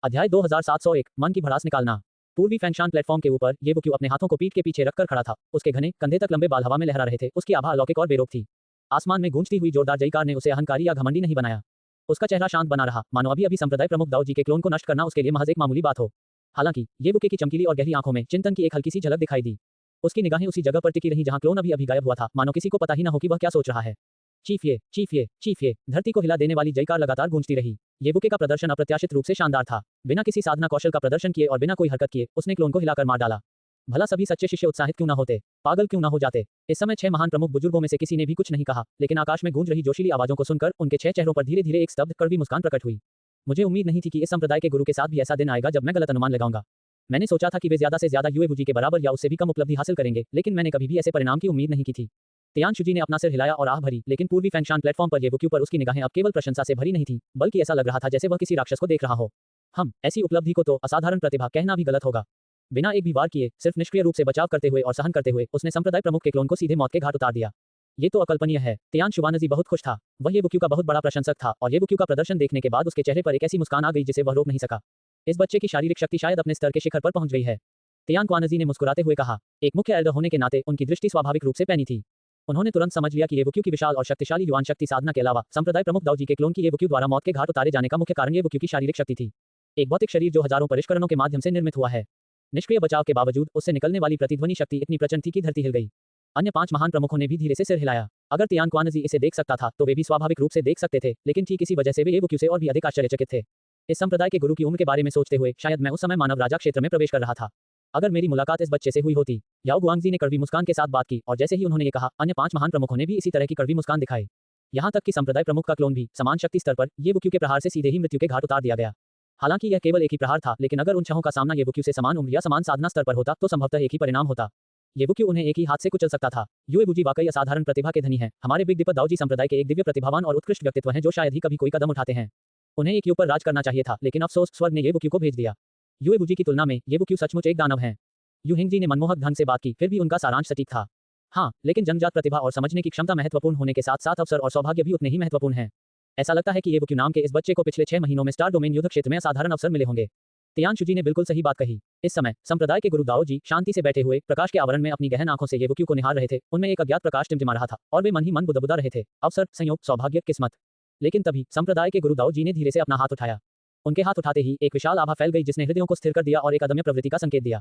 अध्याय 2701 मन की भड़ास निकालना। पूर्वी फैंगशान प्लेटफॉर्म के ऊपर ये वो अपने हाथों को पीठ के पीछे रखकर खड़ा था। उसके घने कंधे तक लंबे बाल हवा में लहरा रहे थे। उसकी आभा अलौकिक और बेरोक थी। आसमान में गूंजती हुई जोरदार जयकार ने उसे अहंकारी या घमंडी नहीं बनाया। उसका चेहरा शांत बना रहा, मानो अभी अभी संप्रदाय प्रमुख दाऊ जी के क्लोन को नष्ट करना उसके लिए महज एक मामूली बात हो। हालांकि ये बुके की चमकीली और गहरी आंखों में चिंतन की एक हल्की सी झलक दिखाई दी। उसकी निगाहें उसी जगह पर टिकी रहीं जहां क्लोन अभी अभी गायब हुआ था, मानो किसी को पता ही न हो कि वह क्या सोच रहा है। चीफिए, चीफिए, चीफिए। धरती को हिला देने वाली जयकार लगातार गूंजती रही। ये बुके का प्रदर्शन अप्रत्याशित रूप से शानदार था। बिना किसी साधना कौशल का प्रदर्शन किए और बिना कोई हरकत किए उसने क्लोन को हिलाकर मार डाला। भला सभी सच्चे शिष्य उत्साहित क्यों न होते, पागल क्यों न हो जाते। इस समय 6 महान प्रमुख बुजुर्गों में से किसी ने भी कुछ नहीं कहा, लेकिन आकाश में गूंज रही जोशीली आवाजों को सुनकर उनके 6 चेहरों पर धीरे धीरे एक स्तब्ध कड़वी मुस्कान प्रकट हुई। मुझे उम्मीद नहीं थी कि इस संप्रदाय के गुरु के साथ भी ऐसा दिन आएगा जब मैं गलत अनुमान लगाऊंगा। मैंने सोचा था कि वे ज्यादा से ज्यादा युएबुजी के बराबर या उससे भी कम उपलब्धि हासिल करेंगे, लेकिन मैंने कभी भी ऐसे परिणाम की उम्मीद नहीं की थी। तियानशुजी ने अपना सिर हिलाया और आह भरी, लेकिन पूर्वी फैंगशान प्लेटफॉर्म पर येवुक्यू पर उसकी निगाहें अब केवल प्रशंसा से भरी नहीं थी, बल्कि ऐसा लग रहा था जैसे वह किसी राक्षस को देख रहा हो। ऐसी उपलब्धि को तो असाधारण प्रतिभा कहना भी गलत होगा। बिना एक भी वार किए, सिर्फ निष्क्रिय रूप से बचाव करते हुए और सहन करते हुए उसने संप्रदाय प्रमुख के क्लोन को सीधे मौत के घाट उतार दिया। ये तो अकल्पनीय है। तियानशुवानजी बहुत खुश था। वह येवुक्यू का बहुत बड़ा प्रशंसक था और येवुक्यू का प्रदर्शन देखने के बाद उसके चेहरे पर एक ऐसी मुस्कान आ गई जिसे वह रोक नहीं सका। इस बच्चे की शारीरिक शक्ति शायद अपने स्तर के शिखर पर पहुंच गई है। तियानक्वानजी ने मुस्कुराते हुए कहा। एक मुख्य एल्डर होने के नाते उनकी दृष्टि स्वाभाविक रूप से पैनी थी। उन्होंने तुरंत समझ लिया कि येवुक्यू की विशाल और शक्तिशाली युवान शक्ति साधना के अलावा संप्रदाय प्रमुख दाऊ जी के क्लोन की येवुक्यू द्वारा मौत के घाट उतारे जाने का मुख्य कारण येवुक्यू की शारीरिक शक्ति थी। एक भौतिक शरीर जो हजारों परिष्करणों के माध्यम से निर्मित हुआ है। निष्क्रिय बचाव के बावजूद उससे निकलने वाली प्रतिध्वनि शक्ति इतनी प्रचंड थी कि धरती हिल गई। अन्य 5 महान प्रमुखों ने भी धीरे से सिर हिलाया। अगर तियानक्वानजी इसे देख सकता था तो वे भी स्वाभाविक रूप से देख सकते थे, लेकिन ठीक इसी वजह से वे येवुक्यू से और भी अधिक आश्चर्यचकित थे। इस संप्रदाय के गुरु की उम्र के बारे में सोचते हुए शायद मैं उस समय मानव राजा क्षेत्र में प्रवेश कर रहा था। अगर मेरी मुलाकात इस बच्चे से हुई होती। याओ गुआंगजी ने कड़वी मुस्कान के साथ बात की और जैसे ही उन्होंने ये कहा, अन्य 5 महान प्रमुखों ने भी इसी तरह की कड़वी मुस्कान दिखाई। यहाँ तक कि संप्रदाय प्रमुख का क्लोन भी समान शक्ति स्तर पर येवुक्यू के प्रहार से सीधे ही मृत्यु के घाट उतार दिया गया। हालांकि यह केवल एक ही प्रहार था, लेकिन अगर उन 6 का सामना येवुक्यू से समान उम्र या समान साधना स्तर पर होता तो संभवतः एक ही परिणाम होता। येवुक्यू उन्हें एक ही हाथ से कुचल सकता था। युएबुजी वाकई असाधारण प्रतिभा के धनी हैं। हमारे बिग दीपक दाऊ जी संप्रदाय के एक दिव्य प्रतिभावान और उत्कृष्ट व्यक्तित्व हैं जो शायद ही कभी कोई कदम उठाते हैं। उन्हें एक ऊपर राज करना चाहिए था, लेकिन अफसोस स्वर्ग ने येवुक्यू को भेज दिया। युएबुजी की तुलना में येवुक्यू सचमुच एक दानव हैं। युहिंगजी ने मनमोहक ढंग से बात की, फिर भी उनका सारांश सटीक था। हाँ, लेकिन जन्मजात प्रतिभा और समझने की क्षमता महत्वपूर्ण होने के साथ साथ अवसर और सौभाग्य भी उतने ही महत्वपूर्ण हैं। ऐसा लगता है कि येवुक्यू नाम के इस बच्चे को पिछले 6 महीनों में स्टार डोमेन युद्ध क्षेत्र में असाधारण अवसर मिले होंगे। तियानशुजी ने बिल्कुल सही बात कही। इस समय संप्रदाय के गुरु दाओ जी शांति से बैठे हुए प्रकाश के आवरण में अपनी गहन आंखों से येवुक्यू को निहार रहे थे। उनमें एक अज्ञात प्रकाश टिमटिमा रहा था और वे मन ही मन बुदबुदा रहे थे। अवसर, संयोग, सौभाग्य, किस्मत। लेकिन तभी संप्रदाय के गुरु दाओ जी ने धीरे से अपना हाथ उठाया। उनके हाथ उठाते ही एक विशाल आभा फैल गई जिसने हृदयों को स्थिर कर दिया और एक अदम्य प्रवृत्ति का संकेत दिया।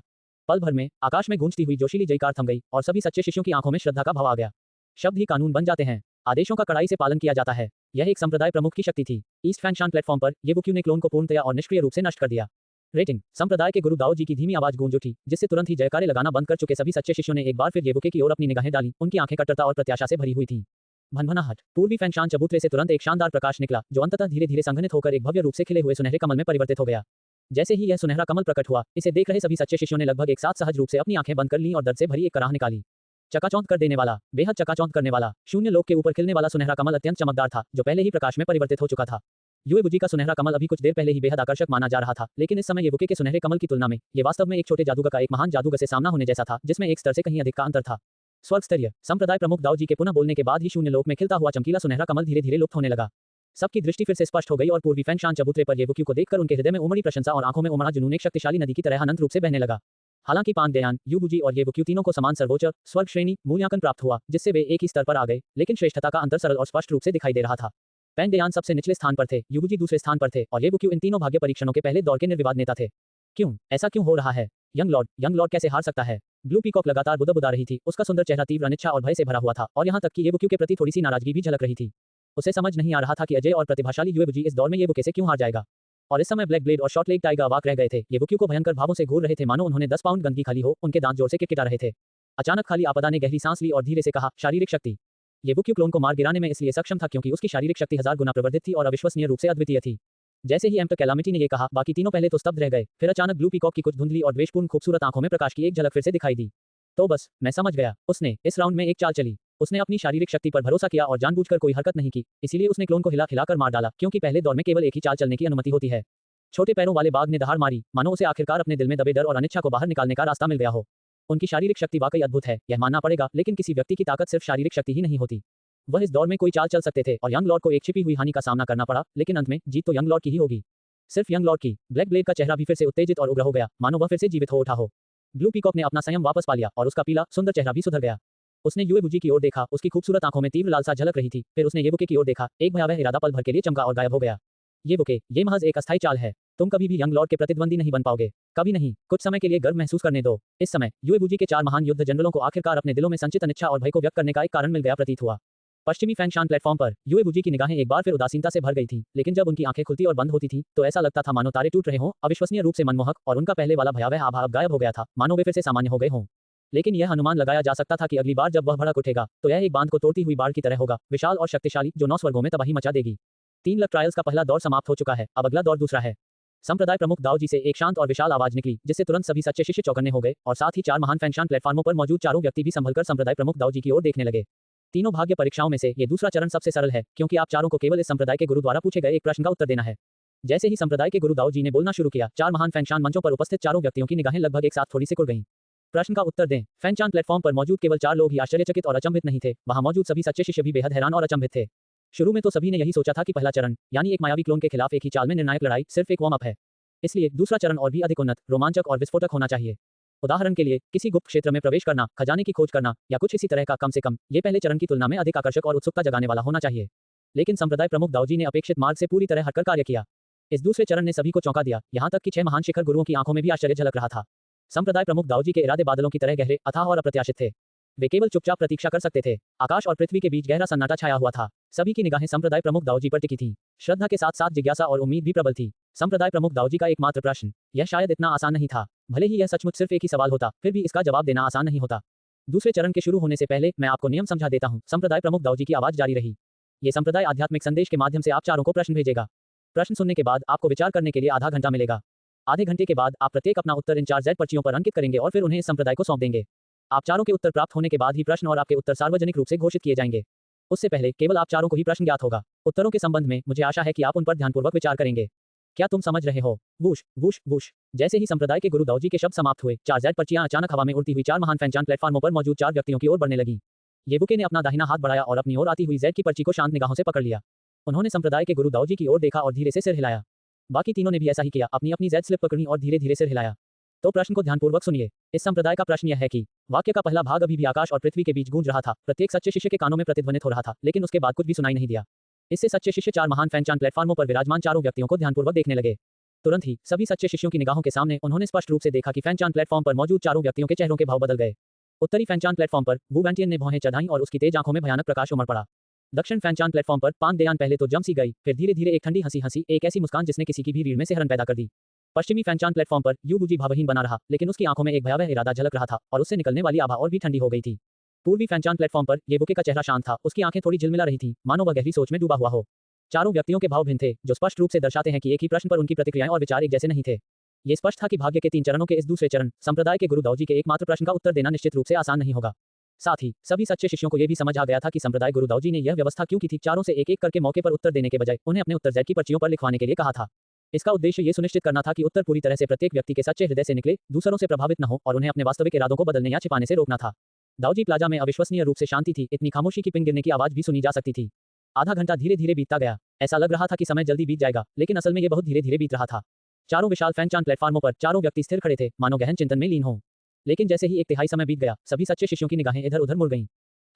पल भर में आकाश में गूंजती हुई जोशीली जयकार थम गई और सभी सच्चे शिष्यों की आंखों में श्रद्धा का भाव आ गया। शब्द ही कानून बन जाते हैं। आदेशों का कड़ाई से पालन किया जाता है। यह एक संप्रदाय प्रमुख की शक्ति थी। ईस्ट फैंगशान प्लेटफॉर्म पर येवुक्यू ने क्लोन को पूर्णतया और निष्क्रिय रूप से नष्ट कर दिया। रेटिंग। संप्रदाय के गुरु दाओ जी की धीमी आवाज गूंज उठी, जिससे तुरंत ही जयकारे लगाना बंद कर चुके सभी सच्चे शिष्यों ने एक बार फिर येवुके की ओर अपनी निगाहें डाली। उनकी आंखें कट्टरता और प्रत्याशा से भरी हुई थीं। भनभनाहट। पूर्वी फैंगशान चबूतरे से तुरंत एक शानदार प्रकाश निकला, जो अंततः धीरे धीरे संघनित होकर एक भव्य रूप से खिले हुए सुनहरे कमल में परिवर्तित हो गया। जैसे ही यह सुनहरा कमल प्रकट हुआ, इसे देख रहे सभी सच्चे शिष्यों ने लगभग एक साथ सहज रूप से अपनी आंखें बंद कर लीं और दर्द से भरी एक कराह निकाली। चकाचौंध कर देने वाला, बेहद चकाचौंध करने वाला, शून्य लोक के ऊपर खिलने वाला सुनहरा कमल अत्यंत चमकदार था, जो पहले ही प्रकाश में परिवर्तित हो चुका था। युएबुजी का सुनहरा कमल अभी कुछ देर पहले ही बेहद आकर्षक माना जा रहा था, लेकिन इस समय येवुके के सुनहरे कमल की तुलना में ये वास्तव में एक छोटे जादूगर का एक महान जादूगर से सामना होने जैसा था, जिसमें एक स्तर से कहीं अधिक का अंतर था। स्वर्ग स्तरीय। संप्रदाय प्रमुख दाऊ जी के पुनः बोलने के बाद ही शून्य लोक में खिलता हुआ चमकीला सुनहरा कमल धीरे धीरे लुप्त होने लगा। सबकी दृष्टि फिर से स्पष्ट हो गई और पूर्वी फैंगशान चबूतरे पर येवुक्यू को देखकर उनके हृदय में उमड़ी प्रशंसा और आंखों में उमड़ा जुनून एक शक्तिशाली नदी की तरह अनंत रूप से बहने लगा। हालांकि पांगदेयान, युबुजी और येवुक्यू तीनों को समान सर्वोच्च स्वर्ग श्रेणी मूल्यांकन प्राप्त हुआ, जिससे वे एक ही स्तर पर आ गए, लेकिन श्रेष्ठता का अंतर सरल और स्पष्ट रूप से दिखाई दे रहा था। पैंगदेयान सबसे निचले स्थान पर थे, युबुजी दूसरे स्थान पर थे और येवुक्यू इन तीनों भाग्य परीक्षणों के पहले दौर के निर्विवाद नेता थे। क्यों ऐसा क्यों हो रहा है? यंग लॉर्ड कैसे हार सकता है? ब्लू पीकॉक लगातार बुदबुदा रही थी। उसका सुंदर चेहरा तीव्र अनिच्छा और भय से भरा हुआ था और यहाँ तक कि येवुक्यू के प्रति थोड़ी सी नाराजगी भी झलक रही थी। उसे समझ नहीं आ रहा था कि अजय और प्रतिभाशाली युएबुजी इस दौर में येवुके से क्यों हार जाएगा। और इस समय ब्लैक ब्लेड और शॉर्ट लेग टाइगर अवाक रह गए थे। येवुक्यू को भयंकर भावों से घूर रहे थे, मानो उन्होंने 10 पाउंड गंदगी खाली हो। उनके दांत जोर से किटकिटा रहे थे। अचानक खाली आपदा ने गहरी सांस ली और धीरे से कहा, शारीरिक शक्ति। येवुक्यू क्लोन को मार गिराने में इसलिए सक्षम था क्योंकि उसकी शारीरिक शक्ति 1000 गुना प्रवर्धित थी और अविश्वसनीय रूप से अद्वितीय थी। जैसे ही एम्प्टर कैलामिटी ने ये कहा, बाकी तीनों पहले तो स्तब्ध रह गए, फिर अचानक ब्लू पीकॉक की कुछ धुंधली और द्वेषपूर्ण खूबसूरत आंखों में प्रकाश की एक झलक फिर से दिखाई दी। तो बस मैं समझ गया। उसने इस राउंड में एक चाल चली। उसने अपनी शारीरिक शक्ति पर भरोसा किया और जानबूझकर कोई हरकत नहीं की। इसीलिए उसने क्लोन को हिला खिलाकर मार डाला, क्योंकि पहले दौर में केवल एक ही चाल चलने की अनुमति होती है। छोटे पैरों वाले बाघ ने दहाड़ मारी, मानो उसे आखिरकार अपने दिल में दबे डर और अनिच्छा को बाहर निकालने का रास्ता मिल गया हो। उनकी शारीरिक शक्ति वाकई अद्भुत है, यह मानना पड़ेगा, लेकिन किसी व्यक्ति की ताकत सिर्फ शारीरिक शक्ति ही नहीं होती। वह इस दौर में कोई चाल चल सकते थे और यंग लॉर्ड को एक छिपी हुई हानि का सामना करना पड़ा, लेकिन अंत में जीत तो यंग लॉर्ड की ही होगी। सिर्फ यंग लॉर्ड की ब्लैक ब्लेड का चेहरा भी फिर से उत्तेजित और उग्र हो गया, मानो वह फिर से जीवित हो उठा हो। ब्लू पीकॉक ने अपना संयम वापस पा लिया और उसका पीला सुंदर चेहरा भी सुधर गया। उसने युएबुजी की ओर देखा, उसकी खूबसूरत आंखों में तीव्र लालसा झलक रही थी। फिर उसने येबुके की ओर देखा, एक भयावह इरादा पल भर के लिए चमका और गायब हो गया। येबुके, ये महज एक अस्थायी चाल है। तुम कभी भी यंग लॉर्ड के प्रतिद्वंदी नहीं बन पाओगे, कभी नहीं। कुछ समय के लिए गर्व महसूस करने दो। इस समय युएबुजी के 4 महान युद्ध जनरलों को आखिरकार अपने दिलों में संचित अनिच्छा और भय को व्यक्त करने का एक कारण मिल गया प्रतीत हुआ। पश्चिमी फैंगशान प्लेटफॉर्म पर युएबुजी की निगाहें एक बार फिर उदासीनता से भर गई थीं, लेकिन जब उनकी आंखें खुलती और बंद होती थीं, तो ऐसा लगता था मानो तारे टूट रहे हों, अविश्वसनीय रूप से मनमोहक, और उनका पहले वाला भयावह आभा अब गायब हो गया था, मानो वे फिर से सामान्य हो गए हों। लेकिन यह अनुमान लगाया जा सकता था कि अगली बार जब वह भड़क उठेगा, तो यह एक बांध को तोड़ती हुई बाढ़ की तरह होगा, विशाल और शक्तिशाली, जो 9 स्वर्गों में तबाही मचा देगी। 3 लाख ट्रायल्स का पहला दौर समाप्त हो चुका है, अब अगला दौर दूसरा है। संप्रदाय प्रमुख दाओ जी से एक शांत और विशाल आवाज निकली, जिससे तुरंत सभी सच्चे शिष्य चौकन्ने हो गए, और साथ ही 4 महान फैंगशान प्लेटफार्मों पर मौजूद चारों व्यक्ति भी संभलकर संप्रदाय प्रमुख दाओ जी की ओर देखने लगे। तीनों भाग्य परीक्षाओं में से ये दूसरा चरण सबसे सरल है, क्योंकि आप चारों को केवल इस संप्रदाय के गुरु द्वारा पूछे गए एक प्रश्न का उत्तर देना है। जैसे ही संप्रदाय के गुरु दाओ जी ने बोलना शुरू किया, 4 महान फैंगशान मंचों पर उपस्थित चारों व्यक्तियों की निगाहें लगभग एक साथ थोड़ी सिकुड़ गईं। प्रश्न का उत्तर दें। फैंगशान प्लेटफॉर्म पर मौजूद केवल 4 लोग ही आश्चर्यचकित और अचंभित नहीं थे, वहां मौजूद सभी सच्चे शिष्य भी बेहद हैरान और अचंभित थे। शुरू में तो सभी ने यही सोचा था कि पहला चरण, यानी एक मायावी क्लोन के खिलाफ एक ही चाल में निर्णायक लड़ाई, सिर्फ एक वार्म अप है। इसलिए दूसरा चरण और भी अधिक उन्नत, रोमांचक और विस्फोटक होना चाहिए। उदाहरण के लिए, किसी गुप्त क्षेत्र में प्रवेश करना, खजाने की खोज करना, या कुछ इसी तरह का। कम से कम ये पहले चरण की तुलना में अधिक आकर्षक और उत्सुकता जगाने वाला होना चाहिए। लेकिन संप्रदाय प्रमुख दाओ जी ने अपेक्षित मार्ग से पूरी तरह हटकर कार्य किया। इस दूसरे चरण ने सभी को चौंका दिया, यहाँ तक कि 6 महान शिखर गुरुओं की आंखों में भी आश्चर्य झलक रहा था। संप्रदाय प्रमुख दाओ जी के इरादे बादलों की तरह गहरे, अथाह और अप्रत्याशित थे। वे केवल चुपचाप प्रतीक्षा कर सकते थे। आकाश और पृथ्वी के बीच गहरा सन्नाटा छाया हुआ था। सभी की निगाहें संप्रदाय प्रमुख दाओ जी पर टिकी थीं। श्रद्धा के साथ साथ जिज्ञासा और उम्मीद भी प्रबल थी। संप्रदाय प्रमुख दाओ जी का एकमात्र प्रश्न, यह शायद इतना आसान नहीं था। भले ही यह सचमुच सिर्फ एक ही सवाल होता, फिर भी इसका जवाब देना आसान नहीं होता। दूसरे चरण के शुरू होने से पहले मैं आपको नियम समझा देता हूँ। संप्रदाय प्रमुख दाओ जी की आवाज जारी रही। ये संप्रदाय आध्यात्मिक संदेश के माध्यम से आप चारों को प्रश्न भेजेगा। प्रश्न सुनने के बाद आपको विचार करने के लिए आधा घंटा मिलेगा। आधे घंटे के बाद आप प्रत्येक अपना उत्तर इन 4 Z पर्चियों पर अंकित करेंगे और फिर उन्हें इस संप्रदाय को सौंप देंगे। आप चारों के उत्तर प्राप्त होने के बाद ही प्रश्न और आपके उत्तर सार्वजनिक रूप से घोषित किए जाएंगे। उससे पहले केवल आप चारों को ही प्रश्न ज्ञात होगा। उत्तरों के संबंध में मुझे आशा है कि आप उन पर ध्यानपूर्वक विचार करेंगे। क्या तुम समझ रहे हो? Whoosh whoosh whoosh. जैसे ही संप्रदाय के गुरु दाओ जी के शब्द समाप्त हुए, 4 Z पर्चियां अचानक हवा में उड़ती हुई 4 महान फैंगशान प्लेटफार्मों पर मौजूद 4 व्यक्तियों की ओर बढ़ने लगी। येबुके ने अपना दाहिना हाथ बढ़ाया और अपनी ओर आती हुई Z की पर्ची को शांत निगाहों से पकड़ लिया। उन्होंने संप्रदाय के गुरु दाओ जी की ओर देखा और धीरे से सिर हिलाया। बाकी तीनों ने भी ऐसा ही किया, अपनी अपनी Z स्लिप पकड़ी और धीरे धीरे सिर हिलाया। तो प्रश्न को ध्यानपूर्वक सुनिए। इस संप्रदाय का प्रश्न यह है कि वाक्य का पहला भाग अभी भी आकाश और पृथ्वी के बीच गूंज रहा था। प्रत्येक सच्चे शिष्य के कानों में प्रतिध्वनित हो रहा था, लेकिन उसके बाद कुछ भी सुनाई नहीं दिया। इससे सच्चे शिष्य 4 महान फैंगशान प्लेटफार्मों पर विराजमान चारों व्यक्तियों को ध्यानपूर्वक देखने लगे। तुरंत ही सभी सच्चे शिष्यों की निगाहों के सामने उन्होंने स्पष्ट रूप से देखा कि फैंगशान प्लेटफॉर्म पर मौजूद चारों व्यक्तियों के चेहरों के भाव बदल गए। उत्तरी फैंगशान प्लेटफॉर्म पर वू वैंटियन ने भौहें चढ़ाईं और उसकी तेज आंखों में भयानक प्रकाश उमड़ पड़ा। दक्षिण फैंगशान प्लेटफॉर्म पर पान देयान पहले तो जम सी गई, फिर धीरे धीरे एक ठंडी हंसी हंसी, एक ऐसी मुस्कान जिसने किसी की भी रीढ़ में सिहरन पैदा कर दी। पश्चिमी फैंगशान प्लेटफॉर्म पर युबुजी भावहीन बना रहा, लेकिन उसकी आंखों में एक भयावह इरादा झलक रहा था और उससे निकलने वाली आभा और भी ठंडी हो गई थी। पूर्वी फैंगशान प्लेटफॉर्म पर येबुके का चेहरा शांत था, उसकी आंखें थोड़ी झिलमिला रही थीं, मानो वह गहरी सोच में डूबा हुआ हो। चारों व्यक्तियों के भाव भिन्न थे, जो स्पष्ट रूप से दर्शाते हैं कि एक ही प्रश्न पर उनकी प्रतिक्रियाएं और विचार एक जैसे नहीं थे। ये स्पष्ट था कि भाग्य के 3 चरणों के इस दूसरे चरण, संप्रदाय के गुरु दाओ जी के एकमात्र प्रश्न का उत्तर देना निश्चित रूप से आसान नहीं होगा। साथ ही सभी सच्चे शिष्यों को यह भी समझ आ गया था कि संप्रदाय गुरु दाओ जी ने यह व्यवस्था क्यों की थी। चारों से एक एक करके मौके पर उत्तर देने के बजाय उन्हें अपने उत्तर Z की पर्चियों पर लिखवाने के लिए कहा था। इसका उद्देश्य ये सुनिश्चित करना था कि उत्तर पूरी तरह से प्रत्येक व्यक्ति के सच्चे हृदय से निकले, दूसरों से प्रभावित न हो और उन्हें अपने वास्तविक इरादों को बदलने या छिपाने से रोकना था। दाओ जी प्लाजा में अविश्वसनीय रूप से शांति थी, इतनी खामोशी की पिन गिरने की आवाज भी सुनी जा सकती थी। आधा घंटा धीरे धीरे बीतता गया। ऐसा लग रहा था कि समय जल्दी बीत जाएगा, लेकिन असल में यह बहुत धीरे धीरे बीत रहा था। चारों विशाल फैंगशान प्लेटफार्मों पर चारों व्यक्ति स्थिर खड़े थे, मानो गहन चिंतन में लीन हों। लेकिन जैसे ही 1/3 समय बीत गया, सभी सच्चे शिष्यों की निगाहें इधर उधर मुड़ गईं,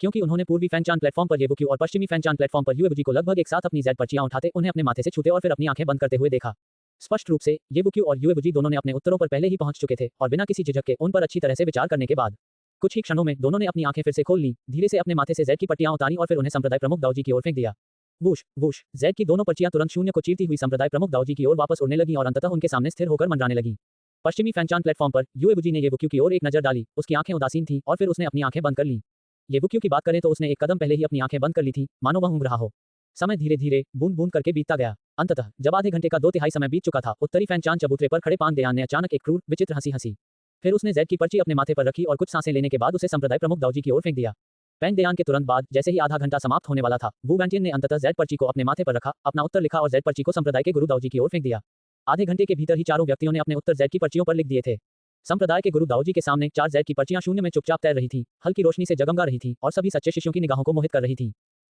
क्योंकि उन्होंने पूर्वी फैंगशान प्लेटफॉर्म पर येबुकी और पश्चिमी फैंगशान प्लेटफॉर्म पर युएबुजी को लगभग एक साथ अपनी Z पर्चियां उठाते, उन्हें अपने माथे से छूते और फिर अपनी आंखें बंद करते हुए देखा। स्पष्ट रूप से येबुकी और युएबुजी दोनों ने अपने उत्तरों पर पहले ही पहुंच चुके थे और बिना किसी झिझक के उन पर अच्छी तरह से विचार करने के बाद कुछ ही क्षणों में दोनों ने अपनी आंखें फिर से खोल लीं, धीरे से अपने माथे से Z की पट्टियां उतारी और फिर उन्हें संप्रदाय प्रमुख दाओ जी की ओर फेंक दिया। Whoosh whoosh. Z की दोनों पर्चियां तुरंत शून्य को चीरती हुई संप्रदाय प्रमुख दाओ जी की ओर वापस उड़ने लगीं और अंततः उनके सामने स्थिर होकर मंडराने लगीं। पश्चिमी फैंगशान प्लेटफॉर्म पर युएबुजी ने येबुकी की ओर एक नजर डाली, उसकी आंखें उदासीन थीं और फिर उसने अपनी आंखें बंद कर लीं। येबुकी की बात करें तो उसने एक कदम पहले ही अपनी आंखें बंद कर ली थीं, मानो वह ऊँघ रहा हो। समय धीरे धीरे बूंद बूंद करके बीतता गया। अंततः जब आधे घंटे का 2/3 समय बीत चुका था, उत्तरी फैंगशान चबूतरे पर खड़े पान देयान ने अचानक एक क्रूर विचित्र हंसी हंसी। फिर उसने Z की पर्ची अपने माथे पर रखी और कुछ सांसें लेने के बाद उसे संप्रदाय प्रमुख दाओ जी की ओर फेंक दिया। पैंग देयान के तुरंत बाद जैसे ही आधा घंटा समाप्त होने वाला था, वू वैंटियन ने अंततः Z पर्ची को अपने माथे पर रखा, अपना उत्तर लिखा और Z पर्ची को संप्रदाय के गुरु दाओ जी की ओर फेंक दिया। आधे घंटे के भीतर ही चारों व्यक्तियों ने अपने उत्तर Z की पर्चियों पर लिख दिए थे। संप्रदाय के गुरु दाओ जी के सामने 4 Z की पर्चियां शून्य में चुपचाप तैर रही थीं, हल्की रोशनी से जगमगा रही थीं और सभी सच्चे शिष्यों की निगाहों को मोहित कर रही थीं।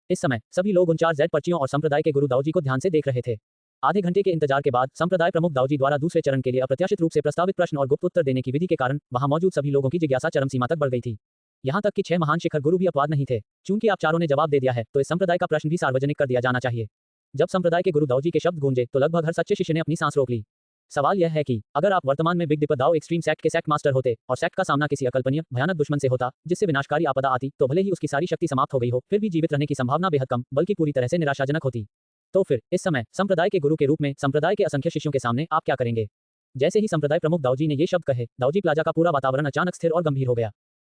इस समय सभी लोग उन 4 Z पर्चियों और संप्रदाय के गुरु दाओ जी को ध्यान से देख रहे थे। आधे घंटे के इंतजार के बाद संप्रदाय प्रमुख दाऊजी द्वारा दूसरे चरण के लिए अप्रत्याशित रूप से प्रस्तावित प्रश्न और गुप्त उत्तर देने की विधि के कारण वहां मौजूद सभी लोगों की जिज्ञासा चरम सीमा तक बढ़ गई थी। यहाँ तक कि 6 महान शिखर गुरु भी अपवाद नहीं थे। चूंकि आप चारों ने जवाब दे दिया है तो इस संप्रदाय का प्रश्न भी सार्वजनिक कर दिया जाना चाहिए। जब संप्रदाय के गुरु दाऊजी के शब्द गूंजे तो लगभग हर सच्चे शिष्य ने अपनी सांस रोक ली। सवाल यह है कि अगर आप वर्तमान में बिग दीपक दाओ एक्सट्रीम सेक्ट के सेक्ट मास्टर होते और सेक्ट का सामना किसी अकल्पनीय भयानक दुश्मन से होता जिससे विनाशकारी आपदा आती तो भले ही उसकी सारी शक्ति समाप्त हो गई हो फिर भी जीवित रहने की संभावना बेहद कम बल्कि पूरी तरह से निराशाजनक होती। तो फिर इस समय संप्रदाय के गुरु के रूप में संप्रदाय के असंख्य शिष्यों के सामने आप क्या करेंगे? जैसे ही संप्रदाय प्रमुख दाऊजी ने ये शब्द कहे दाऊजी प्लाजा का पूरा वातावरण अचानक स्थिर और गंभीर हो गया।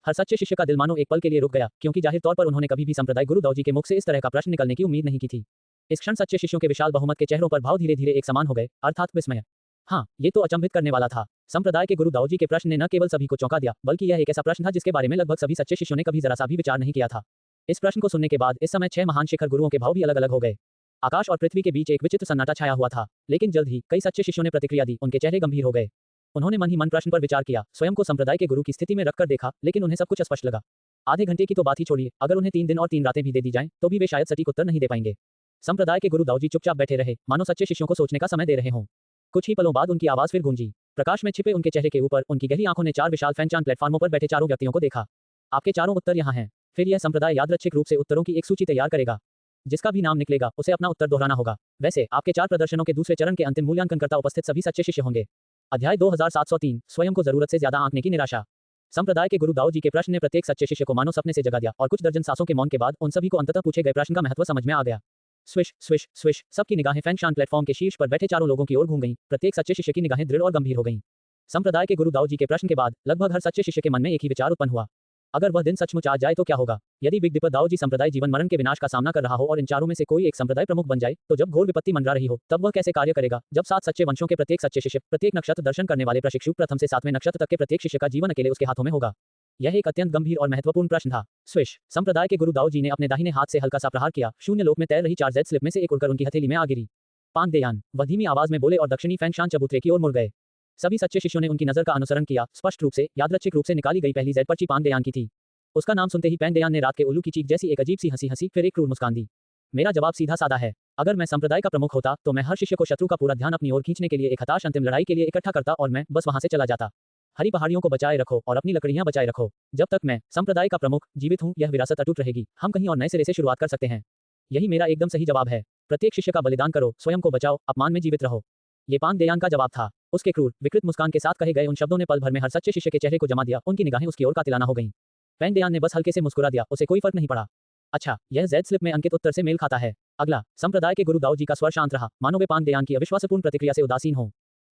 हर सच्चे शिष्य का दिल मानो एक पल के लिए रुक गया क्योंकि जाहिर तौर पर उन्होंने कभी भी संप्रदाय गुरु दाऊजी के मुख से इस तरह का प्रश्न निकलने की उम्मीद नहीं की थी। इस क्षण सच्चे शिष्यों के विशाल बहुमत के चेहरों पर भाव धीरे धीरे एक समान हो गए अर्थात विस्मय। हाँ, ये तो अचंभित करने वाला था। संप्रदाय के गुरु दाऊजी के प्रश्न ने न केवल सभी को चौंका दिया बल्कि यह एक ऐसा प्रश्न था जिसके बारे में लगभग सभी सच्चे शिष्यों ने कभी जरा सा भी विचार नहीं किया था। इस प्रश्न को सुनने के बाद इस समय 6 महान शिखर गुरुओं के भाव भी अलग अलग हो गए। आकाश और पृथ्वी के बीच एक विचित्र सन्नाटा छाया हुआ था, लेकिन जल्द ही कई सच्चे शिष्यों ने प्रतिक्रिया दी। उनके चेहरे गंभीर हो गए। उन्होंने मन ही मन प्रश्न पर विचार किया, स्वयं को संप्रदाय के गुरु की स्थिति में रखकर देखा, लेकिन उन्हें सब कुछ स्पष्ट लगा। आधे घंटे की तो बात ही छोड़िए, अगर उन्हें 3 दिन और 3 रातें भी दे दी जाएं, तो भी वे शायद सटीक उत्तर नहीं दे पाएंगे। संप्रदाय के गुरु दाऊजी चुपचाप बैठे रहे, मानो सच्चे शिष्यों को सोचने का समय दे रहे हों। कुछ ही पलों बाद उनकी आवाज फिर गूंजी। प्रकाश में छिपे उनके चेहरे के ऊपर उनकी गहरी आंखों ने 4 विशाल फैनचान प्लेटफॉर्मों पर बैठे चारों व्यक्तियों को देखा। आपके चारों उत्तर यहाँ हैं। फिर यह संप्रदाय यादृच्छिक रूप से उत्तरों की एक सूची तैयार करेगा। जिसका भी नाम निकलेगा उसे अपना उत्तर दोहराना होगा। वैसे आपके 4 प्रदर्शनों के दूसरे चरण के अंतिम मूल्यांकनकर्ता उपस्थित सभी सच्चे शिष्य होंगे। अध्याय 2703 स्वयं को जरूरत से ज्यादा आंकने की निराशा। संप्रदाय के गुरु दाऊजी के प्रश्न ने प्रत्येक सच्चे शिष्य को मानो सपने से जगा दिया और कुछ दर्जन सांसों के मौन के बाद उन सभी को अंततः पूछे गए प्रश्न का महत्व समझ में आ गया। स्विश स्विश स्विश, सबकी निगाहें फैंगशान प्लेटफॉर्म के शीर्ष पर बैठे चारों लोगों की ओर घूम गईं। प्रत्येक सच्चे शिष्य की निगाहें दृढ़ और गंभीर हो गईं। संप्रदाय के गुरु दाऊजी के प्रश्न के बाद लगभग हर सच्चे शिष्य के मन में एक ही विचार उत्पन्न हुआ, अगर वह दिन सचमुच आ जाए तो क्या होगा? यदि बिग दीपक दाऊजी संप्रदाय जीवन मरण के विनाश का सामना कर रहा हो और इन चारों में से कोई एक संप्रदाय प्रमुख बन जाए, तो जब घोर विपत्ति मंडरा रही हो तब वह कैसे कार्य करेगा? जब 7 सच्चे वंशों के प्रत्येक सच्चे शिष्य, प्रत्येक नक्षत्र दर्शन करने वाले प्रशिक्षु, प्रथम से 7वें नक्षत्र तक के प्रत्येक शिष्य का जीवन अकेले उसके हाथों में होगा। यह एक अत्यंत गंभीर और महत्वपूर्ण प्रश्न था। स्विश, संप्रदाय के गुरु दाऊजी ने अपने दाहिने हाथ से हल्का सा प्रहार किया। शून्य लोक में तैर रही 4 जेड स्लिप में से एक उड़कर उनकी हथेली में आ गिरी। पांगदेयान, वह धीमी आवाज में बोले और दक्षिणी फैंगशान चबूतरे की ओर मुड़ गए। सभी सच्चे शिष्यों ने उनकी नजर का अनुसरण किया। स्पष्ट रूप से यादृच्छिक रूप से निकाली गई पहली जेड पर्ची पांगदेयान की थी। उसका नाम सुनते ही पैंगदेयान ने रात के उल्लू की चीख जैसी एक अजीब सी हंसी हंसी, फिर एक क्रूर मुस्कान दी। मेरा जवाब सीधा साधा है, अगर मैं संप्रदाय का प्रमुख होता तो मैं हर शिष्य को शत्रु का पूरा ध्यान अपनी ओर खींचने के लिए एक हताश अंतिम लड़ाई के लिए इकट्ठा करता और मैं बस वहां से चला जाता। हरी पहाड़ियों को बचाए रखो और अपनी लकड़ियां बचाए रखो। जब तक मैं संप्रदाय का प्रमुख जीवित हूं यह विरासत अटूट रहेगी। हम कहीं और नए सिरे से शुरुआत कर सकते हैं। यही मेरा एकदम सही जवाब है। प्रत्येक शिष्य का बलिदान करो, स्वयं को बचाओ, अपमान में जीवित रहो। ये पांगदेयान का जवाब था। उसके क्रूर विकृत मुस्कान के साथ कहे गए उन शब्दों ने पल भर में हर सच्चे शिष्य के चेहरे को जमा दिया। उनकी निगाहें उसकी ओर कातिलाना हो गईं। पैंगदेयान ने बस हल्के से मुस्कुरा दिया, उसे कोई फर्क नहीं पड़ा। अच्छा, यह जेड स्लिप में अंकित उत्तर से मेल खाता है। अगला, संप्रदाय के गुरु दाऊजी का स्वर शांत रहा, मानो वे पांगदेयान की अविश्वासपूर्ण प्रतिक्रिया से उदासीन हो।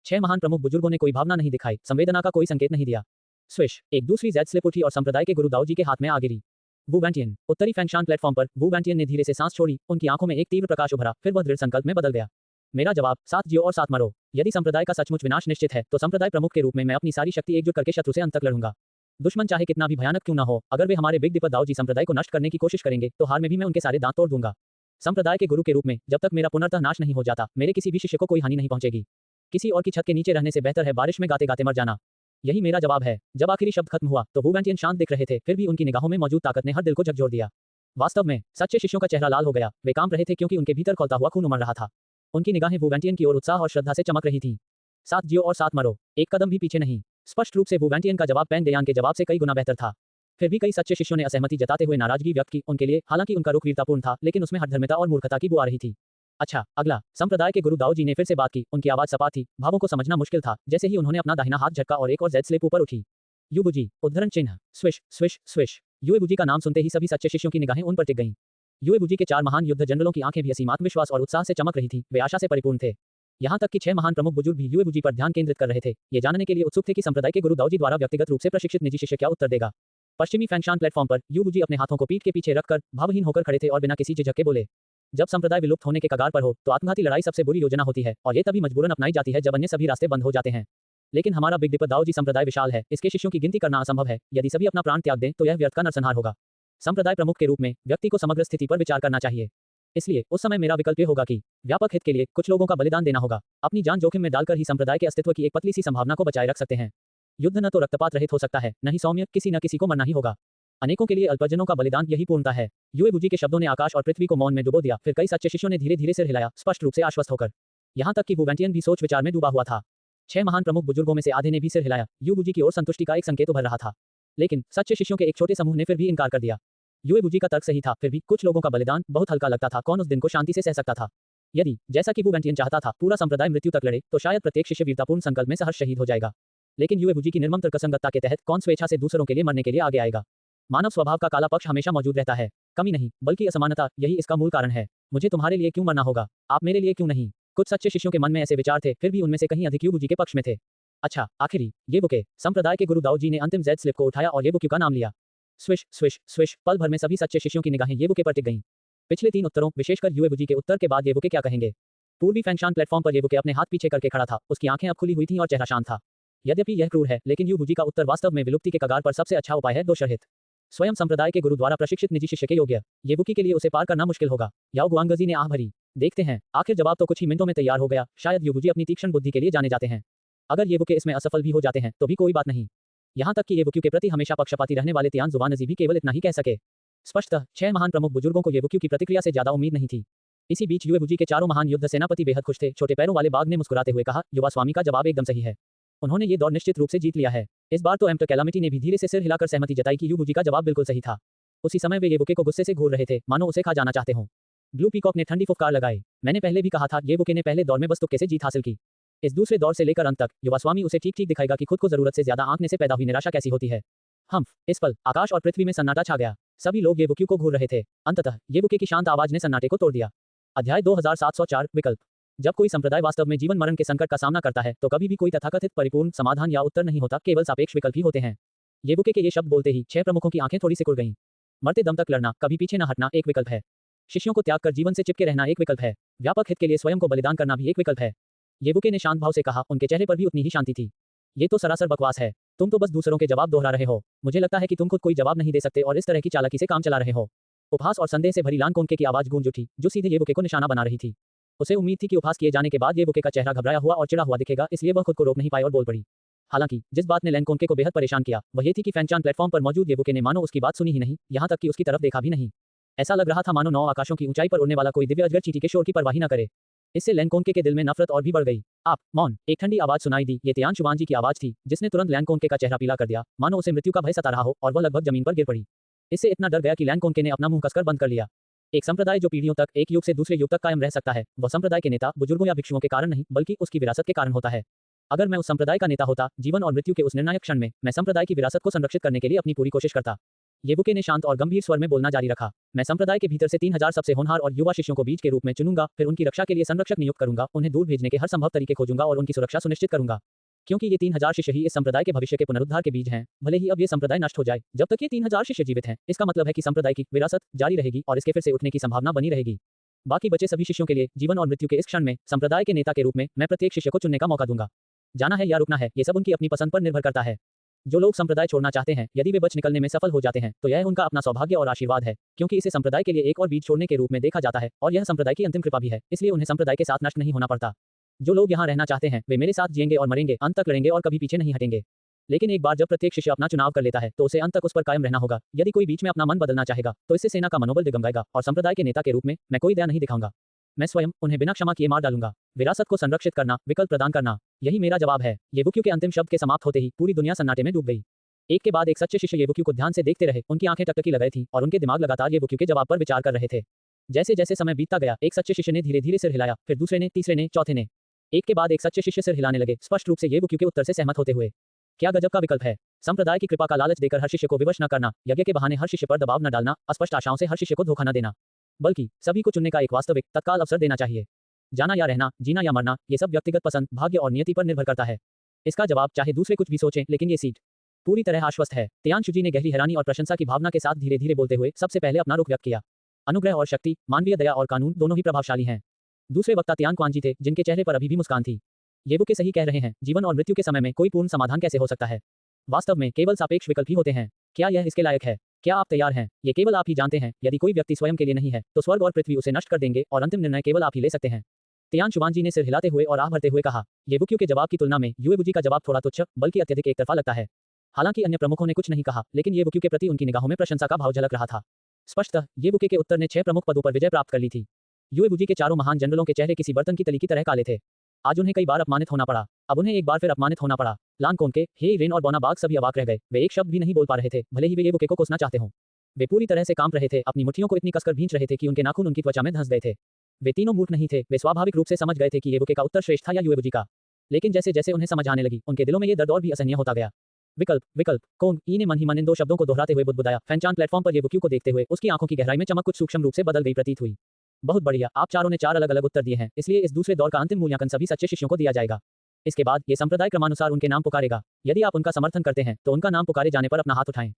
6 महान प्रमुख बुजुर्गों ने कोई भावना नहीं दिखाई, संवेदना का कोई संकेत नहीं दिया। स्विश, एक दूसरी जेड स्लिप उठी और संप्रदाय के गुरु दाऊजी के हाथ में आ गिरी। वू वैंटियन, उत्तरी फैंगशान प्लेटफॉर्म पर वू वैंटियन ने धीरे से सांस छोड़ी। उनकी आंखों में एक तीव्र प्रकाश उभरा, फिर वह दृढ़ संकल्प में बदल गया। मेरा जवाब, 7 जियो और 7 मरो। यदि संप्रदाय का सचमुच विनाश निश्चित है तो संप्रदाय प्रमुख के रूप में मैं अपनी सारी शक्ति एकजुट करके शत्रु से अंत तक लड़ूंगा। दुश्मन चाहे कितना भी भयानक क्यों न हो, अगर वे हमारे बिग दीपक दाऊजी संप्रदाय को नष्ट करने की कोशिश करेंगे तो हार में भी मैं उनके सारे दांत तोड़ दूंगा। संप्रदाय के गुरु के रूप में जब तक मेरा पुनर्तः नाश नहीं हो जाता मेरे किसी भी शिष्य को कोई हानि नहीं पहुंचेगी। किसी और की छत के नीचे रहने से बेहतर है बारिश में गाते गाते मर जाना। यही मेरा जवाब है। जब आखिरी शब्द खत्म हुआ तो वू वैंटियन शांत दिख रहे थे, फिर भी उनकी निगाहों में मौजूद ताकत ने हर दिल को झकझोर दिया। वास्तव में सच्चे शिष्यों का चेहरा लाल हो गया। वे कांप रहे थे क्योंकि उनके भीतर खौलता हुआ खून उमड़ रहा था। उनकी निगाहें वू वैंटियन की ओर उत्साह और श्रद्धा से चमक रही थीं। 7 जियो और 7 मरो, एक कदम भी पीछे नहीं। स्पष्ट रूप से वू वैंटियन का जवाब पैंगदेयान के जवाब से कई गुना बेहतर था। फिर भी कई सच्चे शिष्यों ने असहमति जताते हुए नाराजगी व्यक्त की उनके लिए। हालांकि उनका रुख वीरतापूर्ण था, लेकिन उसमें हठधर्मिता और मूर्खता की बू आ रही थी। अच्छा, अगला, संप्रदाय के गुरु दाऊजी ने फिर से बात की। उनकी आवाज सपाट थी, भावों को समझना मुश्किल था। जैसे ही उन्होंने अपना दाहिना हाथ झटका और एक और जेड स्लिप ऊपर उठी। युबुजी, उद्धरण चिन्ह, स्विश स्विश स्विश। युएबुजी का नाम सुनते ही सभी सच्चे शिष्यों की निगाहें उन पर टिक गईं। युएबुजी के 4 महान युद्ध जनरलों की आंखें भी असीम आत्मविश्वास और उत्साह से चमक रही थीं। वे आशा से परिपूर्ण थे। यहाँ तक कि 6 महान प्रमुख बुजुर्ग भी युएबुजी पर ध्यान केंद्रित कर रहे थे, ये जानने के लिए उत्सुक थे कि संप्रदाय के गुरु दाऊजी द्वारा व्यक्तिगत रूप से प्रशिक्षित निजी शिष्य क्या उत्तर देगा। पश्चिमी फैंगशान प्लेटफॉर्म पर युएबुजी अपने हाथों को पीठ के पीछे रखकर भावहीन होकर खड़े थे और बिना किसी झिझक के बोले, जब संप्रदाय विलुप्त होने के कगार पर हो तो आत्मघाती लड़ाई सबसे बुरी योजना होती है और ये तभी मजबूरन अपनाई जाती है जब अन्य सभी रास्ते बंद हो जाते हैं। लेकिन हमारा बिग दीपक दाऊजी संप्रदाय विशाल है, इसके शिष्यों की गिनती करना असंभव है। यदि सभी अपना प्राण त्याग दें तो यह व्यर्थ का नरसंहार होगा। संप्रदाय प्रमुख के रूप में व्यक्ति को समग्र स्थिति पर विचार करना चाहिए। इसलिए उस समय मेरा विकल्प ये होगा कि व्यापक हित के लिए कुछ लोगों का बलिदान देना होगा। अपनी जान जोखिम में डालकर ही संप्रदाय के अस्तित्व की एक पतली सी संभावना को बचाए रख सकते हैं। युद्ध न तो रक्तपात रहित हो सकता है, न ही सौम्य, किसी न किसी को मरना ही होगा। अनेकों के लिए अल्पजनों का बलिदान यही पूर्णता है। युएबुजी के शब्दों ने आकाश और पृथ्वी को मौन में डुबो दिया। फिर कई सच्चे शिष्यों ने धीरे धीरे सिर हिलाया, स्पष्ट रूप से आश्वस्त होकर। यहाँ तक कि वू वेंटियन भी सोच विचार में डूबा हुआ था। 6 महान प्रमुख बुजुर्गों में से आधे ने भी सिर हिलाया। यू वुजी की ओर संतुष्टि का एक संकेत उभर रहा था। लेकिन सच्चे शिष्यों के एक छोटे समूह ने फिर भी इनकार कर दिया। युए वुजी का तर्क सही था, फिर भी कुछ लोगों का बलिदान बहुत हल्का लगता था। कौन उस दिन को शांति से सह सकता था? यदि, जैसा कि वू वेंटियन चाहता था, पूरा संप्रदाय मृत्यु तक लड़े, तो शायद प्रत्येक शिष्य वीरतापूर्ण संकल्प में सहर्ष शहीद हो जाएगा। लेकिन युए वुजी की निर्मम तर्कसंगतता के तहत कौन स्वेच्छा से दूसरों के लिए मरने के लिए आगे आएगा? मानव स्वभाव का काला पक्ष हमेशा मौजूद रहता है। कमी नहीं, बल्कि असमानता, यही इसका मूल कारण है। मुझे तुम्हारे लिए क्यों मरना होगा? आप मेरे लिए क्यों नहीं? कुछ सच्चे शिष्यों के मन में ऐसे विचार थे, फिर भी उनमें से कहीं अधिक यू वुजी के पक्ष में थे। अच्छा, आखिरी, येबुके, संप्रदाय के गुरु दाऊ जी ने अंतिम जेड स्लिप को उठाया और येबुक्यू का नाम लिया। स्विश स्विश स्विश, पल भर में सभी सच्चे शिष्यों की निगाहें येबुके पर टिक गईं। पिछले 3 उत्तरों, विशेषकर युए वुजी के उत्तर के बाद येबुके क्या कहेंगे? पूर्वी फैंगशान प्लेटफॉर्म पर येबुके अपने हाथ पीछे करके खड़ा था। उसकी आंखें अब खुली हुई थीं और चेहरा शांत था। यद्यपि यह क्रूर है, लेकिन यू वुजी का उत्तर वास्तव में विलुप्ति के कगार पर सबसे अच्छा उपाय है। दोषरहित, स्वयं संप्रदाय के गुरु द्वारा प्रशिक्षित निजी शिष्य के योग्य। येबुकी के लिए उसे पार करना मुश्किल होगा। याओ गुआंगजी ने आह भरी। देखते हैं, आखिर जवाब तो कुछ ही मिनटों में तैयार हो गया। शायद यू वुजी अपनी तीक्ष्ण बुद्धि के लिए जाने जाते हैं। अगर येबुके इसमें असफल भी हो जाते हैं तो भी कोई बात नहीं। यहाँ तक कि येबुक्यू के प्रति हमेशा पक्षपाती रहने वाले तियान जुबानजी भी केवल इतना ही कह सके। स्पष्टतः 6 महान प्रमुख बुजुर्गों को येबुक्यू की प्रतिक्रिया से ज्यादा उम्मीद नहीं थी। इसी बीच युए वुजी के चारों महान युद्ध सेनापति बेहद खुश थे। छोटे पैरों वाले बाघ ने मुस्कुराते हुए कहा, युवा स्वामी का जवाब एकदम सही है। उन्होंने ये दौर निश्चित रूप से जीत लिया है। इस बार तो एम्प्टर कैलामिटी ने भी धीरे से सिर हिलाकर सहमति जताई कि यू वुजी का जवाब बिल्कुल सही था। उसी समय वे येबुके को गुस्से से घूर रहे थे, मानो उसे खा जाना चाहते हों। ब्लू पीकॉक ने ठंडी फुफकार लगाई। मैंने पहले भी कहा था, येबुके ने पहले दौर में बस तुक्के से जीत हासिल की। इस दूसरे दौर से लेकर अंत तक युवा स्वामी उसे ठीक ठीक दिखाएगा कि खुद को जरूरत से ज्यादा आंकने से पैदा हुई निराशा कैसी होती है। इस पल आकाश और पृथ्वी में सन्नाटा छा गया। सभी लोग येबुक्यू को घूर रहे थे। अंततः येबुके की शांत आवाज ने सन्नाटे को तोड़ दिया। अध्याय 2704 विकल्प। जब कोई संप्रदाय वास्तव में जीवन मरण के संकट का सामना करता है, तो कभी भी कोई तथाकथित परिपूर्ण समाधान या उत्तर नहीं होता, केवल सापेक्ष विकल्प ही होते हैं। येबुके के ये शब्द बोलते ही 6 प्रमुखों की आंखें थोड़ी सिकुड़ गईं। मरते दम तक लड़ना, कभी पीछे न हटना एक विकल्प है। शिष्यों को त्याग कर जीवन से चिपके रहना एक विकल्प है। व्यापक हित के लिए स्वयं को बलिदान करना भी एक विकल्प है। येबुके ने शांत भाव से कहा, उनके चेहरे पर भी उतनी ही शांति थी। ये तो सरासर बकवास है। तुम तो बस दूसरों के जवाब दोहरा रहे हो। मुझे लगता है कि तुम खुद कोई जवाब नहीं दे सकते और इस तरह की चालाकी से काम चला रहे हो। उपहास और संदेह से भरी लानकोंके की आवाज गूंज उठी, जो सीधे येबुके को निशाना बना रही थी। उसे उम्मीद थी कि उपहास किए जाने के बाद येबुके का चेहरा घबराया हुआ और चिढ़ा हुआ दिखेगा, इसलिए वह खुद को रोक नहीं पाई और बोल पड़ी। हालांकि जिस बात ने लैनकोंके को बेहद परेशान किया, वह ये थी कि फैंगचान प्लेटफॉर्म पर मौजूद येबुके ने मानो उसकी बात सुनी ही नहीं, यहाँ तक कि उसकी तरफ देखा भी नहीं। ऐसा लग रहा था मानो 9 आकाशों की ऊंचाई पर उड़ने वाला कोई दिव्य अजगर चींटी के शोर की परवाह न करे। इससे लैनकोंके के दिल में नफरत और भी बढ़ गई। आप मौन, एक ठंडी आवाज सुनाई दी। ये तियान शुबांजी की आवाज थी, जिसने तुरंत लैनकोंके का चेहरा पीला कर दिया, मानो उसे मृत्यु का भय सता रहा हो, और वह लगभग जमीन पर गिर पड़ी। इससे इतना डर गया कि लैनकोंके ने अपना मुंह कसकर बंद कर लिया। एक संप्रदाय जो पीढ़ियों तक, एक युग से दूसरे युग तक कायम रह सकता है, वह संप्रदाय के नेता, बुजुर्गों या भिक्षुओं के कारण नहीं, बल्कि उसकी विरासत के कारण होता है। अगर मैं उस संप्रदाय का नेता होता, जीवन और मृत्यु के उस निर्णायक क्षण में, मैं संप्रदाय की विरासत को संरक्षित करने के लिए अपनी पूरी कोशिश करता। येबुके ने शांत और गंभीर स्वर में बोलना जारी रखा। मैं संप्रदाय के भीतर से 3000 सबसे होनहार और युवा शिष्यों को बीज के रूप में चुनूंगा, फिर उनकी रक्षा के लिए संरक्षक नियुक्त करूंगा, उन्हें दूर भेजने के हर संभव तरीके खोजूंगा और उनकी सुरक्षा सुनिश्चित करूंगा। क्योंकि ये 3000 शिष्य ही इस संप्रदाय के भविष्य के पुनरुद्धार के बीज हैं। भले ही अब ये संप्रदाय नष्ट हो जाए, जब तक ये 3000 शिष्य जीवित हैं, इसका मतलब है कि संप्रदाय की विरासत जारी रहेगी और इसके फिर से उठने की संभावना बनी रहेगी। बाकी बचे सभी शिष्यों के लिए जीवन और मृत्यु के इस क्षण में संप्रदाय के नेता के रूप में मैं प्रत्येक शिष्य को चुनने का मौका दूंगा। जाना है या रुकना है, ये सब उनकी अपनी पसंद पर निर्भर करता है। जो लोग संप्रदाय छोड़ना चाहते हैं, यदि वे बच निकलने में सफल हो जाते हैं, तो यह उनका अपना सौभाग्य और आशीर्वाद है, क्योंकि इसे संप्रदाय के लिए एक और बीज छोड़ने के रूप में देखा जाता है, और यह संप्रदाय की अंतिम कृपा भी है, इसलिए उन्हें संप्रदाय के साथ नष्ट नहीं होना पड़ता। जो लोग यहाँ रहना चाहते हैं, वे मेरे साथ जिएंगे और मरेंगे, अंत तक लड़ेंगे और कभी पीछे नहीं हटेंगे। लेकिन एक बार जब प्रत्येक शिष्य अपना चुनाव कर लेता है, तो उसे अंत तक उस पर कायम रहना होगा। यदि कोई बीच में अपना मन बदलना चाहेगा, तो इससे सेना का मनोबल दिगंगाएगा, और संप्रदाय के नेता के रूप में मैं कोई दया नहीं दिखाऊंगा। मैं स्वयं उन्हें बिना क्षमा किए मार डालूंगा। विरासत को संरक्षित करना, विकल्प प्रदान करना, यही मेरा जवाब है। येबुक्यू के अंतिम शब्द के समाप्त होते ही पूरी दुनिया सन्नाटे में डूब गई। एक के बाद एक सच्चे शिष्य येबुक्यू को ध्यान से देखते रहे। उनकी आंखें टकटकी लगाई थीं और उनके दिमाग लगातार येबुक्यू के जवाब पर विचार कर रहे थे। जैसे जैसे समय बीतता गया, एक सच्चे शिष्य ने धीरे धीरे सिर हिलाया, फिर दूसरे ने, तीसरे ने, चौथे ने। एक के बाद एक सच्चे शिष्य सिर हिलाने लगे, स्पष्ट रूप से येबुक्यू के उत्तर से सहमत होते हुए। क्या गजब का विकल्प है। संप्रदाय की कृपा का लालच देकर हर शिष्य को विवश न करना, यज्ञ के बहाने हर शिष्य पर दबाव न डालना, अस्पष्ट आशाओं से हर शिष्य को धोखा न देना, बल्कि सभी को चुनने का एक वास्तविक, तत्काल अवसर देना चाहिए। जाना या रहना, जीना या मरना, ये सब व्यक्तिगत पसंद, भाग्य और नियति पर निर्भर करता है। इसका जवाब चाहे दूसरे कुछ भी सोचें, लेकिन ये सीट पूरी तरह आश्वस्त है। तियानशुजी ने गहरी हैरानी और प्रशंसा की भावना के साथ धीरे धीरे बोलते हुए सबसे पहले अपना रुख व्यक्त किया। अनुग्रह और शक्ति, मानवीय दया और कानून दोनों ही प्रभावशाली हैं। दूसरे वक्ता तियान क्वानजी थे, जिनके चेहरे पर अभी भी मुस्कान थी। येबुके सही कह रहे हैं, जीवन और मृत्यु के समय में कोई पूर्ण समाधान कैसे हो सकता है? वास्तव में केवल सापेक्ष विकल्प ही होते हैं। क्या यह इसके लायक है? क्या आप तैयार हैं? ये केवल आप ही जानते हैं। यदि कोई व्यक्ति स्वयं के लिए नहीं है, तो स्वर्ग और पृथ्वी उसे नष्ट कर देंगे, और अंतिम निर्णय केवल आप ही ले सकते हैं। तियान शुबांजी ने सिर हिलाते हुए और आह भरते हुए कहा। येबुक्यू के जवाब की तुलना में युएबुजी का जवाब थोड़ा तुच्छ, बल्कि अत्यधिक एकतरफा लगता है। हालांकि अन्य प्रमुखों ने कुछ नहीं कहा, लेकिन येबुक्यू के प्रति उनकी निगाहों में प्रशंसा का भाव झलक रहा था। स्पष्टतः येबुके के उत्तर ने 6 प्रमुख पदों पर विजय प्राप्त कर ली थी। युएबुजी के चारों महान जनरलों के चेहरे किसी बर्तन की तली की तरह काले थे। आज उन्हें कई बार अपमानित होना पड़ा। अब उन्हें एक बार फिर अपमानित होना पड़ा। लान कोंके, हे रेन और बोनाबाग सभी अवाक रह गए। वे एक शब्द भी नहीं बोल पा रहे थे, भले ही वे येबुके को कोसना चाहते हों। वे पूरी तरह से कांप रहे थे, अपनी मुट्ठियों को इतनी कसकर भींच रहे थे कि उनके नाखून उनकी त्वचा में धंस गए थे। वे तीनों मूर्ख नहीं थे, वे स्वाभाविक रूप से समझ गए थे कि येबुके का उत्तर श्रेष्ठ था या युएबुजी का। लेकिन जैसे जैसे उन्हें समझ आने लगी, उनके दिलों में ये दर्द और भी असहनीय होता गया। विकल्प विकल्प कोंग ई ने मन ही मन इन दो शब्दों को दोहराते हुए बुदबुदाया। फैनचान प्लेटफॉर्म पर येबुक्यू को देखते हुए उसकी आंखों की गहराई में चमक कुछ सूक्ष्म रूप से बदल गई प्रतीत हुई। बहुत बढ़िया, आप चारों ने 4 अलग-अलग उत्तर दिए हैं, इसलिए इस दूसरे दौर का अंतिम मूल्यांकन सभी सच्चे शिष्यों को दिया जाएगा। इसके बाद ये संप्रदाय क्रमानुसार उनके नाम पुकारेगा। यदि आप उनका समर्थन करते हैं तो उनका नाम पुकारे जाने पर अपना हाथ उठाएं।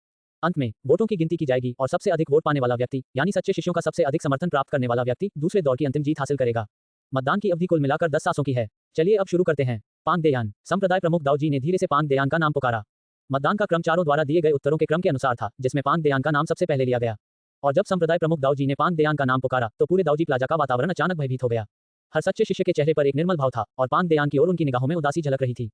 अंत में वोटों की गिनती की जाएगी और सबसे अधिक वोट पाने वाला व्यक्ति, यानी सच्चे शिष्यों का सबसे अधिक समर्थन प्राप्त करने वाला व्यक्ति, दूसरे दौर की अंतिम जीत हासिल करेगा। मतदान की अवधि कुल मिलाकर 10 सांसों की है। चलिए अब शुरू करते हैं। पांग देयान। संप्रदाय प्रमुख दाऊजी ने धीरे से पांग देयान का नाम पुकारा। मतदान का क्रम चारों द्वारा दिए गए उत्तरों के क्रम के अनुसार था, जिसमें पांग देयान का नाम सबसे पहले लिया गया। और जब संप्रदाय प्रमुख दाऊजी ने पांग देयान का नाम पुकारा तो पूरे दाऊजी प्लाजा का वातावरण अचानक भयभीत हो गया। हर सच्चे शिष्य के चेहरे पर एक निर्मल भाव था और पांग देयान की ओर उनकी निगाहों में उदासी झलक रही थी।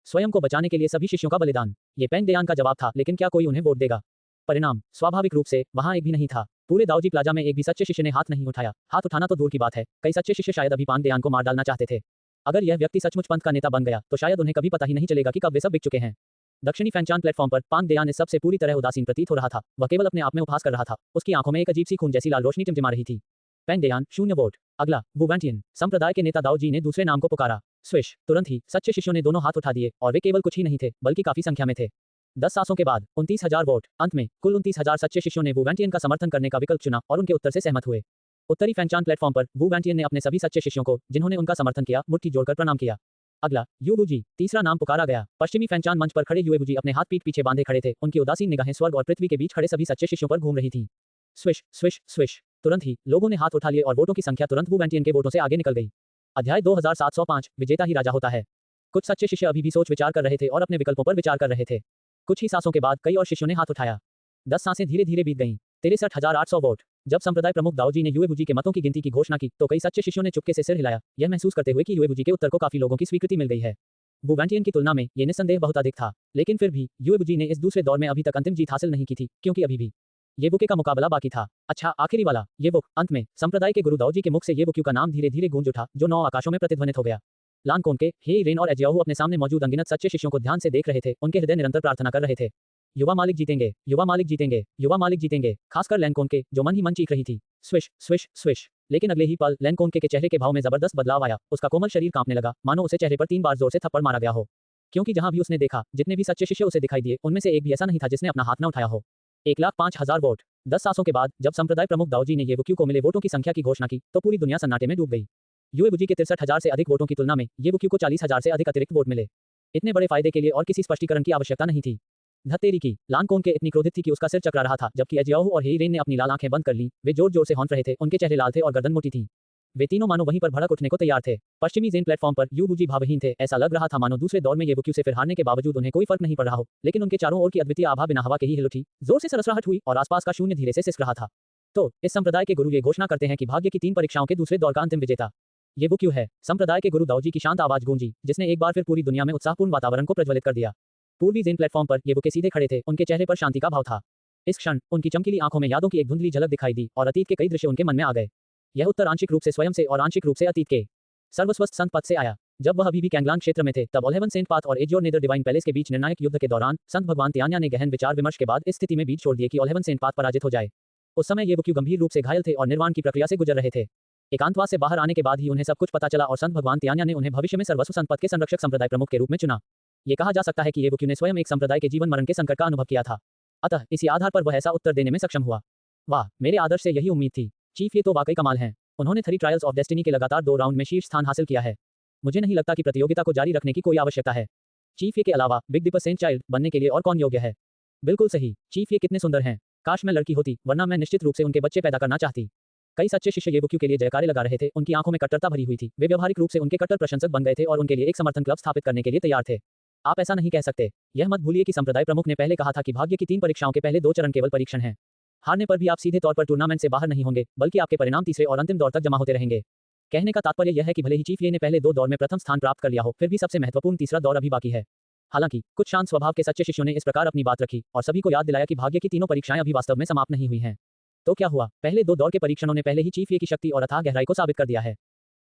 स्वयं को बचाने के लिए सभी शिष्यों का बलिदान, ये पैंग देयान का जवाब था, लेकिन क्या कोई उन्हें वोट देगा? परिणाम स्वाभाविक रूप से वहां एक भी नहीं था। पूरे दाऊजी प्लाजा में एक भी सच्चे शिष्य ने हाथ नहीं उठाया। हाथ उठाना तो दूर की बात है, कई सच्चे शिष्य शायद अभी पांग देयान को मार डालना चाहते थे। अगर यह व्यक्ति सचमुच पंथ का नेता बन गया तो शायद उन्हें कभी पता ही नहीं चलेगा कि कब वे सब बिक चुके हैं। दक्षिणी फैनचान प्लेटफॉर्म पर पांग देयान इस सबसे पूरी तरह उदासीन प्रतीत हो रहा था। वह केवल अपने आप में उपहास कर रहा था। उसकी आंखों में एक अजीब सी खून जैसी लाल रोशनी टिमटिमा रही थी। पैंग देयान 0 वोट। अगला वुवैंटियन। संप्रदाय के नेता दाऊजी ने दूसरे नाम को पुकारा। स्विश। तुरंत ही सच्चे शिष्यों ने दोनों हाथ उठा दिए और वे केवल कुछ ही नहीं थे, बल्कि काफी संख्या में थे। 10 सांसों के बाद 29,000 वोट। अंत में कुल 29,000 सच्चे शिष्यों ने वुवैंटियन का समर्थन करने का विकल्प चुना और उनके उत्तर से सहमत हुए। उत्तरी फैनचान प्लेटफॉर्म पर वुवैंटियन ने अपने सभी सच्चे शिष्यों को, जिन्होंने उनका समर्थन किया, मुट्ठी जोड़कर प्रणाम किया। अगला युएबुजी। तीसरा नाम पुकारा गया। पश्चिमी फैनचान मंच पर खड़े युएबुजी अपने हाथ पीठ पीछे बांधे खड़े थे। उनकी उदासीन निगाहें स्वर्ग और पृथ्वी के बीच खड़े सभी सच्चे शिष्यों पर घूम रही थीं। Swish swish swish. तुरंत ही लोगों ने हाथ उठा लिए और वोटों की संख्या तुरंत वुवैंटियन के वोटों से आगे निकल गई। अध्याय 2705। विजेता ही राजा होता है। कुछ सच्चे शिष्य अभी भी सोच विचार कर रहे थे और अपने विकल्पों पर विचार कर रहे थे। कुछ ही सांसों के बाद कई और शिष्यों ने हाथ उठाया। 10 सांसें धीरे धीरे बीत गईं। 63,800 वोट। जब संप्रदाय प्रमुख दाऊजी ने युएबुजी के मतों की गिनती की घोषणा की तो कई सच्चे शिष्यों ने चुपके से सिर हिलाया, यह महसूस करते हुए कि युएबुजी के उत्तर को काफी लोगों की स्वीकृति मिल गई है। वुवैंटियन की तुलना में ये निस्संदेह बहुत अधिक था, लेकिन फिर भी युएबुजी ने इस दूसरे दौर में अभी तक अंतिम जीत हासिल नहीं की थी, क्योंकि अभी भी येबुके का मुकाबला बाकी था। अच्छा, आखिरी वाला येबुक। अंत में संप्रदाय के गुरु दाऊजी के मुख से येबुक्यू का नाम धीरे धीरे गूंज उठा, जो 9 आकाशों में प्रतिध्वनित हो गया। लान कोंके, हे रेन और एजियाहू अपने सामने मौजूद अनगिनत सच्चे शिष्यों को ध्यान से देख रहे थे। उनके हृदय निरंतर प्रार्थना कर रहे थे, युवा मालिक जीतेंगे, युवा मालिक जीतेंगे, युवा मालिक जीतेंगे। खासकर लैन कोंके, जो मन ही मन चीख रही थी, स्विश स्विश स्विश। लेकिन अगले ही पल लैन कोंके के चेहरे के भाव में जबरदस्त बदलाव आया। उसका कोमल शरीर कांपने लगा, मानो उसे चेहरे पर 3 बार जोर से थप्पड़ मारा गया हो। क्योंकि जहां भी उसने देखा, जितने भी सच्चे शिष्य उसे दिखाई दिए, उनमें से एक भी ऐसा नहीं था जिसने अपना हाथ न उठाया हो। 1,05,000 वोट। 10 सांसों के बाद जब संप्रदाय प्रमुख दाऊजी ने येबुक्यू को मिले वोटों की संख्या की घोषणा की तो पूरी दुनिया सन्नाटे में डूब गई। युएबुजी के 63,000 से अधिक वोटों की तुलना में येबुक्यू को 40,000 से अधिक अतिरिक्त वोट मिले। इतने बड़े फायदे के लिए और किसी स्पष्टीकरण की आवश्यकता नहीं थी। धत्तेरी की। लान कोंके इतनी क्रोधित थी कि उसका सिर चकरा रहा था, जबकि एजियाहू और हेईरेन ने अपनी लाल आंखें बंद कर लीं। वे जोर जोर से हौंट रहे थे, उनके चेहरे लाल थे और गर्दन मोटी थी। वे तीनों मानो वहीं पर भड़क उठने को तैयार थे। पश्चिमी जेन प्लेटफॉर्म पर युएबुजी भावहीन थे। ऐसा लग रहा था मानो दूसरे दौर में येबुक्यू से फिर हारने के बावजूद उन्हें कोई फर्क नहीं पड़ रहा हो, लेकिन उनके चारों ओर की अद्वितीय आभा बिना हवा के ही हिल उठी। जोर से सरसराहट हुई और आसपास का शून्य धीरे से सिसक रहा था। तो इस संप्रदाय के गुरु ये घोषणा करते हैं कि भाग्य की 3 परीक्षाओं के दूसरे दौर का अंतिम विजेता येबुक्यू है। संप्रदाय के गुरु दाऊजी की शांत आवाज गूंजी, जिसने एक बार फिर पूरी दुनिया में उत्साहपूर्ण वातावरण को प्रज्वलित कर दिया। पूर्वी जेन प्लेटफॉर्म पर येबुके सीधे खड़े थे, उनके चेहरे पर शांति का भाव था। इस क्षण उनकी चमकीली आंखों में यादों की एक धुंधली झलक दिखाई दी और अतीत के कई दृश्य उनके मन में आ गए। यह उत्तर आंशिक रूप से स्वयं से और आंशिक रूप से अतीत के सर्वस्वस्थ संत पद से आया। जब वह अभी भी कैंगलांग क्षेत्र में थे, तब ओल्हेवन सेंट पाथ और एजियोर नेदर डिवाइन पैलेस के बीच निर्णायक युद्ध के दौरान संत भगवान तियान्या ने गहन विचार विमर्श के बाद इस स्थिति में बीच छोड़ दिए कि ओल्हेवन सेंट पाथ पराजित हो जाए। उस समय येबुक्यू गंभीर रूप से घायल थे और निर्वाण की प्रक्रिया से गुजर रहे थे। एकांतवास से बाहर आने के बाद ही उन्हें सब कुछ पता चला और संत भगवान तियान्या ने उन्हें भविष्य में सर्वस्व संत पद के संरक्षक संप्रदाय प्रमुख के रूप में चुना। ये कहा जा सकता है कि येबुक्यू ने स्वयं एक संप्रदाय के जीवन मरण के संकट का अनुभव किया था। अतः इसी आधार पर वह ऐसा उत्तर देने में सक्षम हुआ। वाह, मेरे आदर्श से यही उम्मीद थी। चीफ, ये तो वाकई कमाल हैं। उन्होंने 3 ट्रायल्स ऑफ डेस्टिनी के लगातार 2 राउंड में शीर्ष स्थान हासिल किया है। मुझे नहीं लगता कि प्रतियोगिता को जारी रखने की कोई आवश्यकता है। चीफ, ये के अलावा बिग डिपर सेंट चाइल्ड बनने के लिए और कौन योग्य है? बिल्कुल सही चीफ, ये कितने सुंदर हैं। काश मैं लड़की होती, वरना मैं निश्चित रूप से उनके बच्चे पैदा करना चाहती। कई सच्चे शिष्य येबुक्यू के लिए जयकारे लगा रहे थे। उनकी आंखों में कट्टरता भरी हुई थी। वे व्यवहारिक रूप से उनके कट्टर प्रशंसक बन गए थे और उनके लिए एक समर्थन क्लब स्थापित करने के लिए तैयार थे। आप ऐसा नहीं कह सकते। यह मत भूलिए कि संप्रदाय प्रमुख ने पहले कहा था कि भाग्य की 3 परीक्षाओं के पहले 2 चरण केवल परीक्षण हैं। हारने पर भी आप सीधे तौर पर टूर्नामेंट से बाहर नहीं होंगे, बल्कि आपके परिणाम तीसरे और अंतिम दौर तक जमा होते रहेंगे। कहने का तात्पर्य यह है कि भले ही चीफ ये ने पहले 2 दौर में प्रथम स्थान प्राप्त कर लिया हो, फिर भी सबसे महत्वपूर्ण तीसरा दौर अभी बाकी है। हालांकि कुछ शांत स्वभाव के सच्चे शिष्यों ने इस प्रकार अपनी बात रखी और सभी को याद दिलाया कि भाग्य की तीनों परीक्षाएं अभी वास्तव में समाप्त नहीं हुई हैं। तो क्या हुआ? पहले दो दौर के परीक्षणों ने पहले ही चीफ ये की शक्ति और अथाह गहराई को साबित कर दिया है।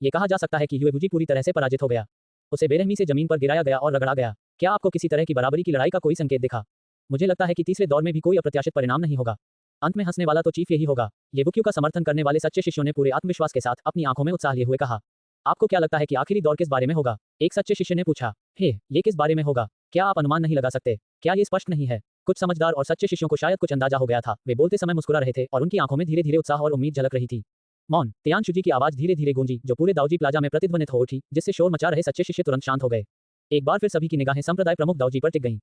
ये कहा जा सकता है कि यूएबुजी पूरी तरह से पराजित हो गया। उसे बेरहमी से जमीन पर गिराया गया और रगड़ा गया। क्या आपको किसी तरह की बराबरी की लड़ाई का कोई संकेत दिखा? मुझे लगता है कि तीसरे दौर में भी कोई अप्रत्याशित परिणाम नहीं होगा। अंत में हंसने वाला तो चीफ यही होगा। येवुक्यू का समर्थन करने वाले सच्चे शिष्यों ने पूरे आत्मविश्वास के साथ अपनी आंखों में उत्साह लिए हुए कहा। आपको क्या लगता है कि आखिरी दौर किस बारे में होगा? एक सच्चे शिष्य ने पूछा। ये किस बारे में होगा? क्या आप अनुमान नहीं लगा सकते? क्या ये स्पष्ट नहीं है? कुछ समझदार और सच्चे शिष्यों को शायद कुछ अंदाजा हो गया था। वे बोलते समय मुस्कुरा रहे थे और उनकी आंखों में धीरे धीरे उत्साह और उम्मीद झलक रही थी। मौन तियानशुजी की आवाज धीरे धीरे गूंजी, जो पूरे दाऊजी प्लाजा में प्रतिध्वनित हो उठी, जिससे शोर मचा रहे सच्चे शिष्य तुरंत शांत हो गए। एक बार फिर सभी की निगाहें संप्रदाय प्रमुख दाऊजी पर टिक गईं।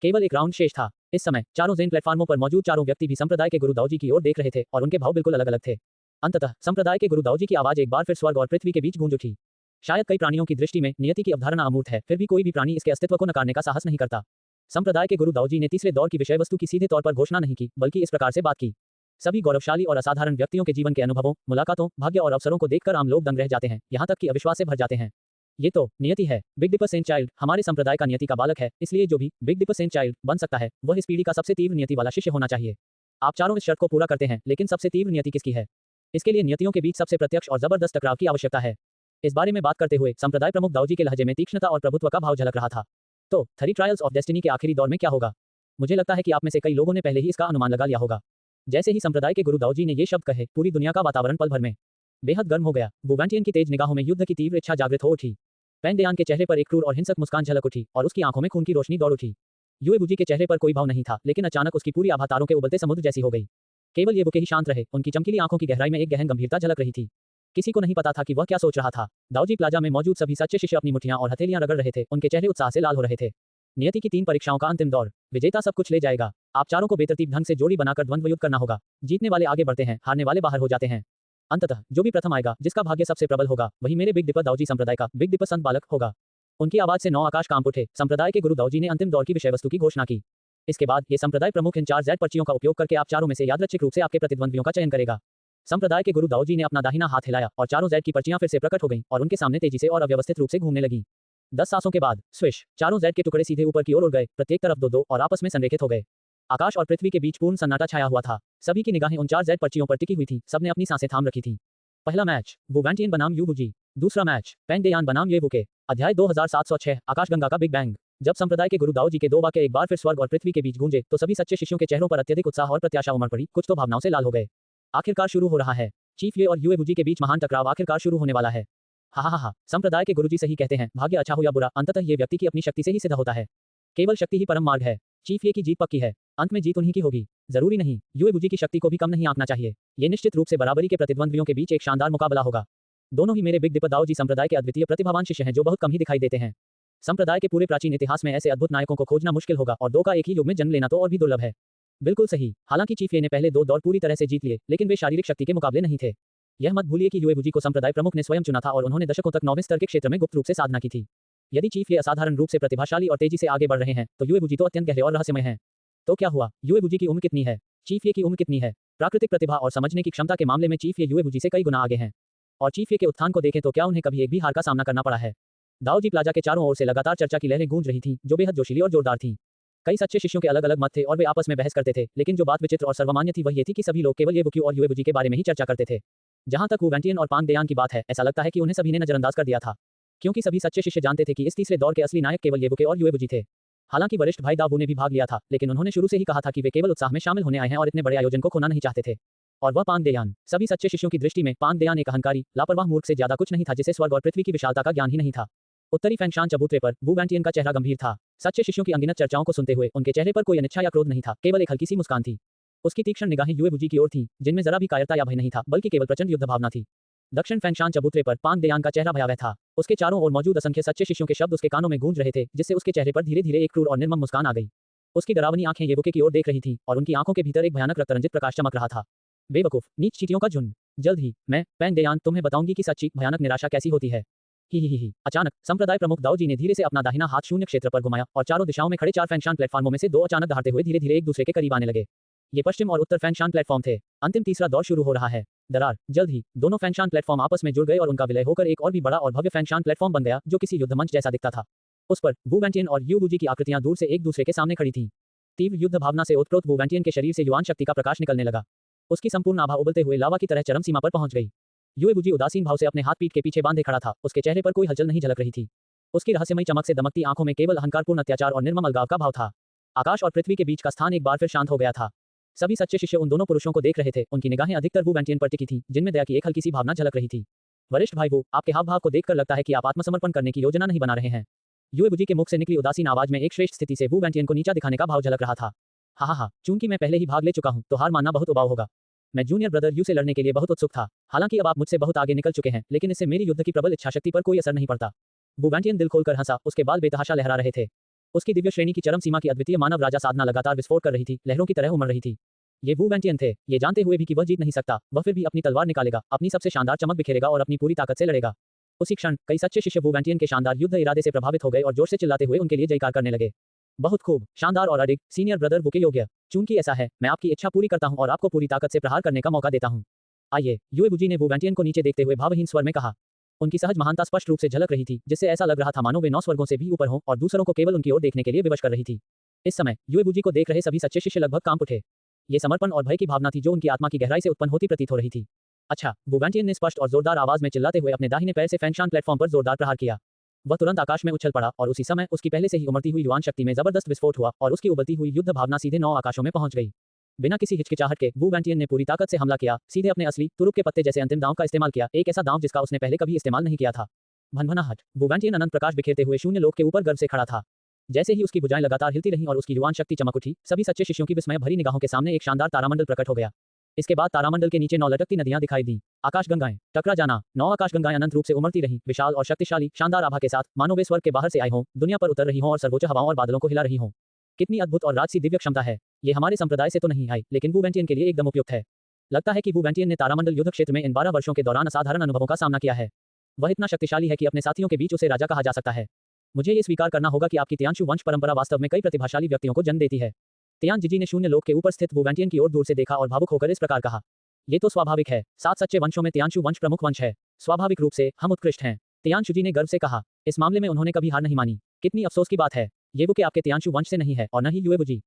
केवल एक राउंड शेष था। इस समय चारों ज़ेन प्लेटफार्मों पर मौजूद चारों व्यक्ति भी संप्रदाय के गुरु दाऊजी की ओर देख रहे थे और उनके भाव बिल्कुल अलग अलग थे। अंततः संप्रदाय के गुरु दाऊजी की आवाज एक बार फिर स्वर्ग और पृथ्वी के बीच गूंज उठी। शायद कई प्राणियों की दृष्टि में नियति की अवधारणा अमूर्त है, फिर भी कोई भी प्राणी इसके अस्तित्व को नकारने का साहस नहीं करता। संप्रदाय के गुरु दाऊजी ने तीसरे दौर की विषय वस्तु की सीधे तौर पर घोषणा नहीं की, बल्कि इस प्रकार से बात की। सभी गौरवशाली और असाधारण व्यक्तियों के जीवन के अनुभवों, मुलाकातों, भाग्य और अवसरों को देखकर आम लोग दंग रह जाते हैं, यहाँ तक कि अविश्वास से भर जाते हैं। ये तो नियति है। बिग डिपर सेंट चाइल्ड हमारे संप्रदाय का नियति का बालक है, इसलिए जो भी बिग डिपर सेंट चाइल्ड बन सकता है वह इस पीढ़ी का सबसे तीव्र नियति वाला शिष्य होना चाहिए। आप चारों इस शर्त को पूरा करते हैं, लेकिन सबसे तीव्र नियति किसकी है? इसके लिए नियतियों के बीच सबसे प्रत्यक्ष और जबरदस्त टकराव की आवश्यकता है। इस बारे में बात करते हुए संप्रदाय प्रमुख दाऊजी के लहजे में तीक्ष्णता और प्रभुत्व का भाव झलक रहा था। तो 30 ट्रायल्स ऑफ डेस्टिनी के आखिरी दौर में क्या होगा? मुझे लगता है कि आप में से कई लोगों ने पहले ही इसका अनुमान लगा लिया होगा। जैसे ही संप्रदाय के गुरु दाऊजी ने ये शब्द कहे, पूरी दुनिया का वातावरण पल भर में बेहद गर्म हो गया। वुवेंटियन की तेज निगाहों में युद्ध की तीव्र इच्छा जागृत हो उठी। पेंगडेयान के चेहरे पर एक क्रूर और हिंसक मुस्कान झलक उठी और उसकी आंखों में खून की रोशनी दौड़ उठी। यूएबुजी के चेहरे पर कोई भाव नहीं था, लेकिन अचानक उसकी पूरी आभा तारों के उबलते समुद्र जैसी हो गई। केवल ये बुके ही शांत रहे, उनकी चमकीली आंखों की गहराई में एक गहन गंभीरता झलक रही थी। किसी को नहीं पता था कि वह क्या सोच रहा था। दाऊजी प्लाजा में मौजूद सभी सच्चे शिष्य अपनी मुठ्ठियां और हथेलियां रगड़ रहे थे, उनके चेहरे उत्साह से लाल हो रहे थे। नियति की 3 परीक्षाओं का अंतिम दौर। विजेता सब कुछ ले जाएगा। आप चारों को बेतरतीब ढंग से जोड़ी बनाकर द्वंद्व युद्ध करना होगा। जीतने वाले आगे बढ़ते हैं, हारने वाले बाहर हो जाते हैं। अंततः जो भी प्रथम आएगा, जिसका भाग्य सबसे प्रबल होगा, वही मेरे बिग डिपर दाऊजी संप्रदाय का बिग डिपर संत बालक होगा। उनकी आवाज से 9 आकाश कांप उठे। संप्रदाय के गुरु दाऊजी ने अंतिम दौर की विषय वस्तु की घोषणा की। इसके बाद ये संप्रदाय प्रमुख इन 4 Z पर्चियों का उपयोग करके आप चारों में से यादृच्छिक रूप से आपके प्रतिद्वंद्वियों का चयन करेगा। संप्रदाय के गुरु दाऊजी ने अपना दाहिना हाथ हिलाया और चारों Z की पर्चियां फिर से प्रकट हो गईं और उनके सामने तेजी से और अव्यवस्थित रूप से घूमने लगीं। 10 सांसों के बाद स्विश, चारों Z के टुकड़े सीधे ऊपर की ओर उड़ गए, प्रत्येक तरफ 2-2 और आपस में संरेखित हो गए। आकाश और पृथ्वी के बीच पूर्ण सन्नाटा छाया हुआ था। सभी की निगाहें उन 4 Z पर्चियों पर टिकी हुई थी। सबने अपनी सांसें थाम रखी थी। पहला मैच वुवेंटियन बनाम यूबुजी। दूसरा मैच पेंगडेयान बनाम येवुके। अध्याय 2706 आकाशगंगा का बिग बैंग। जब संप्रदाय के गुरु दाऊजी के 2 वाक्य एक बार फिर स्वर्ग और पृथ्वी के बीच गूंजे, तो सभी सच्चे शिष्यों के चेहरों पर अत्यधिक उत्साह और प्रत्याशा उमड़ पड़ी। कुछ तो भावनाओं से लाल हो गए। आखिरकार शुरू हो रहा है। चीफ ये और यूएबुजी के बीच महान टकराव आखिरकार शुरू होने वाला है। हा। संप्रदाय के गुरुजी सही कहते हैं, भाग्य अच्छा हो या बुरा, अंततः ये व्यक्ति की अपनी शक्ति से ही सिद्ध होता है। केवल शक्ति ही परम मार्ग है। चीफ ये की जीत पक्की है। अंत में जीत उन्हीं की होगी। जरूरी नहीं, यूएबुजी की शक्ति को भी कम नहीं आंकना चाहिए। ये निश्चित रूप से बराबरी के प्रतिद्वंद्वियों के बीच एक शानदार मुकाबला होगा। दोनों ही मेरे बिग डिपर दाऊजी संप्रदाय के अद्वितीय प्रतिभावान शिष्य हैं, जो बहुत कम ही दिखाई देते हैं। संप्रदाय के पूरे प्राचीन इतिहास में ऐसे अद्भुत नायकों को खोजना मुश्किल होगा, और 2 का एक ही युग में जन्म लेना तो और भी दुर्लभ है। बिल्कुल सही। हालांकि चीफ ये ने पहले 2 दौर पूरी तरह से जीत लिए, लेकिन वे शारीरिक शक्ति के मुकाबले नहीं थे। यह मत भूलिए कि यूएबुजी को संप्रदाय प्रमुख ने स्वयं चुना था और उन्होंने दशकों तक 9वें स्तर के क्षेत्र में गुप्त रूप से साधना की थी। यदि चीफ ये असाधारण रूप से प्रतिभाशाली और तेजी से आगे बढ़ रहे हैं, तो यूएबुजी तो अत्यंत गहरे और रहस्यमय हैं। तो क्या हुआ? यूएबुजी की उम्र कितनी है? चीफ ये की उम्र कितनी है? प्राकृतिक प्रतिभा और समझने की क्षमता के मामले में चीफ ये यूएबुजी से कई गुना आगे हैं। और चीफ ये के उत्थान को देखें तो क्या उन्हें कभी एक भी हार का सामना करना पड़ा है? दाऊजी प्लाजा के चारों ओर से लगातार चर्चा की लहरें गूंज रही थीं, जो बेहद जोशीली और जोरदार थीं। कई सच्चे शिष्यों के अलग अलग मत थे और वे आपस में बहस करते थे, लेकिन जो बात विचित्र और सर्वमान्य थी वह ये थी कि सभी लोग केवल येवुक्यू और यूएबुजी के बारे में ही चर्चा करते थे। जहां तक वुवेंटियन और पांगडेयान की बात है, ऐसा लगता है कि उन्हें सभी ने नजरअंदाज कर दिया था, क्योंकि सभी सच्चे शिष्य जानते थे कि इस तीसरे दौर के असली नायक केवल येवुके और यूएबुजी थे। हालांकि वरिष्ठ भाई दाबू ने भी भाग लिया था, लेकिन उन्होंने शुरू से ही कहा था कि वे केवल उत्साह में शामिल होने आए हैं और इतने बड़े आयोजन को खोना नहीं चाहते थे। और वह पांगडेयान। सभी सच्चे शिष्यों की दृष्टि में पांगडेयान एक अहंकारी, लापरवाह मूर्ख से ज्यादा कुछ नहीं था, जिसे स्वर्ग और पृथ्वी की विशालता का ज्ञान ही नहीं था। उत्तरी फैंगशान चबूतरे पर वुवेंटियन का चेहरा गंभीर था। सच्चे शिष्यों की अनगिनत चर्चाओं को सुनते हुए उनके चेहरे पर कोई अनिच्छा या क्रोध नहीं था, केवल एक हल्की सी मुस्कान थी। उसकी तीक्ष्ण निगाहें यूएबुजी की ओर थीं, जिनमें जरा भी कायरता या भय नहीं था, बल्कि केवल प्रचंड युद्ध भावना थी। दक्षिण फैंगशान चबूतरे पर पांगडेयान का चेहरा भयावह था। उसके चारों ओर मौजूद असंख्य सच्चे शिष्यों के शब्द उसके कानों में गूंज रहे थे, जिससे उसके चेहरे पर धीरे धीरे एक क्रूर और निर्मम मुस्कान आ गई। उसकी डरावनी आंखें येवुके की ओर देख रही थीं, और उनकी आंखों के भीतर एक भयानक रक्तरंजित प्रकाश चमक रहा था। बेवकूफ, नीच चींटियों का झुंड। जल्द ही मैं पेंगडेयान तुम्हें बताऊंगी कि सच्ची भयानक निराशा कैसी होती है। ही। अचानक संप्रदाय प्रमुख दाऊजी ने धीरे से अपना दाहिना हाथ शून्य क्षेत्र पर घुमाया और चारों दिशाओं में खड़े 4 फैंगशान प्लेटफार्मों में से 2 अचानक दहाड़ते हुए धीरे धीरे एक दूसरे के करीब आने लगे। ये पश्चिम और उत्तर फैंगशान प्लेटफॉर्म थे। अंतिम तीसरा दौर शुरू हो रहा है। दरार। जल्द ही दोनों फैंगशान प्लेटफॉर्म आपस में जुड़ गए और उनका विलय होकर एक और भी बड़ा और भव्य फैंगशान प्लेटफॉर्म बन गया, जो किसी युद्ध मंच जैसा दिखता था। उस पर वुवेंटियन और यूबुजी की आकृतियां दूर से एक दूसरे के सामने खड़ी थीं। तीव्र युद्ध भावना से ओतप्रोत वुवेंटियन के शरीर से युआन शक्ति का प्रकाश निकलने लगा। उसकी संपूर्ण आभा उबलते हुए लावा की तरह चरम सीमा पर पहुंच गई। युएबुजी उदासीन भाव से अपने हाथ पीठ के पीछे बांधे खड़ा था, उसके चेहरे पर कोई हलचल नहीं झलक रही थी। उसकी रहस्यमयी चमक से दमकती आंखों में केवल अहंकारपूर्ण अत्याचार और निर्मम अलगाव का भाव था। आकाश और पृथ्वी के बीच का स्थान एक बार फिर शांत हो गया था। सभी सच्चे शिष्य उन दोनों पुरुषों को देख रहे थे, उनकी निगाहें अधिकतर वू वेंटियन पर टिकी थी, जिनमें दया की एक हल्की सी भावना झलक रही थी। वरिष्ठ भाई वू, आपके हाव भाव को देखकर लगता है कि आप आत्मसमर्पण करने की योजना नहीं बना रहे हैं। युएबुजी के मुख से निकली उदासीन आवाज में एक श्रेष्ठ स्थिति से वू वेंटियन को नीचा दिखाने का भाव झलक रहा था। हा, चूंकि मैं पहले ही भाग ले चुका हूं, तो हार मानना बहुत उबाऊ होगा। मैं जूनियर ब्रदर यू से लड़ने के लिए बहुत उत्सुक था। हालांकि अब आप मुझसे बहुत आगे निकल चुके हैं, लेकिन इससे मेरी युद्ध की प्रबल इच्छाशक्ति पर कोई असर नहीं पड़ता। वू वेंटियन दिल खोलकर हंसा, उसके बाल बेतहाशा लहरा रहे थे। उसकी दिव्य श्रेणी की चरम सीमा की अद्वितीय मानव राजा साधना लगातार विस्फोट कर रही थी, लहरों की तरह उमड़ रही थी। ये वू वेंटियन थे, ये जानते हुए भी कि वह जीत नहीं सकता, वह फिर भी अपनी तलवार निकालेगा, अपनी सबसे शानदार चमक बिखेरेगा और अपनी पूरी ताकत से लड़ेगा। उसी क्षण कई सच्चे शिष्य वू वेंटियन के शानदार युद्ध इरादे से प्रभावित हो गए और जोर से चिल्लाते हुए उनके लिए जयकार करने लगे। बहुत खूब, शानदार और अडिग, सीनियर ब्रदर वू के योग्य। चूंकि ऐसा है, मैं आपकी इच्छा पूरी करता हूं और आपको पूरी ताकत से प्रहार करने का मौका देता हूं। आइए, युएबुजी ने वू वेंटियन को नीचे देखते हुए भावहीन स्वर में कहा। उनकी सहज महानता स्पष्ट रूप से झलक रही थी, जिससे ऐसा लग रहा था मानो वे 9 स्वर्गों से भी ऊपर हों और दूसरों को केवल उनकी ओर देखने के लिए विवश कर रही थी। इस समय युएबुजी को देख रहे सभी सच्चे शिष्य लगभग कांप उठे। ये समर्पण और भय की भावना थी जो उनकी आत्मा की गहराई से उत्पन्न होती प्रतीत हो रही थी। अच्छा, वू वेंटियन ने स्पष्ट और जोरदार आवाज में चिल्लाते हुए अपने दाहिने पैर से फैंगशान प्लेटफॉर्म पर जोरदार प्रहार किया। वह तुरंत आकाश में उछल पड़ा और उसी समय उसकी पहले से ही उमड़ती हुई युवान शक्ति में जबरदस्त विस्फोट हुआ और उसकी उबलती हुई युद्ध भावना सीधे 9 आकाशों में पहुंच गई। बिना किसी हिचकिचाहट के वू वेंटियन ने पूरी ताकत से हमला किया, सीधे अपने असली तुरुप के पत्ते जैसे अंतिम दांव का इस्तेमाल किया, एक ऐसा दांव जिसका उसने पहले कभी इस्तेमाल नहीं किया था। भनभनाहट। वू वेंटियन अनंत प्रकाश बिखेरते हुए शून्य लोक के ऊपर गर्व से खड़ा था। जैसे ही उसकी भुजाएं लगातार हिलती रहीं और उसकी युवान शक्ति चमक उठी, सभी सच्चे शिष्यों की विस्मय भरी निगाहों के सामने एक शानदार तारामंडल प्रकट हो गया। इसके बाद तारामंडल के नीचे 9 लटकती नदियां दिखाई दी। आकाशगंगाएं, टकरा जाना। 9 आकाशगंगाएं अनंत रूप से उमड़ती रहीं, विशाल और शक्तिशाली, शानदार आभा के साथ, मानो वे स्वर्ग के बाहर से आए हों, दुनिया पर उतर रही हों और सर्वोच्च हवाओं और बादलों को हिला रही हों। कितनी अद्भुत और राजसी दिव्य क्षमता है। ये हमारे संप्रदाय से तो नहीं आई, लेकिन वू वेंटियन के लिए एकदम उपयुक्त है। लगता है कि वू वेंटियन ने तारामंडल युद्ध क्षेत्र में इन 12 वर्षों के दौरान असाधारण अनुभवों का सामना किया है। वह इतना शक्तिशाली है कि अपने साथियों के बीच उसे राजा कहा जा सकता है। मुझे ये स्वीकार करना होगा कि आपकी तियांशु वंश परंपरा वास्तव में कई प्रतिभाशाली व्यक्तियों को जन्म देती है। तियान जिजी ने शून्य लोक के ऊपर स्थित वू वेंटियन की ओर दूर से देखा और भावुक होकर इस प्रकार कहा। ये तो स्वाभाविक है, 7 सच्चे वंशों में तियांशु वंश प्रमुख वंश है। स्वाभाविक रूप से हम उत्कृष्ट हैं। तियांशु जी ने गर्व से कहा। इस मामले में उन्होंने कभी हार नहीं मानी। कितनी अफसोस की बात है, ये वो के आपके तियांशु वंश से नहीं है और न ही युएबुजी।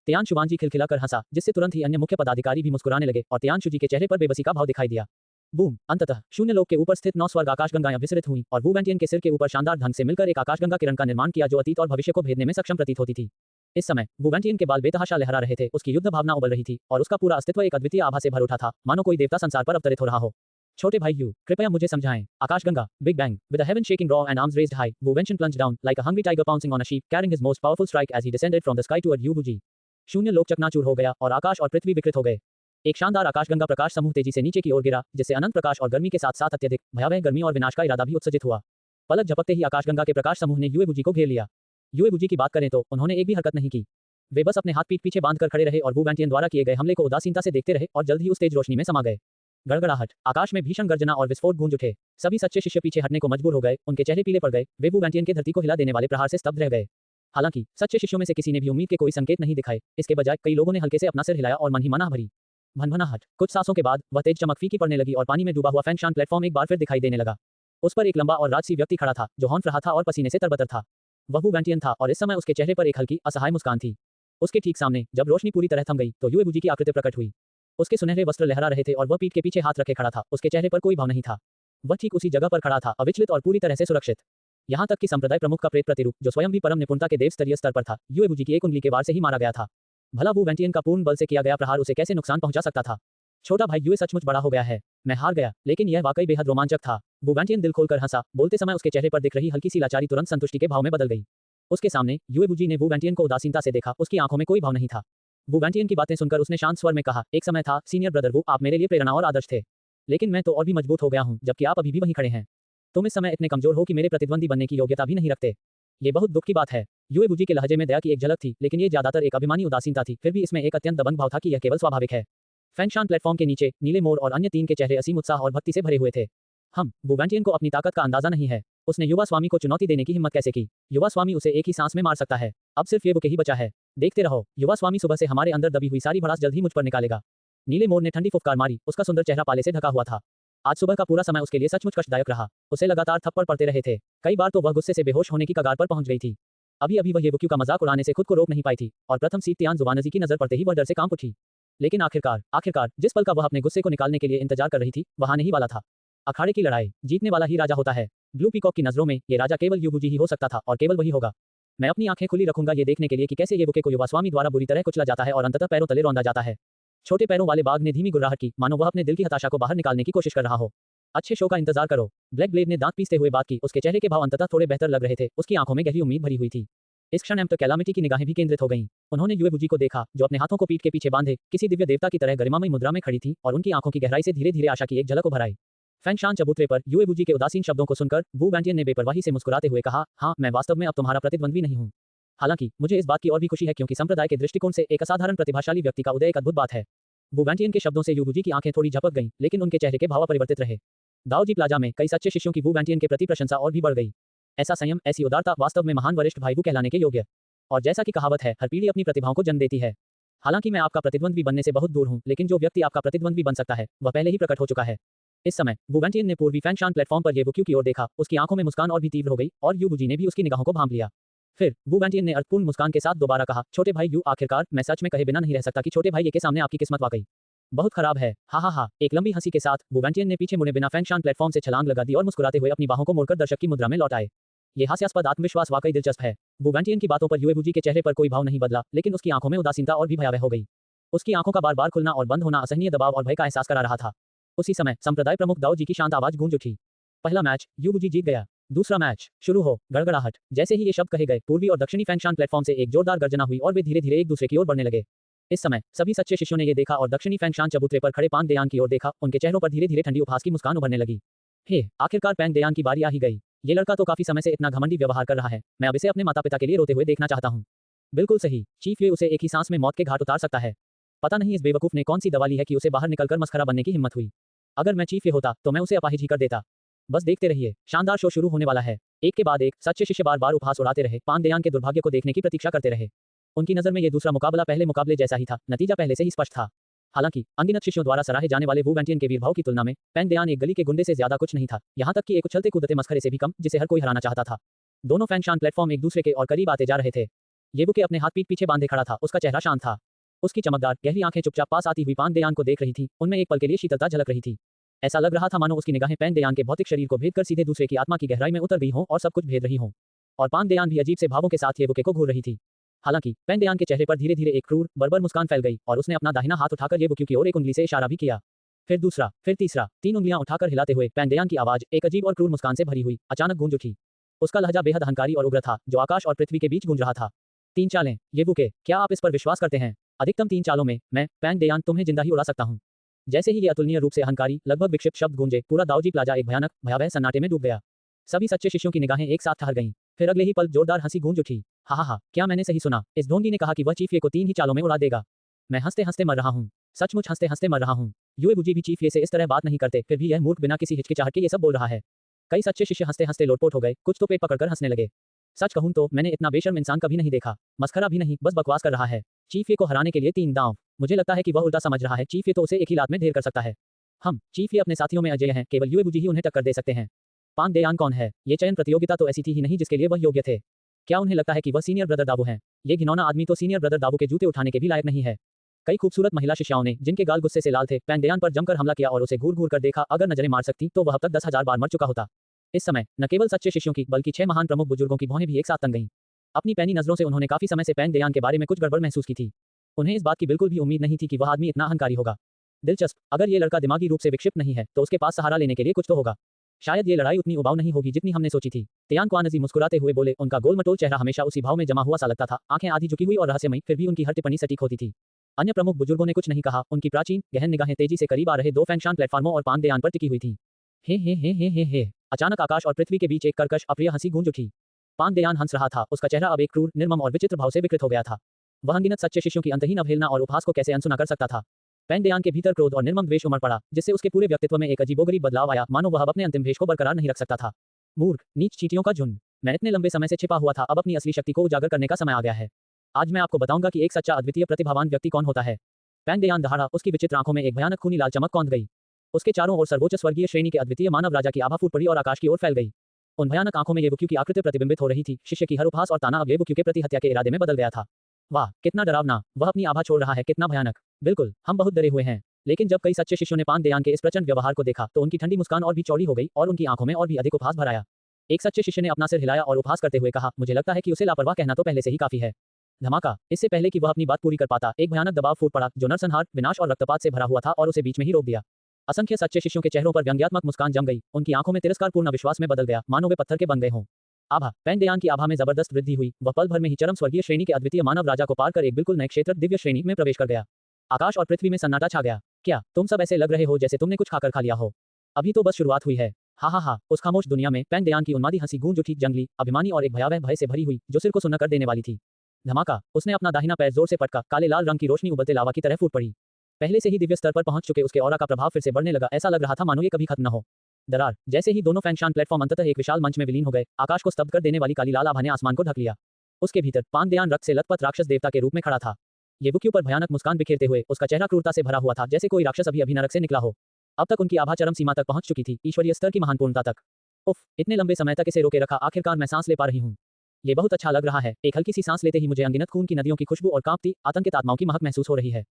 तियांशुवान जी खिलखिलाकर हंसा, जिससे तुरंत ही अन्य मुख्य पदाधिकारी भी मुस्कुराने लगे और तियांशु जी के चेहरे पर बेबसी का भाव दिखाई दिया। बूम! अंततः शून्य लोक के ऊपर स्थित 9 स्वर्ग आकाशगंगाएं विसरित हुईं और वू वेंटियन के सिर के ऊपर शानदार ढंग से मिलकर एक आकाशगंगा किरण का निर्माण किया जो अतीत और भविष्य को भेदने में सक्षम प्रतीत होती थी। इस समय वू वेंटियन के बाल बेतहाशा लहरा रहे थे, उसकी युद्ध भावना उबल रही थी और उसका पूरा अस्तित्व एक अद्वितीय आभा से भर उठा था, मानो कोई देवता संसार पर अवतरित हो रहा हो। छोटे भाई यू, कृपया मुझे समझाएं। आकाशगंगा, big bang, with the heaven shaking raw and arms raised high, Wu Wenchen plunged down like a hungry tiger pouncing on a sheep, carrying his most powerful strike as he descended from the sky toward Yu Wuji. शून्य लोक चकनाचूर हो गया और आकाश और पृथ्वी विकृत हो गए। एक शानदार आकाशगंगा प्रकाश समूह तेजी से नीचे की ओर गिरा, जिससे अनंत प्रकाश और गर्मी के साथ साथ अत्यधिक भयावह गर्मी और विनाश का इरादा भी उत्सर्जित हुआ। पलक झपकते ही आकाशगंगा के प्रकाश समूह ने युएबुजी को घेर लिया। युएबुजी की बात करें तो उन्होंने एक भी हरकत नहीं की। वे बस अपने हाथ पीठ पीछे बांधकर खड़े रहे और वू वेंटियन द्वारा किए गए हमले को उदासीनता से देखते रहे और जल्द ही उस तेज रोशनी में समा गए। गड़गड़ाहट, आकाश में भीषण गर्जना और विस्फोट गूंज उठे। सभी सच्चे शिष्य पीछे हटने को मजबूर हो गए, उनके चेहरे पीले पड़ गए, वे वू वेंटियन के धरती को हिला देने वाले प्रहार से स्तब्ध रह गए। हालांकि सच्चे शिष्यों में से किसी ने भी उम्मीद के कोई संकेत नहीं दिखाए, इसके बजाय कई लोगों ने हल्के से अपना सिर हिलाया और मन ही मना भरी। भनभनाहट। कुछ सांसों के बाद वह तेज चमक फीकी पड़ने लगी और पानी में डूबा हुआ फैंगशान प्लेटफॉर्म एक बार फिर दिखाई देने लगा। उस पर एक लंबा और राजसी व्यक्ति खड़ा था, जो हौंफ रहा था और पसीने से तरबतर था। वह वू वेंटियन था और इस समय उसके चेहरे पर एक हल्की असहाय मुस्कान थी। उसके ठीक सामने जब रोशनी पूरी तरह थम गई तो युएबुजी की आकृति प्रकट हुई। उसके सुनहरे वस्त्र लहरा रहे थे और वह पीठ के पीछे हाथ रखे खड़ा था, उसके चेहरे पर कोई भाव नहीं था। वह ठीक उसी जगह पर खड़ा था, अविचलित और पूरी तरह से सुरक्षित। यहाँ तक कि संप्रदाय प्रमुख का प्रेत प्रतिरूप, जो स्वयं भी परम निपुणता के देव स्तरीय स्तर पर था, युएबुजी की एक उंगली के वार से ही मारा गया था। भला वू वेंटियन का पूर्ण बल से किया गया प्रहार उसे कैसे नुकसान पहुंचा सकता था। छोटा भाई युए सचमुच बड़ा हो गया है। मैं हार गया, लेकिन यह वाकई बेहद रोमांचक था। वू वेंटियन दिल खोलकर हंसा, बोलते समय उसके चेहरे पर दिख रही हल्की सी लाचारी तुरंत संतुष्टि के भाव में बदल गई। उसके सामने युएबुजी ने वू वेंटियन को उदासीनता से देखा, उसकी आंखों में कोई भाव नहीं था। वू वेंटियन की बातें सुनकर उसने शांत स्वर में कहा, एक समय था सीनियर ब्रदर वू, आप मेरे लिए प्रेरणा और आदर्श थे, लेकिन मैं तो और भी मजबूत हो गया हूँ, जबकि आप अभी भी वहीं खड़े हैं। तुम इस समय इतने कमजोर हो कि मेरे प्रतिद्वंदी बनने की योग्यता भी नहीं रखते। ये बहुत दुख की बात है। युएबुजी के लहजे में दया की एक झलक थी, लेकिन ये ज्यादातर एक अभिमानी उदासीनता थी, फिर भी इसमें एक अत्यंत दबंग भाव था कि यह केवल स्वाभाविक है। फैंगशान प्लेटफॉर्म के नीचे नीले मोर और अन्य 3 के चेहरे असीम उत्साह और भक्ति से भरे हुए थे। वू वेंटियन को अपनी ताकत का अंदाजा नहीं है। उसने युवा स्वामी को चुनौती देने की हिम्मत कैसे की। युवा स्वामी उसे एक ही सांस में मार सकता है। अब सिर्फ ये बुके ही बचा है। देखते रहो, युवा स्वामी सुबह से हमारे अंदर दबी हुई सारी भड़ास जल्द ही मुझ पर निकालेगा। नीले मोर ने ठंडी फुफकार मारी, उसका सुंदर चेहरा पाले से ढका हुआ था। आज सुबह का पूरा समय उसके लिए सचमुच कष्टदायक रहा। उसे लगातार थप्पड़ पड़ते रहे थे, कई बार तो वह गुस्से से बेहोश होने की कगार पर पहुंच गई थी। अभी अभी वह येबुक्यू का मजाक उड़ाने से खुद को रोक नहीं पाई थी और प्रथम सीट तियान जुबानजी की नजर पड़ते ही वह डर से कांप उठी। लेकिन आखिरकार जिस पल का वह अपने गुस्से को निकालने के लिए इंतजार कर रही थी, वह आने ही वाला था। अखाड़े की लड़ाई जीतने वाला ही राजा होता है। ब्लू पीकॉक की नजरों में ये राजा केवल युवुजी ही हो सकता था और केवल वही होगा। मैं अपनी आंखें खुली रखूंगा ये देखने के लिए कि कैसे येबुके को युवास्वामी द्वारा बुरी तरह कुचला जाता है और अंततः पैरों तले रौंदा जाता है। छोटे पैरों वाले बाघ ने धीमी गुर्राहट की, मानो वह अपने दिल की हताशा को बाहर निकालने की कोशिश कर रहा हो। अच्छे शो का इंतजार करो, ब्लैक ब्लेड ने दांत पीसते हुए बात की। उसके चेहरे के भाव अंततः थोड़े बेहतर लग रहे थे, उसकी आंखों में गहरी उम्मीद भरी हुई थी। इस क्षण एम्प्टर कैलामिटी की निगाहें भी केंद्रित हो गईं। उन्होंने युएबुजी को देखा, जो अपने हाथों को पीठ के पीछे बांधे किसी दिव्य देवता की तरह गरिमामय मुद्रा में खड़ी थी और उनकी आंखों की गहराई से धीरे-धीरे आशा की एक झलक उभर आई। फैंगशान चबूतरे पर युएबुजी के उदासीन शब्दों को सुनकर वू वैंटियन ने बेपरवाही से मुस्कुराते हुए कहा, हाँ, मैं वास्तव में अब तुम्हारा प्रतिद्वंद्वी नहीं हूँ। हालांकि मुझे इस बात की और भी खुशी है क्योंकि संप्रदाय के दृष्टिकोण से एक असाधारण प्रतिभाशाली व्यक्ति का उदय एक अद्भुत बात है। वू वैंटियन के शब्दों से युएबुजी की आंखें थोड़ी झपक गईं, लेकिन उनके चेहरे के भाव अपरिवर्तित रहे। दाओजी प्लाजा में कई सच्चे शिष्यों की वू वैंटियन के प्रति प्रशंसा और भी बढ़ गई। ऐसा संयम, ऐसी उदारता वास्तव में महान वरिष्ठ भाई वू कहलाने के योग्य। और जैसा कि कहावत है, हर पीढ़ी अपनी प्रतिभाओं को जन्म देती है। हालांकि मैं आपका प्रतिद्वंद्वी बनने से बहुत दूर हूं, लेकिन जो व्यक्ति आपका प्रतिद्वंद्वी बन सकता है, वह पहले ही प्रकट हो चुका है। इस समय वू वैंटियन ने पूर्वी फैंगशान प्लेटफॉर्म पर येबुक्यू की ओर देखा, उसकी आंखों में मुस्कान और भी तीव्र हो गई और युबुजी ने भी उसकी निगाहों को भांप लिया। फिर वू वैंटियन ने अर्थपूर्ण मुस्कान के साथ दोबारा कहा, छोटे भाई यू, आखिरकार मैं सच में कहे बिना नहीं रह सकता कि छोटे भाई के सामने आपकी किस्मत वाकई बहुत खराब है। हा हा हा। एक लंबी हंसी के साथ वू वैंटियन ने पीछे मुड़े बिना फैंगशान प्लेटफॉर्म से छलांग लगा दी और मुस्कुराते हुए अपनी बाहों को मोड़कर दर्शक की मुद्रा में लौट आए। ये हास्यास्पद आत्मविश्वास वाकई दिलचस्प है। वू वैंटियन की बातों पर युएबुजी के चेहरे पर कोई भाव नहीं बदला, लेकिन उसकी आंखों में उदासीनता और भी भयावह हो गई। उसकी आंखों का बार-बार खुलना और बंद होना असहनीय दबाव और भय का एहसास करा रहा था। उसी समय संप्रदाय प्रमुख दाओजी की शांत आवाज गूंज उठी। पहला मैच, युबुजी जीत गया। दूसरा मैच शुरू हो। गड़गड़ाहट। जैसे ही ये शब्द कहे गए, पूर्वी और दक्षिणी फैंगशान प्लेटफॉर्म से एक जोरदार गर्जना हुई और वे धीरे-धीरे एक दूसरे की ओर बढ़ने लगे। इस समय सभी सच्चे शिष्यों ने ये देखा और दक्षिणी फैंगशान चबूतरे पर खड़े पांग देयान की ओर देखा। उनके चेहरों पर धीरे-धीरे ठंडी उपहास की मुस्कान उभरने लगी। हे, आखिरकार पैंग देयान की बारी आ ही गई। ये लड़का तो काफी समय से इतना घमंडी व्यवहार कर रहा है, मैं अब इसे अपने माता-पिता के लिए रोते हुए देखना चाहता हूँ। बिल्कुल सही, चीफ ये उसे एक ही सांस में मौत के घाट उतार सकता है। पता नहीं इस बेवकूफ ने कौन सी दवा ली है कि उसे बाहर निकलकर मस्खरा बनने की हिम्मत हुई। अगर मैं चीफ ये होता तो मैं उसे अपाहिज ही कर देता। बस देखते रहिए, शानदार शो शुरू होने वाला है। एक के बाद एक सच्चे शिष्य बार-बार उपहास उड़ाते रहे, पांग देयान के दुर्भाग्य को देखने की प्रतीक्षा करते रहे। उनकी नजर में ये दूसरा मुकाबला पहले मुकाबले जैसा ही था, नतीजा पहले से ही स्पष्ट था। हालांकि अनगिनत शिष्यों द्वारा सराहे जाने वाले वू वैंटियन के वीरभाव की तुलना में पैंग देयान एक गली के गुंडे से ज्यादा कुछ नहीं था, यहाँ तक कि एक उछलते कूदते मस्खरे से भी कम, जिसे हर कोई हराना चाहता था। दोनों फैंगशान प्लेटफॉर्म एक दूसरे के और करीब आते जा रहे थे। येबुके अपने हाथ पीठ पीछे बांधे खड़ा था, उसका चेहरा शांत था। उसकी चमकदार गहरी आंखें चुपचाप पास आती हुई पांग देयान को देख रही थी, उनमें एक पल के लिए शीतलता झलक रही थी। ऐसा लग रहा था मानो उसकी निगाहें पैंग देयान के भौतिक शरीर को भेद कर सीधे दूसरे की आत्मा की गहराई में उतर गई हों और सब कुछ भेद रही हों। और पांग देयान भी अजीब से भावों के साथ येबुके को घूर रही थी। हालांकि पैंग देयान के चेहरे पर धीरे-धीरे एक क्रूर, बर्बर मुस्कान फैल गई और उसने अपना दाहिना हाथ उठाकर येबुके की ओर एक उंगली से इशारा भी किया। फिर दूसरा, फिर तीसरा, 3 उंगलियां उठाकर हिलाते हुए पैंग देयान की आवाज एक अजीब और क्रूर मुस्कान से भरी हुई अचानक गूंज उठी। उसका लहजा बेहद अहंकारी और उग्र था, जो आकाश और पृथ्वी के बीच गूंज रहा था। 3 चालें, येबुके, क्या आप इस पर विश्वास करते हैं? अधिकतम 3 चालों में मैं, पैंग देयान, तुम्हें जिंदा ही उड़ा सकता हूँ। जैसे ही ये अतुलनीय रूप से अहंकारी, लगभग विक्षिप्त शब्द गूंजे, पूरा दाओजी प्लाजा एक भयानक, भयावह सन्नाटे में डूब गया। सभी सच्चे शिष्यों की निगाहें एक साथ ठहर गईं। फिर अगले ही पल जोरदार हंसी गूंज उठी। हा हा हा, क्या मैंने सही सुना? इस ढोंगी ने कहा कि वह चीफिए को 3 ही चालों में उड़ा देगा। मैं हंसते-हंसते मर रहा हूँ। सचमुच हंसते-हंसते मर रहा हूँ। युएबुजी भी चीफिए से इस तरह बात नहीं करते, फिर भी यह मूर्ख बिना किसी हिचकिचाहट के ये सब बोल रहा है। कई सच्चे शिष्य हंसते-हंसते लोटपोट हो गए, कुछ तो पेट पकड़कर हंसने लगे। सच कहूं तो मैंने इतना बेशर्म इंसान कभी नहीं देखा। मस्खरा भी नहीं, बस बकवास कर रहा है। चीफिए को हराने के लिए 3 दांव। मुझे लगता है कि वह उल्टा समझ रहा है, चीफिए तो उसे एक ही लात में ढेर कर सकता है। चीफिए अपने साथियों में अजेय हैं, केवल युएबुजी ही उन्हें टक्कर दे सकते हैं। पांग देयान कौन है? ये चयन प्रतियोगिता तो ऐसी थी ही नहीं जिसके लिए वह योग्य थे। क्या उन्हें लगता है कि वह सीनियर ब्रदर दाबू हैं? ये घिनौना आदमी तो सीनियर ब्रदर दाबू के जूते उठाने के भी लायक नहीं है। कई खूबसूरत महिला शिष्याओं ने, जिनके गाल गुस्से से लाल थे, पैंग देयान पर जमकर हमला किया और उसे घूर-घूर कर देखा। अगर नजरें मार सकती तो वह अब तक 10,000 बार मर चुका होता। इस समय न केवल सच्चे शिष्यों की, बल्कि 6 महान प्रमुख बुजुर्गों की भौहें भी एक साथ तन गईं। अपनी पैनी नजरों से उन्होंने काफी समय से पैंग देयान के बारे में कुछ गड़बड़ महसूस की थी। उन्हें इस बात की बिल्कुल भी उम्मीद नहीं थी कि वह आदमी इतना अहंकारी होगा। दिलचस्प, अगर ये लड़का दिमागी रूप से विक्षिप्त नहीं है, तो उसके पास सहारा लेने के लिए कुछ तो होगा। शायद ये लड़ाई उतनी उबाऊ नहीं होगी जितनी हमने सोची थी। तियान क्वानजी मुस्कुराते हुए बोले, उनका गोल-मटोल चेहरा हमेशा उसी भाव में जमा हुआ सा लगता था, आंखें आधी झुकी हुई और रहस्यमयी, फिर भी उनकी हर टिप्पणी सटीक होती थी। अन्य प्रमुख बुजुर्गों ने कुछ नहीं कहा, उनकी प्राचीन, गहन निगाहें तेजी से करीब आ रहे 2 फैंगशान प्लेटफार्मों और पांग देयान पर टिकी हुई थीं। हे। अचानक आकाश और पृथ्वी के बीच एक कर्कश, अप्रिय हंसी गूंज उठी। पांग देयान हंस रहा था, उसका चेहरा अब एक क्रूर, निर्मम और विचित्र भाव से विकृत हो गया था। वह अनगिनत सच्चे शिष्यों की अंतहीन अवहेलना और उपहास को कैसे अनसुना कर सकता था? पैंग देयान के भीतर क्रोध और निर्मम द्वेष उमड़ पड़ा, जिससे उसके पूरे व्यक्तित्व में एक अजीबोगरीब बदलाव आया, मानो वह अब अपने अंतिम भेष को बरकरार नहीं रख सकता था। मूर्ख, नीच चींटियों का झुंड। मैं इतने लंबे समय से छिपा हुआ था, अब अपनी असली शक्ति को उजागर करने का समय आ गया है। आज मैं आपको बताऊंगा कि एक सच्चा, अद्वितीय, प्रतिभावान व्यक्ति कौन होता है। पैंग देयान दहाड़ा, उसकी विचित्र आंखों में एक भयानक खूनी लाल चमक कौंध गई। उसके चारों ओर सर्वोच्च स्वर्गीय श्रेणी के अद्वितीय मानव राजा की आभा फूट पड़ी और आकाश की ओर फैल गई। उन भयानक आंखों में येबुक्यू की आकृति प्रतिबिंबित हो रही थी। शिष्य की हर उपहास और ताना अब येबुक्यू के प्रति हत्या के इरादे में बदल गया था। वाह, कितना डरावना, वह अपनी आभा छोड़ रहा है, कितना भयानक। बिल्कुल, हम बहुत डरे हुए हैं। लेकिन जब कई सच्चे शिष्यों ने पान देयान के इस प्रचंड व्यवहार को देखा तो उनकी ठंडी मुस्कान और भी चौड़ी हो गई और उनकी आंखों में और भी अधिक उपहास भर आया। एक सच्चे शिष्य ने अपना सिर हिलाया और उपहास करते हुए कहा, मुझे लगता है कि उसे लापरवाह कहना तो पहले से ही काफी है। धमाका। इससे पहले कि वह अपनी बात पूरी कर पाता, एक भयानक दबाव फूट पड़ा जो नरसंहार, विनाश और रक्तपात से भरा हुआ था और उसे बीच में ही रोक दिया। असंख्य सच्चे शिष्यों के चेहरों पर व्यंग्यात्मक मुस्कान जम गई, उनकी आंखों में तिरस्कारपूर्ण विश्वास में बदल गया, मानो वे पत्थर के बन गए हों। आभा। पैन देयान की आभा में जबरदस्त वृद्धि हुई, वह पल भर में ही चरम स्वर्गीय श्रेणी के अद्वितीय मानव राजा को पार कर एक बिल्कुल नए क्षेत्र दिव्य श्रेणी में प्रवेश कर गया। आकाश और पृथ्वी में सन्नाटा छा गया। क्या तुम सब ऐसे लग रहे हो जैसे तुमने कुछ खाकर खा लिया हो? अभी तो बस शुरुआत हुई है। हा हा हा। उस खामोश दुनिया में पैन देयान की उन्मादी हंसी गूंज उठी, जंगली, अभिमानी और एक भयावह भय से भरी हुई, जो सिर को सुन्न कर देने वाली थी। धमाका। उसने अपना दाहिना पैर जोर से पटका, काले लाल रंग की रोशनी उबलते लावा की तरह फूट पड़ी। पहले से ही दिव्य स्तर पर पहुंच चुके उसके ऑरा का प्रभाव फिर से बढ़ने लगा, ऐसा लग रहा था मानो ये कभी खत्म न हो। दरार। जैसे ही दोनों फैंगशान प्लेटफॉर्म अंततः एक विशाल मंच में विलीन हो गए, आकाश को स्तब्ध कर देने वाली काली लाल आभा ने आसमान को ढक लिया। उसके भीतर पान देयान रक्त से लथपथ राक्षस देवता के रूप में खड़ा था। येवुक्यू पर भयानक मुस्कान बिखेरते हुए उसका चेहरा क्रूरता से भरा हुआ था, जैसे कोई राक्षस अभी नरक से निकला हो। अब तक उनकी आभा चरम सीमा तक पहुंच चुकी थी, ईश्वरीय स्तर की महान पूर्णता तक। उफ, इतने लंबे समय तक इसे रोके रखा, आखिरकार मैं सांस ले पा रही हूँ। ये बहुत अच्छा लग रहा है। एक हल्की सी सांस लेते ही मुझे अनगिनत खून की नदियों की खुशबू और कांपती, आतंकित आत्माओं की महक महसूस हो रही है।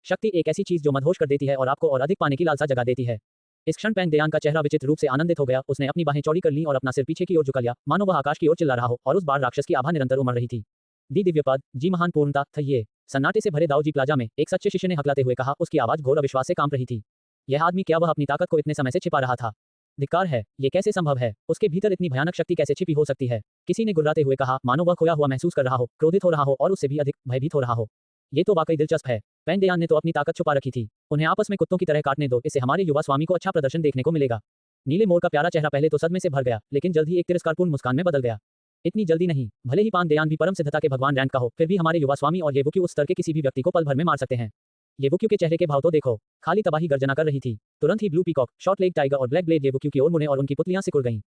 शक्ति एक ऐसी चीज जो मदहोश कर देती है और आपको और अधिक पाने की लालसा जगा देती है। इस क्षण पैन देयान का चेहरा विचित्र रूप से आनंदित हो गया, उसने अपनी बाहें चौड़ी कर लीं और अपना सिर पीछे की ओर झुका लिया, मानो वह आकाश की ओर चिल्ला रहा हो, और उस बार राक्षस की आभा निरंतर उमड़ रही थी। दी दिव्य पद, जी महान पूर्णता, था ये। सन्नाटे से भरे दाऊजी प्लाजा में एक सच्चे शिष्य ने हकलाते हुए कहा, उसकी आवाज घोर अविश्वास से कांप रही थी। यह आदमी, क्या वह अपनी ताकत को इतने समय से छिपा रहा था? धिक्कार है, ये कैसे संभव है? उसके भीतर इतनी भयानक शक्ति कैसे छिपी हो सकती है? किसी ने गुर्राते हुए कहा, मानो वह खोया हुआ महसूस कर रहा हो, क्रोधित हो रहा हो और उससे भी अधिक भयभीत हो रहा हो। ये तो वाकई दिलचस्प है। पैन देयान ने तो अपनी ताकत छुपा रखी थी। उन्हें आपस में कुत्तों की तरह काटने दो, इससे हमारे युवा स्वामी को अच्छा प्रदर्शन देखने को मिलेगा। नीले मोर का प्यारा चेहरा पहले तो सदमे से भर गया, लेकिन जल्द ही एक तिरस्कारपूर्ण मुस्कान में बदल गया। इतनी जल्दी नहीं, भले ही पान देयान भी परम सिद्धता के भगवान रैंक का हो, फिर भी हमारे युवा स्वामी और येवुक्यू उस स्तर के किसी भी व्यक्ति को पल भर में मार सकते हैं। येवुक्यू के चेहरे के भाव तो देखो, खाली तबाही गर्जना कर रही थी। तुरंत ही blue peacock, short leg tiger और ब्लैक ब्लेड येवुक्यू की ओर मुड़े और उनकी पुतलियां सिकुड़ गईं।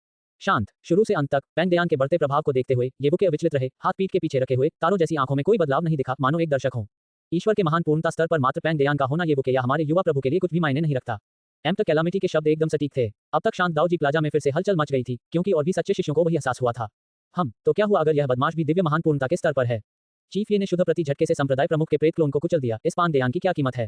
शांत। शुरू से अंत तक पैन देयान के बढ़ते प्रभाव को देखते हुए येवुक्यू अविचलित रहे, हाथ पीठ के पीछे रखे हुए, तारों जैसी आंखों में कोई बदलाव नहीं दिखा, मानो एक दर्शक हो। ईश्वर के महान पूर्णता स्तर पर मात्र पैन देयान का होना येवुक्यू या हमारे युवा प्रभु के लिए कुछ भी मायने नहीं रखता। एम्प्ट कैलामिटी के शब्द एकदम सटीक थे। अब तक शांत दाऊजी प्लाजा में फिर से हलचल मच गई थी, क्योंकि और भी सच्चे शिष्यों को वही एहसास हुआ था। तो क्या हुआ अगर यह बदमाश भी दिव्य महान पूर्णता के स्तर पर है? चीफ ये ने शुद्ध प्रति झटके से संप्रदाय प्रमुख के प्रेत क्लोन को कुचल दिया। इस पान देयान की क्या कीमत है?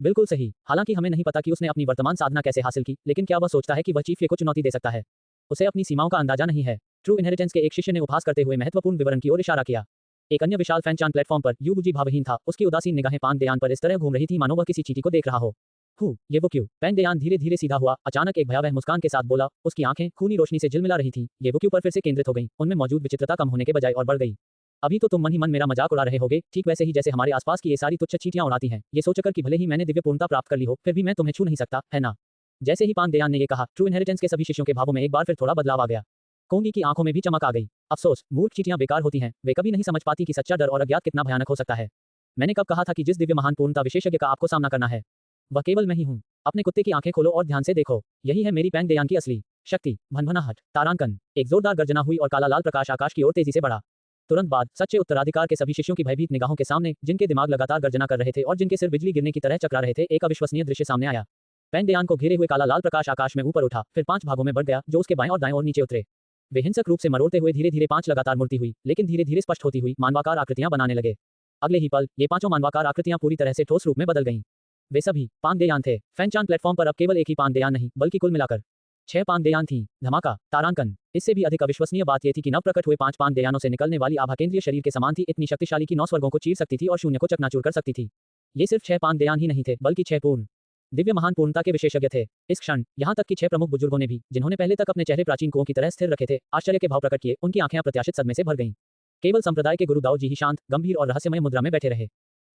बिल्कुल सही। हालांकि हमें नहीं पता कि उसने अपनी वर्तमान साधना कैसे हासिल की, लेकिन क्या वह सोचता है कि वह चीफ ये को चुनौती दे सकता है? उसे अपनी सीमाओं का अंदाजा नहीं है। ट्रू इनहेरिटेंस के एक शिष्य ने उपहास करते हुए महत्वपूर्ण विवरण की ओर इशारा किया। एक अन्य विशाल फैंचान प्लेटफॉर्म पर यूबुजी भावहीन था, उसकी उदासीन निगाहें पान देयान पर इस तरह घूम रही थी मानो वह किसी चींटी को देख रहा हो। ये वो क्यों? पैन देयान धीरे धीरे सीधा हुआ, अचानक एक भयावह मुस्कान के साथ बोला, उसकी आंखें खूनी रोशनी से झिलमिला रही थी। ये वो क्यों पर फिर से केंद्रित हो गईं, उनमें मौजूद विचित्रता कम होने के बजाय और बढ़ गई। अभी तो तुम मन ही मन मेरा मजाक उड़ा रहे होगे, ठीक वैसे ही जैसे हमारे आसपास की ये सारी तुच्छ चींटियां उड़ाती हैं, ये सोचकर कि भले ही मैंने दिव्य पूर्णता प्राप्त कर ली हो, फिर भी मैं तुम्हें छू नहीं सकता, है ना? जैसे ही पान देयान ने ये कहा, ट्रू इनहेरिटेंस के सभी शिष्यों के भावों में एक बार फिर थोड़ा बदलाव आ गया। कोंगी की आंखों में भी चमक आ गई। अफसोस, मूर्ख चींटियां बेकार होती हैं, वे कभी नहीं समझ पाती कि सच्चा डर और अज्ञात कितना भयानक हो सकता है। मैंने कब कहा था कि जिस दिव्य महान पूर्णता विशेषज्ञ का आपको सामना करना है, वह केवल मैं ही हूँ। अपने कुत्ते की आंखें खोलो और ध्यान से देखो, यही है मेरी पैन देयान की असली शक्ति। भनभनाहट, तारांकन, एक जोरदार गर्जना हुई और काला लाल प्रकाश आकाश की ओर तेजी से बढ़ा। तुरंत बाद सच्चे उत्तराधिकार के सभी शिष्यों की भयभीत निगाहों के सामने, जिनके दिमाग लगातार गर्जना कर रहे थे और जिनके सिर बिजली गिरने की तरह चकरा रहे थे, एक अविश्वसनीय दृश्य सामने आया। पैन देयान को घेरे हुए काला लाल प्रकाश आकाश में ऊपर उठा, फिर 5 भागों में बढ़ गया, जो उसके बाएं और दाएं ओर नीचे उतरे। वे हिंसक रूप से मरोड़ते हुए धीरे धीरे 5 लगातार मूर्ति हुई, लेकिन धीरे धीरे स्पष्ट होती हुई मानवाकार आकृतियां बनाने लगे। अगले ही पल ये 5 मानवाकार आकृतियां पूरी तरह से ठोस रूप में बदल गईं। वे सभी पान देयान थे। फैंचान प्लेटफॉर्म पर अब केवल एक ही पान देयान नहीं, बल्कि कुल मिलाकर 6 पान देयान थीं। धमाका, तारांकन। इससे भी अधिक अविश्वसनीय बात यह थी कि नव प्रकट हुए 5 पान देयानों से निकलने वाली आभा केंद्रीय शरीर के समान थी, इतनी शक्तिशाली कि 9 स्वर्गों को चीर सकती थी और शून्य को चकनाचूर कर सकती थी। ये सिर्फ 6 पान देयान ही नहीं थे, बल्कि 6 पूर्ण दिव्य महान पूर्णता के विशेषज्ञ थे। इस क्षण यहाँ तक कि 6 प्रमुख बुजुर्गों ने भी, जिन्होंने पहले तक अपने चेहरे प्राचीन कुओं की तरह स्थिर रखे थे, आश्चर्य के भाव प्रकट किए, उनकी आंखें अप्रत्याशित सदमे से भर गईं। केवल संप्रदाय के गुरु दाऊ जी ही शांत, गंभीर और रहस्यमय मुद्रा में बैठे रहे।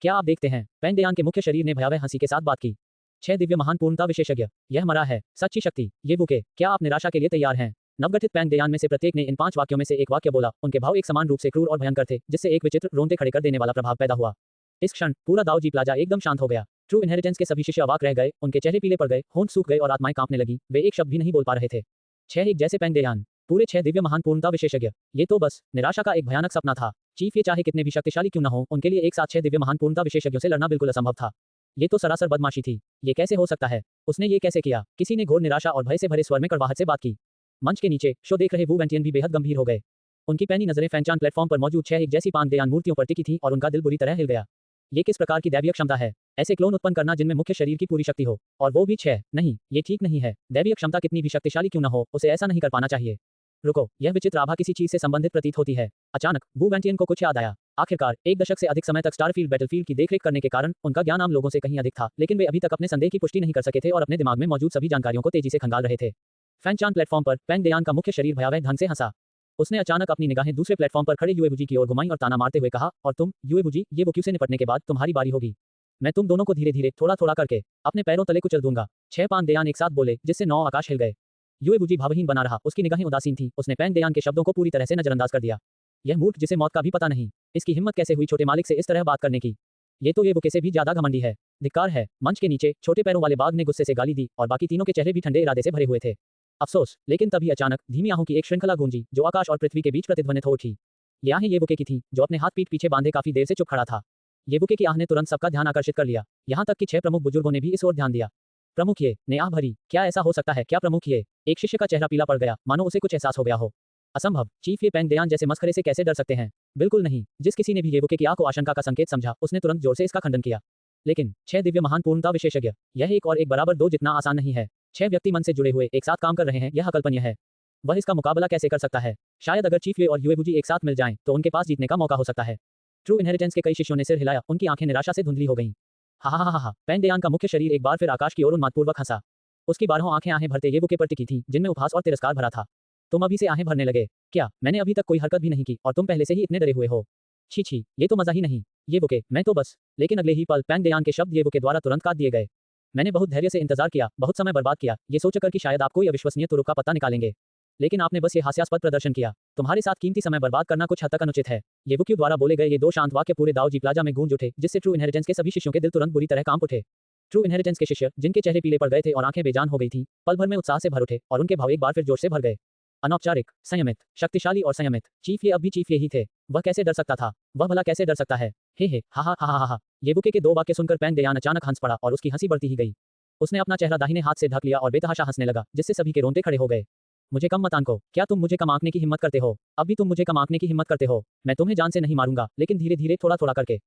क्या आप देखते हैं? पैन देयान के मुख्य शरीर ने भयावह हंसी के साथ बात की। 6 दिव्य महान पूर्णता विशेषज्ञ, यह मरा है, सच्ची शक्ति, ये बुके। क्या आप निराशा के लिए तैयार हैं? नवगठित पैन देयान में से प्रत्येक ने इन 5 वाक्यों में से एक वाक्य बोला। उनके भाव एक समान रूप से क्रूर और भयंकर थे, जिससे एक विचित्र, रोंदे खड़े कर देने वाला प्रभाव पैदा हुआ। इस क्षण पूरा दाऊजी प्लाजा एकदम शांत हो गया। ट्रू इनहेरिटेंस के सभी शिष्य अवाक रह गए, उनके चेहरे पीले पड़ गए, होंठ सूख गए और आत्माएं कांपने लगी। वे एक शब्द भी नहीं बोल पा रहे थे। 6 एक जैसे पैन देयान, पूरे 6 दिव्य महान पूर्णता विशेषज्ञ। ये तो बस निराशा का एक भयानक सपना था। चीफ ये चाहे कितने भी शक्तिशाली क्यों न हो, उनके लिए एक साथ 6 दिव्य महान पूर्णता विशेषज्ञों से लड़ना बिल्कुल असंभव था। ये तो सरासर बदमाशी थी। ये कैसे हो सकता है? उसने ये कैसे किया? किसी ने घोर निराशा और भय से भरे स्वर में कड़वाहट से बात की। मंच के नीचे शो देख रहे वू वेंटियन भी बेहद गंभीर हो गए। उनकी पैनी नजरें फैंचान प्लेटफॉर्म पर मौजूद 6 एक जैसी पांदेयान मूर्तियों पर टिकी थीं और उनका दिल बुरी तरह हिल गया। ये किस प्रकार की दैवीय क्षमता है? ऐसे क्लोन उत्पन्न करना जिनमें मुख्य शरीर की पूरी शक्ति हो, और वो भी 6? नहीं, ये ठीक नहीं है। दैवीय क्षमता कितनी भी शक्तिशाली क्यों न हो, उसे ऐसा नहीं कर पाना चाहिए। रुको, यह विचित्र आभा किसी चीज से संबंधित प्रतीत होती है। अचानक वू वेंटियन को कुछ याद आया। आखिरकार एक दशक से अधिक समय तक स्टारफील्ड बैटलफील्ड की देखरेख करने के कारण उनका ज्ञान आम लोगों से कहीं अधिक था, लेकिन वे अभी तक अपने संदेह की पुष्टि नहीं कर सके थे और अपने दिमाग में मौजूद सभी जानकारियों को तेजी से खंगाल रहे थे। फैंचान प्लेटफॉर्म पर पैंग देयान का मुख्य शरीर भयावह ढंग से हंसा। उसने अचानक अपनी निगाहें दूसरे प्लेटफॉर्म पर खड़े युएबुजी की ओर घुमाई और ताना मारते हुए कहा, और तुम युएबुजी, ये वो क्यू से निपटने के बाद तुम्हारी बारी होगी। मैं तुम दोनों को धीरे धीरे थोड़ा थोड़ा करके अपने पैरों तले कुचल दूंगा। 6 पांदेयान एक साथ बोले, जिससे 9 आकाश हिल गए। युएबुजी भावहीन बना रहा, उसकी निगाहें उदासीन थीं। उसने पैंग देयान के शब्दों को पूरी तरह से नजरअंदाज कर दिया। यह मूर्ख जिसे मौत का भी पता नहीं, इसकी हिम्मत कैसे हुई छोटे मालिक से इस तरह बात करने की? ये तो येबुके से भी ज्यादा घमंडी है। धिक्कार है। मंच के नीचे छोटे पैरों वाले बाघ ने गुस्से से गाली दी और बाकी तीनों के चेहरे भी ठंडे इरादे से भरे हुए थे। अफसोस, लेकिन तभी अचानक धीमी आहों की एक श्रृंखला गूंजी जो आकाश और पृथ्वी के बीच प्रतिध्वनित हो उठी। ये आहें येबुके की थीं, जो अपने हाथ पीठ पीछे बांधे काफी देर से चुप खड़ा था। येबुके की आह ने तुरंत सबका ध्यान आकर्षित कर लिया, यहाँ तक कि 6 प्रमुख बुजुर्गों ने भी इस ओर ध्यान दिया। प्रमुख ये ने आह भरी, क्या ऐसा हो सकता है? क्या प्रमुख ये? एक शिष्य का चेहरा पीला पड़ गया, मानो उसे कुछ एहसास हो गया हो। असंभव, चीफ ये पैंग देयान जैसे मस्खरे से कैसे डर सकते हैं? बिल्कुल नहीं। जिस किसी ने भी येबुके की आह को आशंका का संकेत समझा, उसने तुरंत जोर से इसका खंडन किया। लेकिन 6 दिव्य महान पूर्णता विशेषज्ञ, यह एक और एक बराबर 2 जितना आसान नहीं है। 6 व्यक्ति मन से जुड़े हुए एक साथ काम कर रहे हैं, यह अकल्पनीय है। वह इसका मुकाबला कैसे कर सकता है? शायद अगर चीफ ये और युएबुजी एक साथ मिल जाएं, तो उनके पास जीतने का मौका हो सकता है। ट्रू इनहेरिटेंस के कई शिष्यों ने सिर हिलाया, उनकी आंखें निराशा से धुंधली हो गईं। हा हा हा हा, पैंग देयान का मुख्य शरीर एक बार फिर आकाश की ओर उन्मादपूर्वक हंसा। उसकी 12 आंखें आहें भरते येबुके पर टिकी थीं, जिनमें उपहास और तिरस्कार भरा था। तुम अभी से आहें भरने लगे? क्या मैंने अभी तक कोई हरकत भी नहीं की और तुम पहले से ही इतने डरे हुए हो? छी छी, ये तो मजा ही नहीं। येबुके, मैं तो बस। लेकिन अगले ही पल पैंग देयान के शब्द येबुके द्वारा तुरंत काट दिए गए। मैंने बहुत धैर्य से इंतजार किया, बहुत समय बर्बाद किया, ये सोचकर कि शायद आप कोई अविश्वसनीय तुरुप का पत्ता निकालेंगे। लेकिन आपने बस ये हास्यास्पद प्रदर्शन किया। तुम्हारे साथ कीमती समय बर्बाद करना कुछ हद तक अनुचित है। येबुके द्वारा बोले गए ये 2 शांत वाक्य पूरे दाओजी प्लाजा में गूंज उठे, जिससे ट्रू इनहेरिटेंस के सभी शिष्यों के दिल तुरंत बुरी तरह कांप उठे। ट्रू इनहेरिटेंस के शिष्य, जिनके चेहरे पीले पड़ गए थे और आंखें बेजान हो गई थीं, पल भर में उत्साह से भर उठे और उनके भाव एक बार फिर जोश से भर गए। अनौपचारिक, संयमित, शक्तिशाली और संयमित। चीफ ये अब भी चीफ ये ही थे। वह कैसे डर सकता था? वह भला कैसे डर सकता है? हे हा हा हा हा हा। येबुके के 2 वाक्य सुनकर पैंग देयान अचानक हंस पड़ा और उसकी हंसी बढ़ती ही गई। उसने अपना चेहरा दाहिने हाथ से ढक लिया और बेतहाशा हंसने लगा, जिससे सभी के रोंगटे खड़े हो गए। मुझे कम मत आंको। क्या तुम मुझे कम आंकने की हिम्मत करते हो? अब भी तुम मुझे कम आंकने की हिम्मत करते हो? मैं तुम्हें जान से नहीं मारूंगा, लेकिन धीरे धीरे थोड़ा थोड़ा करके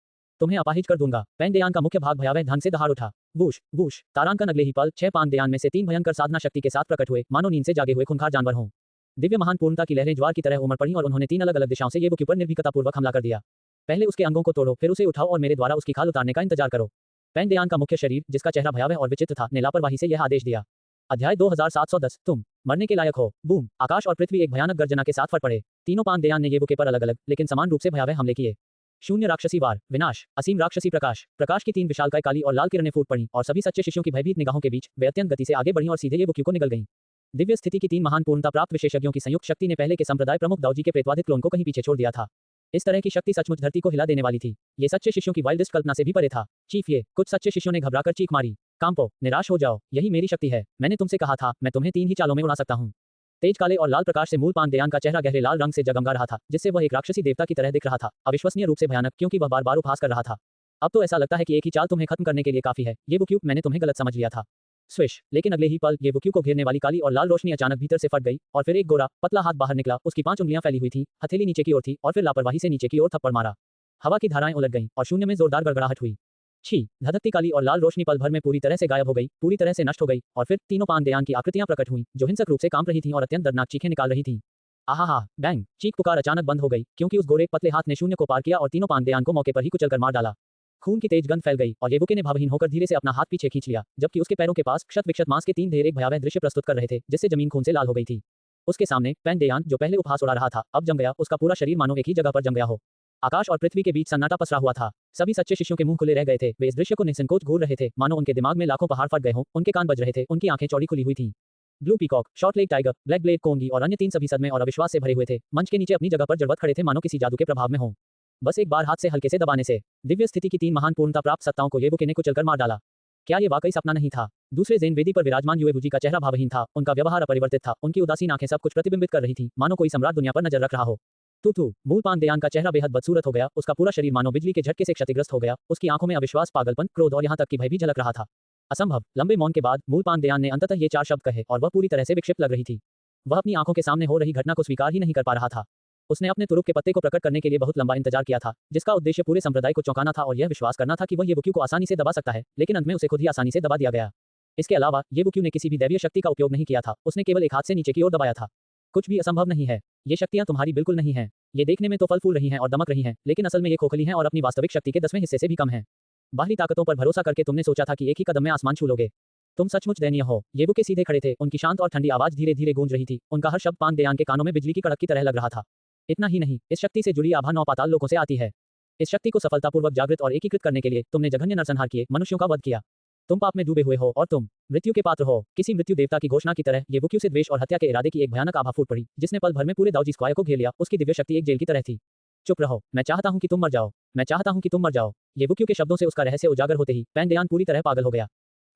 तुम्हें अपाहिज कर दूंगा। पैंग देयान का मुख्य भाग भयावह ढंग से दहाड़ उठा। वूश वूश, तारांकन अगले ही पल 6 पांग देयान में से 3 भयंकर साधना शक्ति के साथ प्रकट हुए, मानो नींद से जागे हुए खूंखार जानवर हों। दिव्य महान पूर्णता की लहरें ज्वार की तरह उमड़ पड़ी और उन्होंने 3 अलग अलग दिशाओं से येबुके पर निर्भीकतापूर्वक हमला कर दिया। पहले उसके अंगों को तोड़ो, फिर उसे उठाओ और मेरे द्वारा उसकी खाल उतारने का इंतजार करो। पैंग देयान का मुख्य शरीर, जिसका चेहरा भयावह और विचित्र था, ने लापरवाही से यह आदेश दिया। अध्याय 2710, तुम मरने के लायक हो। बूम, आकाश और पृथ्वी एक भयानक गर्जना के साथ फट पड़े। तीनों पांग देयान ने येबुके पर अलग अलग लेकिन समान रूप से भयावह हमले किए। शून्य राक्षसी वार, विनाश, असीम राक्षसी प्रकाश। प्रकाश की 3 विशालकाय काली और लाल किरणें फूट पड़ी और सभी सच्चे शिष्यों की भयभीत निगाहों के बीच वे अत्यंत गति से आगे बढ़ीं और सीधे येबुके को निगल गईं। दिव्य स्थिति की 3 महान पूर्णता प्राप्त विशेषज्ञों की संयुक्त शक्ति ने पहले के संप्रदाय प्रमुख दाऊजी के प्रेतवादित क्लोन को कहीं पीछे छोड़ दिया था। इस तरह की शक्ति सचमुच धरती को हिला देने वाली थी। ये सच्चे शिष्यों की वाइल्डेस्ट कल्पना से भी परे था। चीफ ये, कुछ सच्चे शिष्यों ने घबराकर चीख मारी। कांपो, निराश हो जाओ, यही मेरी शक्ति है। मैंने तुमसे कहा था, मैं तुम्हें 3 ही चालों में उड़ा सकता हूँ। तेज काले और लाल प्रकाश से मूल पांग देयान का चेहरा गहरे लाल रंग से जगमगा रहा था, जिससे वह एक राक्षसी देवता की तरह दिख रहा था, अविश्वसनीय रूप से भयानक, क्योंकि वह बार बार उपहास कर रहा था। अब तो ऐसा लगता है कि एक ही चाल तुम्हें खत्म करने के लिए काफी है। येबुक्यू, मैंने तुम्हें गलत समझ लिया था। स्विश, लेकिन अगले ही पल येबुक्यू को घेरने वाली काली और लाल रोशनी अचानक भीतर से फट गई और फिर एक गोरा पतला हाथ बाहर निकला। उसकी 5 उंगलियां फैली हुई थी, हथेली नीचे की ओर थी और फिर लापरवाही से नीचे की ओर थप्पड़ मारा। हवा की धाराएं उलट गईं और शून्य में जोरदार गड़गड़ाहट हुई। छी, धधकती काली और लाल रोशनी पल भर में पूरी तरह से गायब हो गई, पूरी तरह से नष्ट हो गई और फिर तीनों पांग देयान की आकृतियां प्रकट हुईं, जो हिंसक रूप से कांप रही थीं और अत्यंत दर्दनाक चीखें निकाल रही थीं। आहा, बैंग, चीख पुकार अचानक बंद हो गई, क्योंकि उस गोरे पतले हाथ ने शून्य को पार किया और तीनों पांग देयान को मौके पर ही कुचलकर मार डाला। खून की तेज गंध फैल गई और येबुके ने भावहीन होकर धीरे से अपना हाथ पीछे खींच लिया, जबकि उसके पैरों के पास क्षत विक्षत मांस के 3 ढेर एक भयावह दृश्य प्रस्तुत कर रहे थे, जिससे जमीन खून से लाल हो गई थी। उसके सामने पैंग देयान, जो पहले उपहास उड़ा रहा था, अब जम गया। उसका पूरा शरीर मानो एक ही जगह पर जम गया हो। आकाश और पृथ्वी के बीच सन्नाटा पसरा हुआ था। सभी सच्चे शिष्यों के मुंह खुले रह गए थे। वे इस दृश्य को निसंकोच घूर रहे थे, मानो उनके दिमाग में लाखों पहाड़ फट गए हों। उनके कान बज रहे थे, उनकी आंखें चौड़ी खुली हुई थीं। Blue peacock, short leg tiger, black blade Kongi और अन्य 3 सभी सदमे और अविश्वास से भरे हुए थे। मंच के नीचे अपनी जगह पर जड़वत खड़े थे, मानो किसी जादू के प्रभाव में हों। बस एक बार हाथ से हल्के से दबाने से दिव्य स्थिति की 3 महान पूर्णता प्राप्त सत्ताओं को येबुके ने कुचलकर मार डाला। क्या ये वाकई सपना नहीं था? दूसरे ज़ेन वेदी पर विराजमान युएबुजी का चेहरा भावहीन था, उनका व्यवहार अपरिवर्तित था, उनकी उदासीन आंखें सब कुछ प्रतिबिंबित कर रही थीं, मानो कोई सम्राट दुनिया पर नजर रख रहा हो। तू मूल पांग देयान का चेहरा बेहद बदसूरत हो गया, उसका पूरा शरीर मानो बिजली के झटके से क्षतिग्रस्त हो गया, उसकी आंखों में अविश्वास, पागलपन, क्रोध और यहाँ तक कि भय भी झलक रहा था। असंभव, लंबे मौन के बाद मूल पांग देयान ने अंततः ये 4 शब्द कहे और वह पूरी तरह से विक्षिप्त लग रही थी। वह अपनी आंखों के सामने हो रही घटना को स्वीकार ही नहीं कर पा रहा था। उसने अपने तुरुप के पत्ते को प्रकट करने के लिए बहुत लंबा इंतजार किया था, जिसका उद्देश्य पूरे संप्रदाय को चौंकाना था और यह विश्वास करना था कि वह येबुक्यू को आसानी से दबा सकता है, लेकिन अंत में उसे खुद ही आसानी से दबा दिया गया। इसके अलावा येबुक्यू ने किसी भी दैवीय शक्ति का उपयोग नहीं किया था, उसने केवल एक हाथ से नीचे की ओर दबाया था। कुछ भी असंभव नहीं है। ये शक्तियां तुम्हारी बिल्कुल नहीं हैं। ये देखने में तो फल फूल रही हैं और दमक रही हैं, लेकिन असल में ये खोखली हैं और अपनी वास्तविक शक्ति के 10वें हिस्से से भी कम हैं। बाहरी ताकतों पर भरोसा करके तुमने सोचा था कि एक ही कदम में आसमान छू लोगे। तुम सचमुच दयनीय हो। येबुके सीधे खड़े थे, उनकी शांत और ठंडी आवाज धीरे धीरे गूंज रही थी, उनका हर शब्द पान देयान के कानों में बिजली की कड़क की तरह लग रहा था। इतना ही नहीं, इस शक्ति से जुड़ी आभा 9 पाताल लोकों से आती है। इस शक्ति को सफलतापूर्वक जागृत और एकीकृत करने के लिए तुमने जघन्य नरसंहार किए, मनुष्यों का वध किया। तुम पाप में डूबे हुए हो और तुम मृत्यु के पात्र हो। किसी मृत्यु देवता की घोषणा की तरह येबुक्यू से द्वेष और हत्या के इरादे की एक भयानक आभा फूट पड़ी, जिसने पल भर में पूरे दाऊजी स्क्वायर को घेर लिया। उसकी दिव्य शक्ति एक जेल की तरह थी। चुप रहो, मैं चाहता हूं कि तुम मर जाओ। मैं चाहता हूं कि तुम मर जाओ। येबुक्यू के शब्दों से उसका रहस्य उजागर होते ही पैन देयान पूरी तरह पागल हो गया।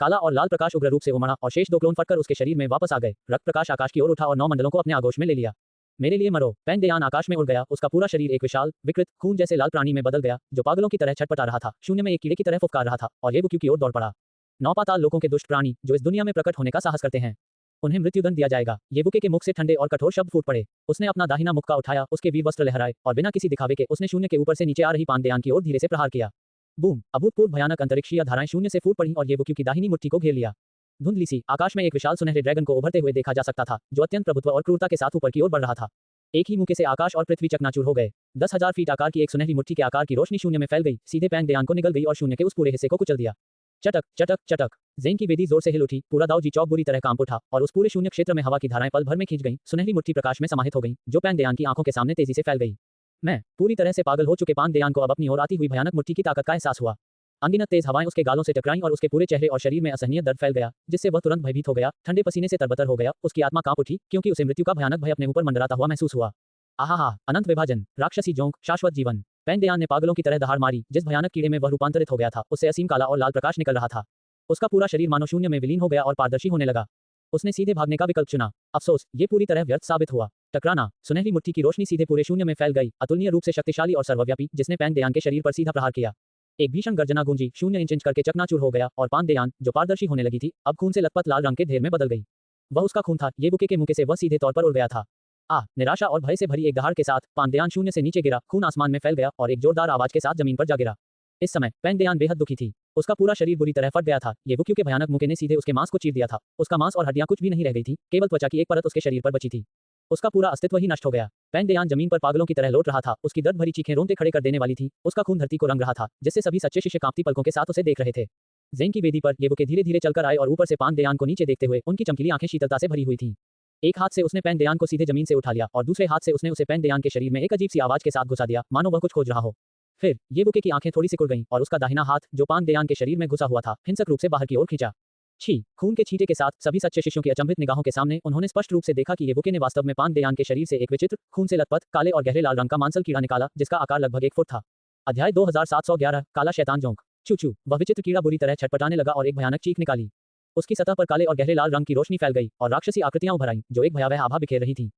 काला और लाल प्रकाश उग्र रूप से उमड़ा और शेष 2 क्लोन फटकर उसके शरीर में वापस आ गए। रक्त प्रकाश आकाश की ओर उठा और 9 मंडलों को अपने आगोश में ले लिया। मेरे लिए मरो। पैन देयान आकाश में उड़ गया, उसका पूरा शरीर एक विशाल विकृत खून जैसे लाल प्राणी में बदल गया, जो पागलों की तरह छटपटा रहा था, शून्य में एक कीड़े की तरह फुफकार रहा था और येबुक्यू की ओर दौड़ पड़ा। 9 पाताल लोगों के दुष्ट प्राणी जो इस दुनिया में प्रकट होने का साहस करते हैं, उन्हें मृत्युदंड दिया जाएगा। येबुके के मुख से ठंडे और कठोर शब्द फूट पड़े। उसने अपना दाहिना मुक्का उठाया, उसके वीर वस्त्र लहराए और बिना किसी दिखावे के उसने शून्य के ऊपर से नीचे आ रही पान देयान की ओर धीरे से प्रहार किया। बूम! अभूतपूर्व भयानक अंतरिक्षीय धाराएं शून्य से फूट पड़ी और येबुक्यू की दाहिनी मुट्ठी को घेर लिया। धुंधली सी आकाश में एक विशाल सुनहरे ड्रैगन को उभरते हुए देखा जा सकता था, जो अत्यंत प्रभुत्व और क्रूरता के साथ ऊपर की ओर बढ़ रहा था। एक ही मुक्के से आकाश और पृथ्वी चकनाचूर हो गए। 10,000 फीट आकार की एक सुनहरी मुट्ठी के आकार की रोशनी शून्य में फैल गई, सीधे पैन देयान को निगल गई और शून्य के उस पूरे हिस्से को कुचल दिया। चटक चटक चटक! ज़ेन की वेदी जोर से हिल उठी, पूरा दाऊजी चौक बुरी तरह कांप उठा और उस पूरे शून्य क्षेत्र में हवा की धाराएं पल भर में खींच गईं, सुनहरी मुट्ठी प्रकाश में समाहित हो गई, जो पैन देयान की आंखों के सामने तेजी से फैल गई। मैं पूरी तरह से पागल हो चुके पान देयान को अब अपनी ओर आती हुई भयानक मुट्ठी की ताकत का एहसास हुआ। अनगिनत तेज हवाएं उसके गालों से टकराईं और उसके पूरे चेहरे और शरीर में असहनीय दर्द फैल गया, जिससे वह तुरंत भयभीत हो गया, ठंडे पसीने से तरबतर हो गया। उसकी आत्मा कांप उठी, क्योंकि उसे मृत्यु का भयानक भय अपने ऊपर मंडराता हुआ महसूस हुआ। आहा! अनंत विभाजन, राक्षसी जोंक, शाश्वत जीवन। पैन देयान ने पागलों की तरह दहाड़ मारी। जिस भयानक कीड़े में वह रूपांतरित हो गया था, उससे असीम काला और लाल प्रकाश निकल रहा था। उसका पूरा शरीर मानो शून्य में विलीन हो गया और पारदर्शी होने लगा। उसने सीधे भागने का विकल्प चुना। अफसोस, ये पूरी तरह व्यर्थ साबित हुआ। टकराना! सुनहरी मुट्ठी की रोशनी सीधे पूरे शून्य में फैल गई, अतुलनीय रूप से शक्तिशाली और सर्वव्यापी, जिसने पैन देयान के शरीर पर सीधा प्रहार किया। एक भीषण गर्जना गूंजी, शून्य इंच इंच करके चकनाचूर हो गया और पान देयान, जो पारदर्शी होने लगी थी, अब खून से लथपथ लाल रंग के ढेर में बदल गई। वह उसका खून था। येबुके के मुक्के से वह सीधे तौर पर उड़ गया था। निराशा और भय से भरी एक दहाड़ के साथ पान देयान शून्य से नीचे गिरा, खून आसमान में फैल गया और एक जोरदार आवाज के साथ जमीन पर जा गिरा। इस समय पैन देयान बेहद दुखी थी। उसका पूरा शरीर बुरी तरह फट गया था। येबुक्यू के भयानक मुक्के ने सीधे उसके मांस को चीर दिया था। उसका मांस और हड्डियां कुछ भी नहीं रह गई थी, केवल त्वचा की एक परत उसके शरीर पर बची थी। उसका पूरा अस्तित्व ही नष्ट हो गया। पैन देयान जमीन पर पागलों की तरह लौट रहा था। उसकी दर्द भरी चीखें रोंगटे खड़े कर देने वाली थी। उसका खून धरती को रंग रहा था, जिससे सभी सच्चे शिष्य कांपती पलकों के साथ उसे देख रहे थे। ज़ेन की वेदी पर येबुके धीरे धीरे चलकर आए और ऊपर से पान देयान को नीचे देखते हुए उनकी चमकीली आंखें शीतलता से भरी हुई थीं। एक हाथ से उसने पैन देयान को सीधे जमीन से उठा लिया और दूसरे हाथ से उसने उसे पैन देयान के शरीर में एक अजीब सी आवाज के साथ घुसा दिया, मानो वह कुछ खोज रहा हो। फिर येबुके की आंखें थोड़ी सिकुड़ गईं और उसका दाहिना हाथ, जो पान देयान के शरीर में घुसा हुआ था, हिंसक रूप से बाहर की ओर खींचा। छी! खून के छींटे के साथ सभी सच्चे शिष्यों की अचंभित निगाहों के सामने उन्होंने स्पष्ट रूप से देखा कि येबुके ने वास्तव में पान देयान के शरीर से एक विचित्र, खून से लथपथ, काले और गहरे लाल रंग का मांसल कीड़ा निकाला, जिसका आकार लगभग 1 फुट था। अध्याय 2711 काला शैतान जोंक। चू-चू! वह विचित्र कीड़ा बुरी तरह छटपटाने लगा और एक भयानक चीख निकाली। उसकी सतह पर काले और गहरे लाल रंग की रोशनी फैल गई और राक्षसी आकृतियां उभर आईं, जो एक भयावह आभा बिखेर रही थीं।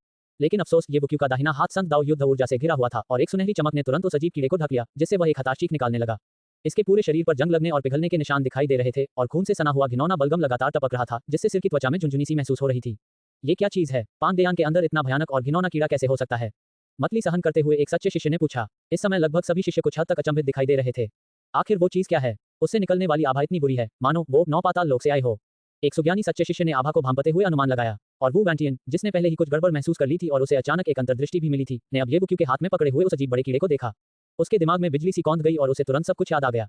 लेकिन अफसोस, येबुक्यू का दाहिना हाथ संत दाव युद्ध ऊर्जा से घिरा हुआ था और एक सुनहरी चमक ने तुरंत उस अजीब कीड़े को ढक लिया, जिससे वह एक हताश चीख निकालने लगा। इसके पूरे शरीर पर जंग लगने और पिघलने के निशान दिखाई दे रहे थे और खून से सना हुआ घिनौना बलगम लगातार टपक रहा था, जिससे सिर की त्वचा में झुनझुनी सी महसूस हो रही थी। ये क्या चीज है? पान देयान के अंदर इतना भयानक और घिनौना कीड़ा कैसे हो सकता है? मतली सहन करते हुए एक सच्चे शिष्य ने पूछा। इस समय लगभग सभी शिष्य कुछ हद तक अचंभित दिखाई दे रहे थे। आखिर वो चीज क्या है? उससे निकलने वाली आभा इतनी बुरी है, मानो वो 9 पाताल लोक से आए हो। एक सुज्ञानी सच्चे शिष्य ने आभा को भांपते हुए अनुमान लगाया, और वू वैंटियन, जिसने पहले ही कुछ गड़बड़ महसूस कर ली थी और उसे अचानक एक अंतर्दृष्टि भी मिली थी, ने अब येबुक्यू के हाथ में पकड़े हुए उस अजीब बड़े कीड़े को देखा। उसके दिमाग में बिजली सी कौंध गई और उसे तुरंत सब कुछ याद आ गया।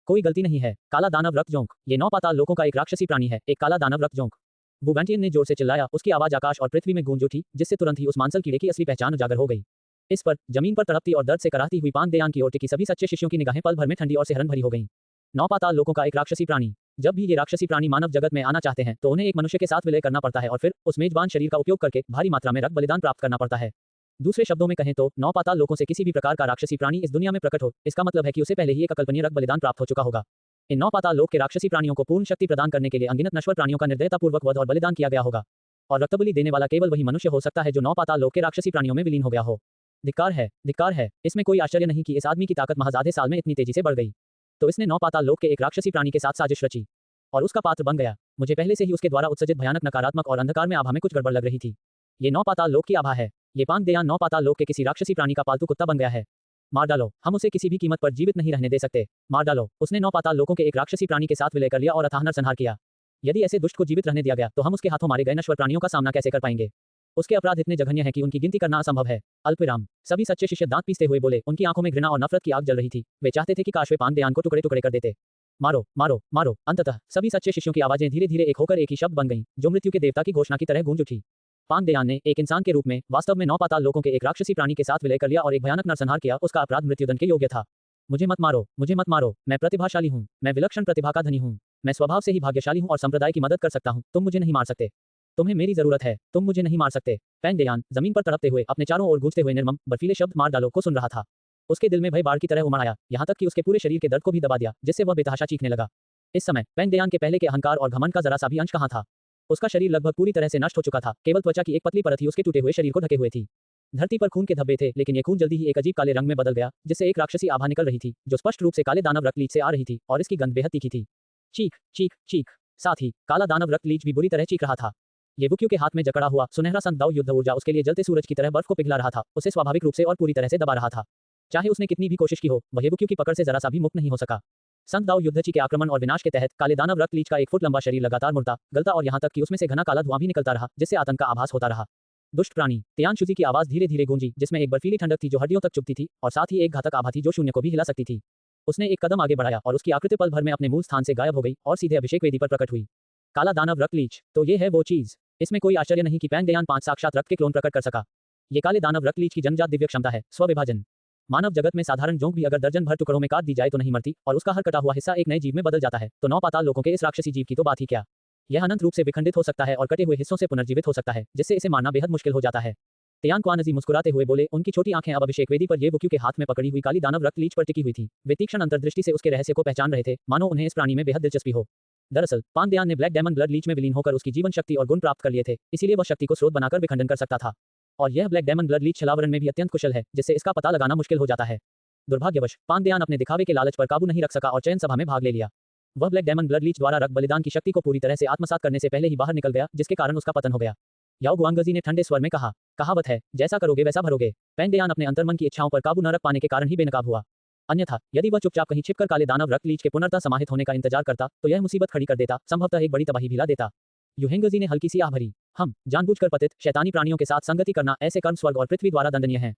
कोई गलती नहीं है। काला दानव रक्त जोंक। ये 9 पाताल लोकों का एक राक्षसी प्राणी है, एक काला दानव रक्त जोंक। वू वैंटियन ने जोर से चिल्लाया, उसकी आवाज आकाश और पृथ्वी में गूंज उठी, जिससे तुरंत ही उस मांसल कीड़े की असली पहचान उजागर हो गई। इस पर जमीन पर तड़पती और दर्द से कराहती हुई पान देयान की ओर टिकी सभी सच्चे शिष्यों की निगाहें पल भर में ठंडी और सिहरन भरी हो गईं। 9 पाताल लोकों का एक राक्षसी प्राणी। जब भी ये राक्षसी प्राणी मानव जगत में आना चाहते हैं तो उन्हें एक मनुष्य के साथ विलय करना पड़ता है और फिर उस मेजबान शरीर का उपयोग करके भारी मात्रा में रक्त बलिदान प्राप्त करना पड़ता है। दूसरे शब्दों में कहें तो 9 पाताल लोकों से किसी भी प्रकार का राक्षसी प्राणी इस दुनिया में प्रकट हो, इसका मतलब है कि उसे पहले ही एक अकल्पनीय रक्त बलिदान प्राप्त हो चुका होगा। इन 9 पाताल लोक के राक्षसी प्राणियों को पूर्ण शक्ति प्रदान करने के लिए अनगिनत नश्वर प्राणियों का निर्दयतापूर्वक वध और बलिदान किया गया होगा, और रक्तबलि देने वाला केवल वही मनुष्य हो सकता है जो 9 पाताल लोक के राक्षसी प्राणियों में विलीन हो गया हो। धिक्कार है, धिक्कार है। इसमें कोई आश्चर्य नहीं कि इस आदमी की ताकत महज आधे साल में इतनी तेजी से बढ़ गई। तो इसने 9 पाताल लोक के एक राक्षसी प्राणी के साथ साजिश रची और उसका पात्र बन गया। मुझे पहले से ही उसके द्वारा उत्सर्जित भयानक नकारात्मक और अंधकार में आभा में कुछ गड़बड़ लग रही थी। ये नौ पाताल लोक की आभा है। ये पांग देयान नौ पाताल लोक के किसी राक्षसी प्राणी का पालतू कुत्ता बन गया है। मार डालो, हम उसे किसी भी कीमत पर जीवित नहीं रहने दे सकते। मार डालो। उसने नौ पाताल लोकों के एक राक्षसी प्राणी के साथ विलय कर लिया और अथाह नरसंहार किया। यदि ऐसे दुष्ट को जीवित रहने दिया गया तो हम उसके हाथों मारे गए नश्वर प्राणियों का सामना कैसे कर पाएंगे। उसके अपराध इतने जघन्य हैं कि उनकी गिनती करना असंभव है। अल्पविराम। सभी सच्चे शिष्य दांत पीसते हुए बोले। उनकी आंखों में घृणा और नफरत की आग जल रही थी। वे चाहते थे कि काश वे पांग देयान को टुकड़े टुकड़े कर देते। मारो, मारो, मारो। अंततः सभी सच्चे शिष्यों की आवाजें धीरे धीरे एक होकर एक ही शब्द बन गईं, जो मृत्यु के देवता की घोषणा की तरह गूंज उठी। पांग देयान ने एक इंसान के रूप में वास्तव में नौ पाताल लोकों के एक राक्षसी प्राणी के साथ विलय कर लिया और एक भयानक नरसंहार किया। उसका अपराध मृत्युदंड के योग्य था। मुझे मत मारो, मुझे मत मारो। मैं प्रतिभाशाली हूँ, मैं विलक्षण प्रतिभा का धनी हूँ। मैं स्वभाव से ही भाग्यशाली हूँ और संप्रदाय की मदद कर सकता हूँ। तुम मुझे नहीं मार सकते। तुम्हें मेरी जरूरत है, तुम मुझे नहीं मार सकते। पांग देयान जमीन पर तड़पते हुए अपने चारों ओर गूंजते हुए निर्मम बर्फीले शब्द मार डालो को सुन रहा था। उसके दिल में भय बाढ़ की तरह उमड़ आया, यहाँ तक कि उसके पूरे शरीर के दर्द को भी दबा दिया, जिससे वह बेतहाशा चीखने लगा। इस समय पांग देयान के पहले के अहंकार और घमंड का जरा सा भी अंश कहाँ था। उसका शरीर लगभग पूरी तरह से नष्ट हो चुका था। केवल त्वचा की एक पतली परत ही उसके टूटे हुए शरीर को ढके हुए थी। धरती पर खून के धब्बे थे, लेकिन ये खून जल्दी ही एक अजीब काले रंग में बदल गया, जिससे एक राक्षसी आभा निकल रही थी, जो स्पष्ट रूप से काले दानव रक्तलीच से आ रही थी, और इसकी गंध बेहद तीखी थी। चीख, चीख, चीख। साथ ही काला दानव रक्तलीच भी बुरी तरह चीख रहा था। ये वुक्यू के हाथ में जकड़ा हुआ सुनहरा संदाव युद्ध ऊर्जा उसके लिए जलते सूरज की तरह बर्फ को पिघला रहा था, उसे स्वाभाविक रूप से और पूरी तरह से दबा रहा था। चाहे उसने कितनी भी कोशिश की हो, वह वुक्यू की पकड़ से जरा सा भी मुक्त नहीं हो सका। संदाव युद्धची के आक्रमण और विनाश के तहत काले दानव रक्तलीच का 1 फुट लंबा शरीर लगातार मुड़ता, गलता और यहाँ तक कि उसमें से घना काला धुआं भी निकलता रहा, जिससे आतंक का आभास होता रहा। दुष्ट प्राणी। तियानशुजी की आवाज धीरे धीरे गूंजी, जिसमें एक बर्फीली ठंडक थी जो हड्डियों तक चुभती थी, और साथ ही एक घातक आभा थी जो शून्य को भी हिला सकती थी। उसने एक कदम आगे बढ़ाया और उसकी आकृति पल भर में अपने मूल स्थान से गायब हो गई और सीधे अभिषेक वेदी पर प्रकट हुई। काला दानव रक्तलीच, तो ये है वो चीज। इसमें कोई आश्चर्य नहीं कि पांग देयान 5 साक्षात रक्त के क्लोन प्रकट कर सका। ये काले दानव रक्तलीच की जन्मजात दिव्य क्षमता है, स्वविभाजन। मानव जगत में साधारण जोंक भी अगर दर्जन भर टुकड़ों में काट दी जाए तो नहीं मरती, और उसका हर कटा हुआ हिस्सा एक नए जीव में बदल जाता है, तो नौ पाताल लोकों के इस राक्षसी जीव की तो बात ही क्या। यह अनंत रूप से विखंडित हो सकता है और कटे हुए हिस्सों से पुनर्जीवित हो सकता है, जिससे इसे मारना बेहद मुश्किल हो जाता है। तियान क्वानजी मुस्कुराते हुए बोले। उनकी छोटी आंखें अब अभिषेक वेदी पर ये वुक्यू के हाथ में पकड़ी हुई काली दानव रक्तलीच पर टिकी हुई थी। वे तीक्ष्ण अंतर्दृष्टि से उसके रहस्य को पहचान रहे थे, मानो उन्हें इस प्राणी में बेहद दिलचस्पी हो। दरअसल पांग देयान ने ब्लैक डेमन ब्लड लीच में विलीन होकर उसकी जीवन शक्ति और गुण प्राप्त कर लिए थे, इसीलिए वह शक्ति को स्रोत बनाकर विखंडन कर सकता था। और यह ब्लैक डेमन ब्लड लीच छलावरण में भी अत्यंत कुशल है, जिससे इसका पता लगाना मुश्किल हो जाता है। दुर्भाग्यवश पांग देयान अपने दिखावे के लालच पर काबू नहीं रख सका और चयन सभा में भाग ले लिया। वह ब्लैक डेमन ब्लड लीच द्वारा रक्त बलिदान की शक्ति को पूरी तरह से आत्मसात करने से पहले ही बाहर निकल गया, जिसके कारण उसका पतन हो गया। याओ गुआंगजी ने ठंडे स्वर में कहा, कहावत है, जैसा करोगे वैसा भरोगे। पांग देयान अपने अंतर्मन की इच्छाओं पर काबू न रख पाने के कारण ही बेनकाब हुआ। अन्यथा यदि वह चुपचाप कहीं छिपकर काले दानव रक्तलीच के पुनर्ता समाहित होने का इंतजार करता, तो यह मुसीबत खड़ी कर देता, संभवतः एक बड़ी तबाही भी ला देता। युहेंगजी ने हल्की सी आह भरी। हम जानबूझकर पतित शैतानी प्राणियों के साथ संगति करना ऐसे कर्म स्वर्ग और पृथ्वी द्वारा दंडनीय है।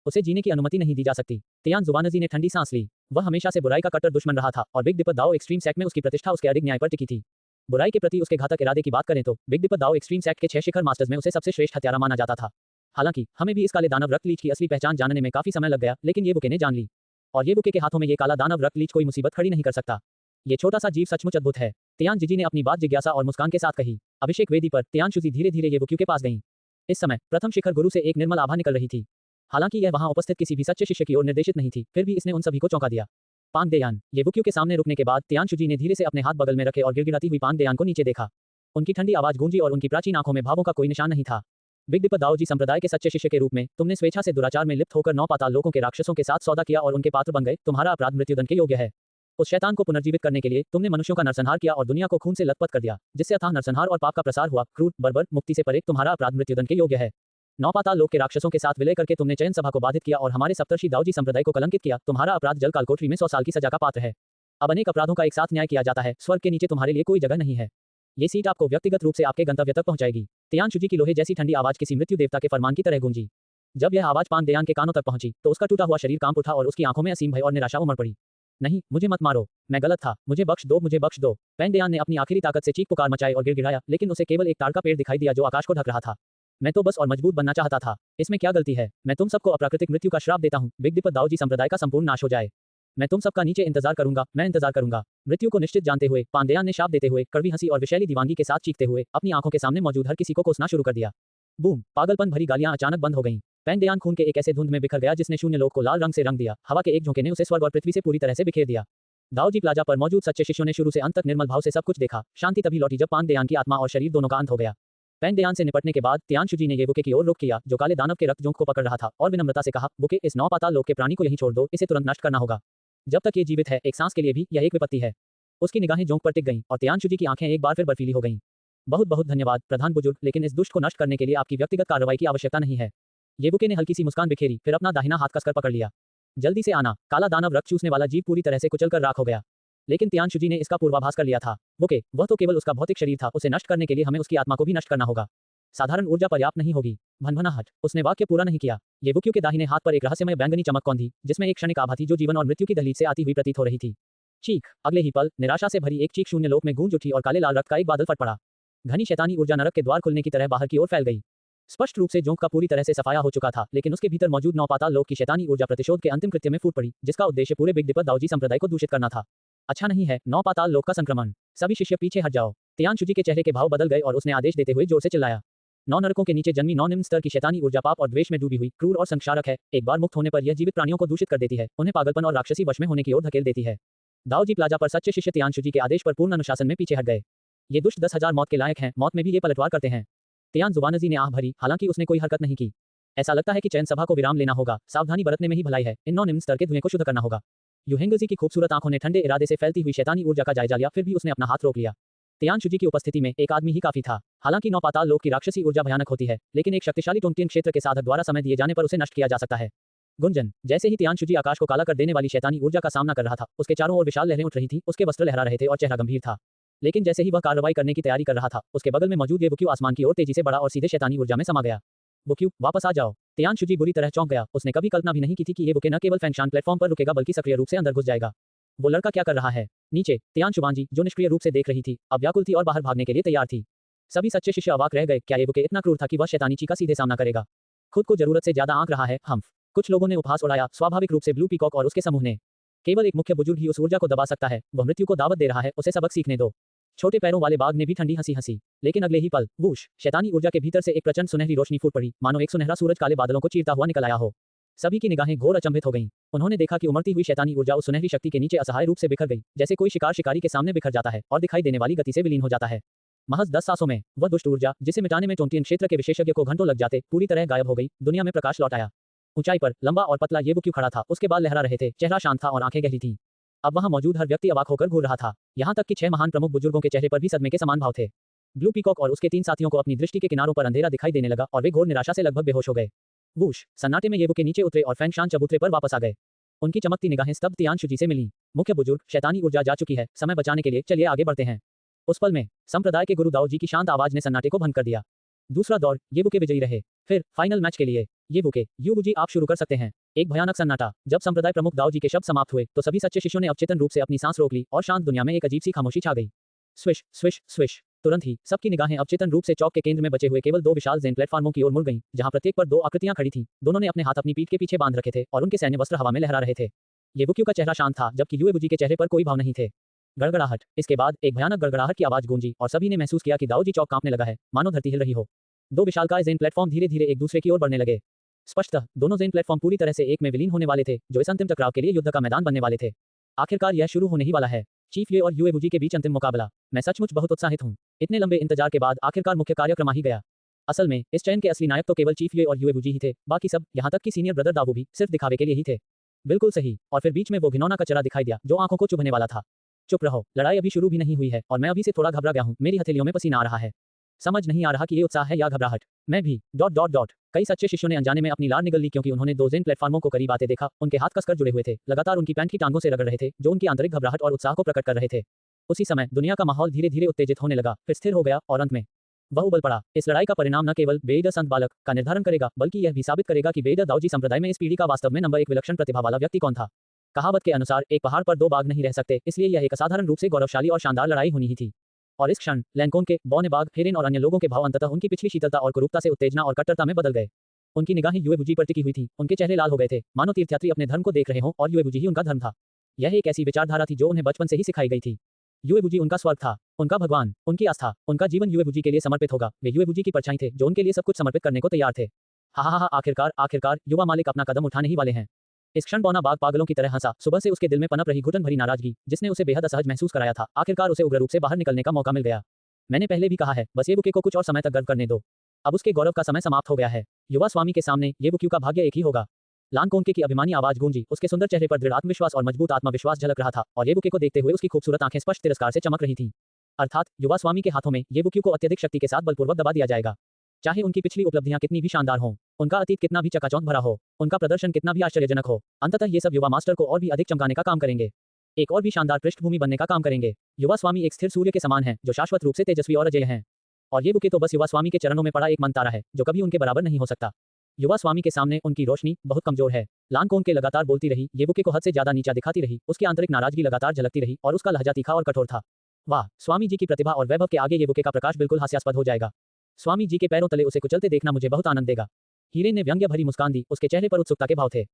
उसे जीने की अनुमति नहीं दी जा सकती। तियान जुबानजी ने ठंडी सांस ली। वह हमेशा से बुराई का कट्टर दुश्मन रहा था, और बिग डिपर दाओ एक्सट्रीम सेक्ट में उसकी प्रतिष्ठा उसके अडिग न्याय पर टिकी थी। बुराई के प्रति उसके घातक इरादे की बात करें तो बिग डिपर दाओ एक्सट्रीम सेक्ट के 6 शिखर मास्टर्स में उसे सबसे श्रेष्ठ हत्यारा माना जाता था। हालांकि हमें भी इस काले दानव रक्तलीच की असली पहचान जानने में काफी समय लग गया, लेकिन ये बुके ने जान ली। और ये बुके के हाथों में ये काला दानव रक्तलीच कोई मुसीबत खड़ी नहीं कर सकता। ये छोटा सा जीव सचमुच अद्भुत है। तियान जीजी ने अपनी बात जिज्ञासा और मुस्कान के साथ कही। अभिषेक वेदी पर तियानशुजी धीरे धीरे ये बुक्यू के पास गईं। इस समय प्रथम शिखर गुरु से एक निर्मल आभा निकल रही थी। हालांकि यह वहां उपस्थित किसी भी सच्चे शिष्य की ओर निर्देशित नहीं थी, फिर भी इसने उन सभी को चौंका दिया। पांग देयान। ये बुक्यू के सामने रुकने के बाद तियानशुजी ने धीरे से अपने हाथ बगल में रखे और गिड़गिड़ाती हुई पांग देयान को नीचे देखा। उनकी ठंडी आवाज गूंजी और उनकी प्राचीन आंखों में भावों का कोई निशान नहीं था। बिग डिपर दाओ जी संप्रदाय के सच्चे शिष्य के रूप में तुमने स्वेच्छा से दुराचार में लिप्त होकर 9 पाताल लोकों के राक्षसों के साथ सौदा किया और उनके पात्र बन गए। तुम्हारा अपराध मृत्युदंड के योग्य है। उस शैतान को पुनर्जीवित करने के लिए तुमने मनुष्यों का नरसंहार किया और दुनिया को खून से लथपथ कर दिया, जिससे अथाह नरसंहार और पाप का प्रसार हुआ। क्रूर, बर्बर, मुक्ति से परे तुम्हारा अपराध मृत्युदंड के योग्य है। 9 पाताल लोक के राक्षसों के साथ विलय करके तुमने चयन सभा को बाधित किया और हमारे सप्तर्षि दाओजी संप्रदाय को कलंकित किया। तुम्हारा अपराध जल कालकोठरी में 100 साल की सजा का पात्र है। अब अनेक अपराधों का एक साथ न्याय किया जाता है। स्वर्ग के नीचे तुम्हारे लिए कोई जगह नहीं है। ये सीट आपको व्यक्तिगत रूप से आपके गंतव्य तक पहुंचाएगी। तियानशुजी की लोहे जैसी ठंडी आवाज किसी मृत्यु देवता के फरमान की तरह गूंजी। जब यह आवाज पांग देयान के कानों तक पहुंची, तो उसका टूटा हुआ शरीर कांप उठा और उसकी आंखों में असीम भय और निराशा उमड़ पड़ी। नहीं, मुझे मत मारो, मैं गलत था, मुझे बख्श दो, मुझे बख्श दो। पांग देयान ने अपनी आखिरी ताकत से चीख पुकार मचाई और गिड़गिड़ाया, लेकिन उसे केवल एक ताड़ का पेड़ दिखाई दिया जो आकाश को ढक रहा था। मैं तो बस और मजबूत बनना चाहता था। इसमें क्या गलती है? मैं तुम सबको अप्राकृतिक मृत्यु का श्राप देता हूँ। बिग डिपर दाओ जी संप्रदाय का संपूर्ण नाश हो जाए। मैं तुम सबका नीचे इंतजार करूंगा, मैं इंतजार करूंगा। मृत्यु को निश्चित जानते हुए पांग देयान ने शाप देते हुए कड़वी हंसी और विशैली दीवानगी के साथ चीखते हुए अपनी आंखों के सामने मौजूद हर किसी को कोसना शुरू कर दिया। बूम! पागलपन भरी गालियां अचानक बंद हो गईं। पांग देयान खून के एक ऐसे धुंध में बिखर गया जिसने शून्य लोक को लाल रंग से रंग दिया। हवा के एक झोंके ने उसे स्वर्ग और पृथ्वी से पूरी तरह से बिखेर दिया। दाओजी प्लाजा पर मौजूद सच्चे शिष्यों ने शुरू से अंत तक निर्मल भाव से सब कुछ देखा। शांति तभी लौटी जब पांग देयान की आत्मा और शरीर दोनों का अंत हो गया। पांग देयान से निपटने के बाद तियानशुजी ने ये बुके की ओर रुख किया, जो काले दानव के रक्त जोंक को पकड़ रहा था, और विनम्रता से कहा, बुके, इस 9 पाताल लोक के प्राणी को यहीं छोड़ दो, इसे तुरंत नष्ट करना होगा। जब तक ये जीवित है, एक सांस के लिए भी यह एक विपत्ति है। उसकी निगाहें जोंक पर टिक गईं और तियानशुजी की आंखें एक बार फिर बर्फीली हो गईं। बहुत बहुत धन्यवाद प्रधान बुजुर्ग, लेकिन इस दुष्ट को नष्ट करने के लिए आपकी व्यक्तिगत कार्रवाई की आवश्यकता नहीं है। येबुके ने हल्की सी मुस्कान बिखेरी, फिर अपना दाहिना हाथ कसकर पकड़ लिया। जल्दी से आना। काला दानव रक्त चूसने वाला जीव पूरी तरह से कुचलकर राख हो गया। लेकिन तियानशुजी ने इसका पूर्वाभास कर लिया था। वह तो केवल उसका भौतिक शरीर था, उसे नष्ट करने के लिए हमें उसकी आत्मा को भी नष्ट करना होगा। साधारण ऊर्जा पर्याप्त नहीं होगी। भनभनाहट। उसने वाक्य पूरा नहीं किया। येबुक्यू के दाहिने हाथ पर एक रहस्यमय बैंगनी चमक कौंधी, जिसमें एक क्षणिक आभा थी जो जीवन और मृत्यु की दहलीज से आती हुई प्रतीत हो रही थी। चीख। अगले ही पल निराशा से भरी एक चीख शून्य लोक में गूंज उठी और काले लाल रक्त का एक बादल फट पड़ा। घनी शैतानी ऊर्जा नरक के द्वार खुलने की तरह बाहर की ओर फैल गई। स्पष्ट रूप से जोंक का पूरी तरह से सफाया हो चुका था, लेकिन उसके भीतर मौजूद नौ पाताल लोक की शैतानी ऊर्जा प्रतिशोध के अंतिम कृत्य में फूट पड़ी, जिसका उद्देश्य पूरे बिग दिपर दाओजी संप्रदाय को दूषित करना था। अच्छा नहीं है, नौ पाताल लोक का संक्रमण। सभी शिष्य पीछे हट जाओ। तियानशुजी के चेहरे के भाव बदल गए और उसने आदेश देते हुए जोर से चिल्लाया। नौ नरकों के नीचे जन्मी नौ निम्न स्तर की शैतानी ऊर्जा पाप और द्वेष में डूबी हुई, क्रूर और संक्षारक है। एक बार मुक्त होने पर यह जीवित प्राणियों को दूषित कर देती है, उन्हें पागलपन और राक्षसी वश में होने की ओर धकेल देती है। दाओजी प्लाजा पर सच्चे शिष्य तियानशुजी के आदेश पर पूर्ण अनुशासन में पीछे हट गए। ये दुष्ट 10,000 मौत के लायक हैं, मौत में भी ये पलटवार करते हैं। तियान जुबानजी ने आह भरी, हालांकि उसने कोई हरकत नहीं की। ऐसा लगता है कि चयन सभा को विराम लेना होगा, सावधानी बरतने में ही भलाई है। इन नौ निम्न स्तर के धुएं को शुद्ध करना होगा। युहेंगजी की खूबसूरत आंखों ने ठंडे इरादे से फैलती हुई शैतानी ऊर्जा का जायजा लिया, फिर भी उसने अपना हाथ रोक लिया। तियानशुजी की उपस्थिति में एक आदमी ही काफी था। हालांकि नौ पाताल लोक की राक्षसी ऊर्जा भयानक होती है, लेकिन एक शक्तिशाली टोंटियन क्षेत्र के साधक द्वारा समय दिए जाने पर उसे नष्ट किया जा सकता है। गुंजन। जैसे ही तियानशुजी आकाश को काला कर देने वाली शैतानी ऊर्जा का सामना कर रहा था, उसके चारों ओर विशाल लहरें उठ रही थी, उसके वस्त्र लहरा रहे थे और चेहरा गंभीर था। लेकिन जैसे ही वह कार्रवाई करने की तैयारी कर रहा था, उसके बगल में मौजूद येबुक्यू आसमान की ओर तेजी से बढ़ा और सीधे शैतानी ऊर्जा में समा गया। बुक्यू, वापस आ जाओ। तियानशुजी बुरी तरह चौंक गया। उसने कभी कल्पना भी नहीं की थी कि येबुके न केवल फैंगशान प्लेटफॉर्म पर रुकेगा बल्कि सक्रिय रूप से अंदर घुस जाएगा। वो लड़का क्या कर रहा है? नीचे। तियानशुबांजी, जो निष्क्रिय रूप से देख रही थी, अब व्याकुल थी और बाहर भागने के लिए तैयार थी। सभी सच्चे शिष्य अवाक रह गए। क्या येबुके इतना क्रूर था कि वह शैतानी ची का सीधे सामना करेगा? खुद को जरूरत से ज्यादा आंक रहा है। हम्फ। कुछ लोगों ने उपहास उड़ाया, स्वाभाविक रूप से ब्लू पीकॉक और उसके समूह ने। केवल एक मुख्य बुजुर्ग ही उस ऊर्जा को दबा सकता है। वह मृत्यु को दावत दे रहा है, उसे सबक सीखने दो। छोटे पैरों वाले बाघ ने भी ठंडी हंसी हंसी। लेकिन अगले ही पल वूश, शैतानी ऊर्जा के भीतर से एक प्रचंड सुनहरी रोशनी फूट पड़ी, मानो एक सुनहरा सूरज काले बादलों को चीरता हुआ निकल आया हो। सभी की निगाहें घोर अचंभित हो गईं। उन्होंने देखा कि उमड़ती हुई शैतानी ऊर्जा उस सुनहरी शक्ति के नीचे असहाय रूप से बिखर गई, जैसे कोई शिकार शिकारी के सामने बिखर जाता है और दिखाई देने वाली गति से विलीन हो जाता है। महज 10 सांसों में वह दुष्ट ऊर्जा, जिसे मिटाने में टोंटियन क्षेत्र के विशेषज्ञ को घंटों लग जाते, पूरी तरह गायब हो गई। दुनिया में प्रकाश लौट आया। ऊंचाई पर लंबा और पतला येबुक्यू खड़ा था, उसके बाल लहरा रहे थे, चेहरा शांत था और आंखें गहरी थीं। अब वहां मौजूद हर व्यक्ति अवाक होकर घूर रहा था। यहां तक कि 6 महान प्रमुख बुजुर्गों के चेहरे पर भी सदमे के समान भाव थे। ब्लू पीकॉक और उसके 3 साथियों को अपनी दृष्टि के किनारों पर अंधेरा दिखाई देने लगा और वे घोर निराशा से लगभग बेहोश हो गए। वूश, सन्नाटे में येबुके नीचे उतरे और फैंगशान चबूतरे पर वापस आ गए। उनकी चमकती निगाहें स्तब्ध तियानशुजी से मिलीं। मुख्य बुजुर्ग, शैतानी ऊर्जा जा चुकी है, समय बचाने के लिए चलिए आगे बढ़ते हैं। उस पल में संप्रदाय के गुरु दाओजी की शांत आवाज ने सन्नाटे को भंग कर दिया। दूसरा दौर, येबुके विजयी रहे। फिर फाइनल मैच के लिए येबुके, युबुजी आप शुरू कर सकते हैं। एक भयानक सन्नाटा। जब संप्रदाय प्रमुख दाओजी के शब्द समाप्त हुए, तो सभी सच्चे शिष्यों ने अवचेतन रूप से अपनी सांस रोक ली और शांत दुनिया में एक अजीब सी खामोशी छा गई। Swish swish swish. तुरंत ही सबकी निगाहें अवचेतन रूप से चौक के केंद्र में बचे हुए केवल 2 विशाल जेन प्लेटफार्मों की ओर मुड़ गईं, जहां प्रत्येक पर 2 आकृतियां खड़ी थीं। दोनों ने अपने हाथ अपनी पीठ के पीछे बांध रखे थे और उनके सैन्य वस्त्र हवा में लहरा रहे थे। येबुक्यू का चेहरा शांत था, जबकि युएबुजी के चेहरे पर कोई भाव नहीं थे। गड़गड़ाहट। इसके बाद एक भयानक गड़गड़ाहट की आवाज गूंजी और सभी ने महसूस किया कि दाओजी चौक कांपने लगा है, मानो धरती हिल रही हो। 2 विशालकाय जेन प्लेटफॉर्म धीरे धीरे एक दूसरे की ओर बढ़ने लगे। स्पष्टतः दोनों जेन प्लेटफॉर्म पूरी तरह से एक में विलीन होने वाले थे, जो इस अंतिम टकराव के लिए युद्ध का मैदान बनने वाले थे। आखिरकार यह शुरू होने ही वाला है। चीफ ये और युएबुजी के बीच अंतिम मुकाबला। मैं सचमुच बहुत उत्साहित हूं। इतने लंबे इंतजार के बाद आखिरकार मुख्य कार्यक्रम आ ही गया। असल में इस चयन के असली नायक तो केवल चीफ ये और युएबुजी ही थे, बाकी सब, यहां तक कि सीनियर ब्रदर दावू भी, सिर्फ दिखावे के लिए ही थे। बिल्कुल सही। और फिर बीच में वो घिनौना कचरा दिखाई दिया, जो आंखों को चुभने वाला था। चुप रहो, लड़ाई अभी शुरू भी नहीं हुई है और मैं अभी से थोड़ा घबरा गया हूं। मेरी हथेलियों में पसीना आ रहा है। समझ नहीं आ रहा कि ये उत्साह है या घबराहट। मैं भी। Dot dot dot. कई सच्चे शिष्यों ने अनजाने में अपनी लार निगल ली, क्योंकि उन्होंने 2 जेन प्लेटफार्मों को करीब आते देखा। उनके हाथ कसकर जुड़े हुए थे, लगातार उनकी पैंट की टांगों से रगड़ रहे थे, जो उनकी आंतरिक घबराहट और उत्साह को प्रकट कर रहे थे। उसी समय दुनिया का माहौल धीरे धीरे उत्तेजित होने लगा, फिर स्थिर हो गया और अंत में वह उबल पड़ा। इस लड़ाई का परिणाम न केवल बेईद संत बालक का निर्धारण करेगा, बल्कि यह भी साबित करेगा कि बेईद दाओजी संप्रदाय में इस पीढ़ी का वास्तव में नंबर 1 विलक्षण प्रतिभा वाला व्यक्ति कौन था। कहावत के अनुसार एक पहाड़ पर 2 बाघ नहीं रह सकते, इसलिए यह एक असाधारण रूप से गौरवशाली और शानदार लड़ाई होनी ही थी। और इस क्षण लैंकोन के, बौने बाघ, फेरेन और अन्य लोगों के भाव अंततः उनकी पिछली शीतलता और कुरूपता से उत्तेजना और कट्टरता में बदल गए। उनकी निगाहें युएबुजी पर टिकी हुई थी, उनके चेहरे लाल हो गए थे, मानो तीर्थयात्री अपने धर्म को देख रहे हों और युएबुजी ही उनका धर्म था। यह एक ऐसी विचारधारा थी जो उन्हें बचपन से ही सिखाई गई थी। युएबुजी उनका स्वर्ग था, उनका भगवान, उनकी आस्था, उनका जीवन युएबुजी के लिए समर्पित होगा। वे युएबुजी की परछाई थे, जो उनके लिए सब कुछ समर्पित करने को तैयार थे। हा, आखिरकार युवा मालिक अपना कदम उठाने ही वाले हैं। इस क्षण बौना बाघ पागलों की तरह हंसा। सुबह से उसके दिल में पनप रही घुटन भरी नाराजगी, जिसने उसे बेहद असहज महसूस कराया था, आखिरकार उसे उग्र रूप से बाहर निकलने का मौका मिल गया। मैंने पहले भी कहा है, बस येबुके को कुछ और समय तक गर्व करने दो। अब उसके गौरव का समय समाप्त हो गया है। युवा स्वामी के सामने येबुक्यू का भाग्य एक ही होगा। लानकोंके की अभिमानी आवाज गूंजी। उसके सुंदर चेहरे पर दृढ़ आत्मविश्वास और मजबूत आत्मविश्वास झलक रहा था और येबुके को देखते हुए उसकी खूबसूरत आंखें स्पष्ट तिरस्कार से चमक रही थीं। अर्थात युवा स्वामी के हाथों में येबुक्यू को अत्यधिक शक्ति के साथ बलपूर्वक दबा दिया जाएगा। चाहे उनकी पिछली उपलब्धियां कितनी भी शानदार हों, उनका अतीत कितना भी चकाचौंध भरा हो, उनका प्रदर्शन कितना भी आश्चर्यजनक हो, अंततः ये सब युवा मास्टर को और भी अधिक चमकाने का काम करेंगे, एक और भी शानदार पृष्ठभूमि बनने का काम करेंगे। युवा स्वामी एक स्थिर सूर्य के समान है जो शाश्वत रूप से तेजस्वी और अजेय हैं। और येबुके तो बस युवा स्वामी के चरणों में पड़ा एक मंद तारा है जो कभी उनके बराबर नहीं हो सकता। युवा स्वामी के सामने उनकी रोशनी बहुत कमजोर है। लानकोन के लगातार बोलती रही, येबुके को हद से ज्यादा नीचा दिखाती रही, उसकी आंतरिक नाराजगी लगातार झलकती रही और उसका लहजा तीखा और कठोर था। वाह, स्वामी जी की प्रतिभा और वैभव के आगे येबुके का प्रकाश बिल्कुल हास्यास्पद हो जाएगा। स्वामी जी के पैरों तले उसे कुचलते देखना मुझे बहुत आनंद देगा। हीरेन ने व्यंग्य भरी मुस्कान दी, उसके चेहरे पर उत्सुकता के भाव थे।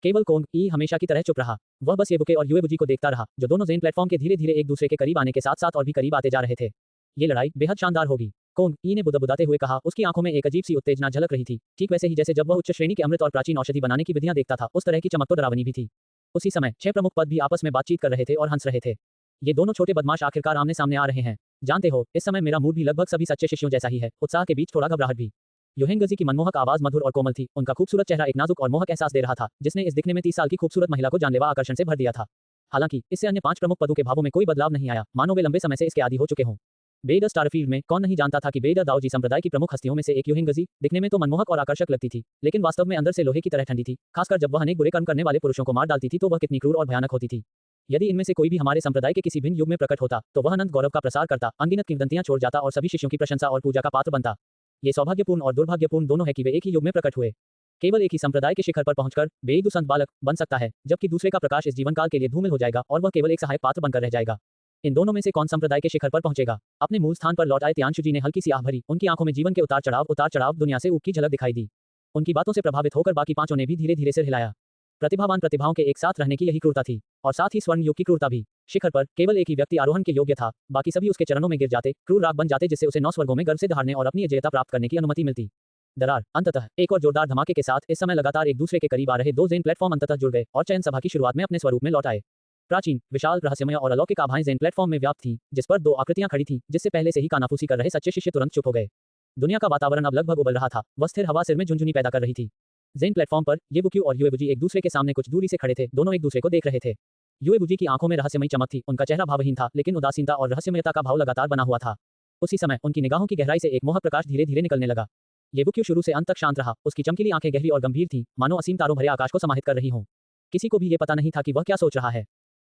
केवल कोंग ई हमेशा की तरह चुप रहा। वह बस येबुके और युएबुजी को देखता रहा, जो दोनों ज़ेन प्लेटफॉर्म के धीरे धीरे एक दूसरे के करीब आने के साथ साथ और भी करीब आते जा रहे थे। ये लड़ाई बेहद शानदार होगी, कोंग ई ने बुदबुदाते हुए कहा। उसकी आंखों में एक अजीब सी उत्तेजना झलक रही थी, ठीक वैसे ही जैसे जब वह उच्च श्रेणी के अमृत और प्राचीन औषधि बनाने की विधियां देखता था। उस तरह की चमक तो डरावनी भी थी। उसी समय 6 प्रमुख पद भी आपस में बातचीत कर रहे थे और हंस रहे थे। ये दोनों छोटे बदमाश आखिरकार आमने सामने आ रहे हैं। जानते हो, इस समय मेरा मूड भी लगभग सभी सच्चे शिष्यों जैसा ही है, उत्साह के बीच थोड़ा घबराहट भी। योहेंगजी की मनमोहक आवाज मधुर और कोमल थी, उनका खूबसूरत चेहरा एक नाजुक और मोहक एहसास दे रहा था, जिसने इस दिखने में 30 साल की खूबसूरत महिला को जानलेवा आकर्षण से भर दिया था। हालांकि इससे अन्य 5 प्रमुख पदों के भावों में कोई बदलाव नहीं आया, मानो वे लंबे समय से इसके आदी हो चुके हों। बेइडर स्टारफील्ड में कौन नहीं जानता था कि बेइडर दाओजी संप्रदाय की प्रमुख हस्तियों में से एक योहेंगजी दिखने में तो मनमोहक और आकर्षक लगती थी, लेकिन वास्तव में अंदर से लोहे की तरह ठंडी थी। खासकर जब वह अनेक बुरे कर्म करने वाले पुरुषों को मार डालती थी तो वह कितनी क्रूर और भयानक होती थी। यदि इनमें से कोई भी हमारे संप्रदाय के किसी भिन्न युग में प्रकट होता तो वह अनंत गौरव का प्रसार करता, अनगिनत किंवदंतियां छोड़ जाता और सभी शिष्यों की प्रशंसा और पूजा का पात्र बनता। ये सौभाग्यपूर्ण और दुर्भाग्यपूर्ण दोनों है कि वे एक ही युग में प्रकट हुए। केवल एक ही संप्रदाय के शिखर पर पहुंचकर बेईदु संत बालक बन सकता है, जबकि दूसरे का प्रकाश इस जीवन काल के लिए धूमिल हो जाएगा और वह केवल एक सहायक पात्र बनकर रह जाएगा। इन दोनों में से कौन संप्रदाय के शिखर पर पहुंचेगा? अपने मूल स्थान पर लौट आए त्यांशु जी ने हल्की सी आह भरी, उनकी आंखों में जीवन के उतार चढ़ाव दुनिया से ऊब की झलक दिखाई दी। उनकी बातों से प्रभावित होकर बाकी पांचों ने भी धीरे धीरे सिर हिलाया। प्रतिभावान प्रतिभाओं के एक साथ रहने की यही क्रूरता थी, और साथ ही स्वर्ण युग की क्रूरता भी। शिखर पर केवल एक ही व्यक्ति आरोहण के योग्य था, बाकी सभी उसके चरणों में गिर जाते, क्रूर राग बन जाते, जिससे उसे 9 स्वर्गों में गर्व से दहाड़ने और अपनी अजेयता प्राप्त करने की अनुमति मिलती। दरार अंततः एक और जोरदार धमाके के साथ इस समय लगातार एक दूसरे के करीब आ रहे 2 ज़ेन प्लेटफॉर्म अंततः जुड़ गए और चयन सभा की शुरुआत में अपने स्वरूप में लौट आए। प्राचीन, विशाल, रहस्यमय और अलौकिक आभाएं ज़ेन प्लेटफॉर्म में व्याप्त थीं, जिस पर 2 आकृतियां खड़ी थीं, जिससे पहले से ही कानाफूसी कर रहे सच्चे शिष्य तुरंत चुप हो गए। दुनिया का वातावरण अब लगभग उबल रहा था, वह स्थिर हवा सिर में झुनझुनी पैदा कर रही थी। ज़ेन प्लेटफॉर्म पर येबुक्यू और युएबुजी एक दूसरे के सामने कुछ दूरी से खड़े थे, दोनों एक दूसरे को देख रहे थे। युएबुजी की आंखों में रहस्यमयी चमक थी, उनका चेहरा भावहीन था, लेकिन उदासीनता और रहस्यमयता का भाव लगातार बना हुआ था। उसी समय उनकी निगाहों की गहराई से एक मोहक प्रकाश धीरे धीरे निकलने लगा। येबुक्यू शुरू से अंत तक शांत रहा, उसकी चमकीली आंखें गहरी और गंभीर थीं, मानो असीम तारों भरे आकाश को समाहित कर रही हों। किसी को भी ये पता नहीं था कि वह क्या सोच रहा है।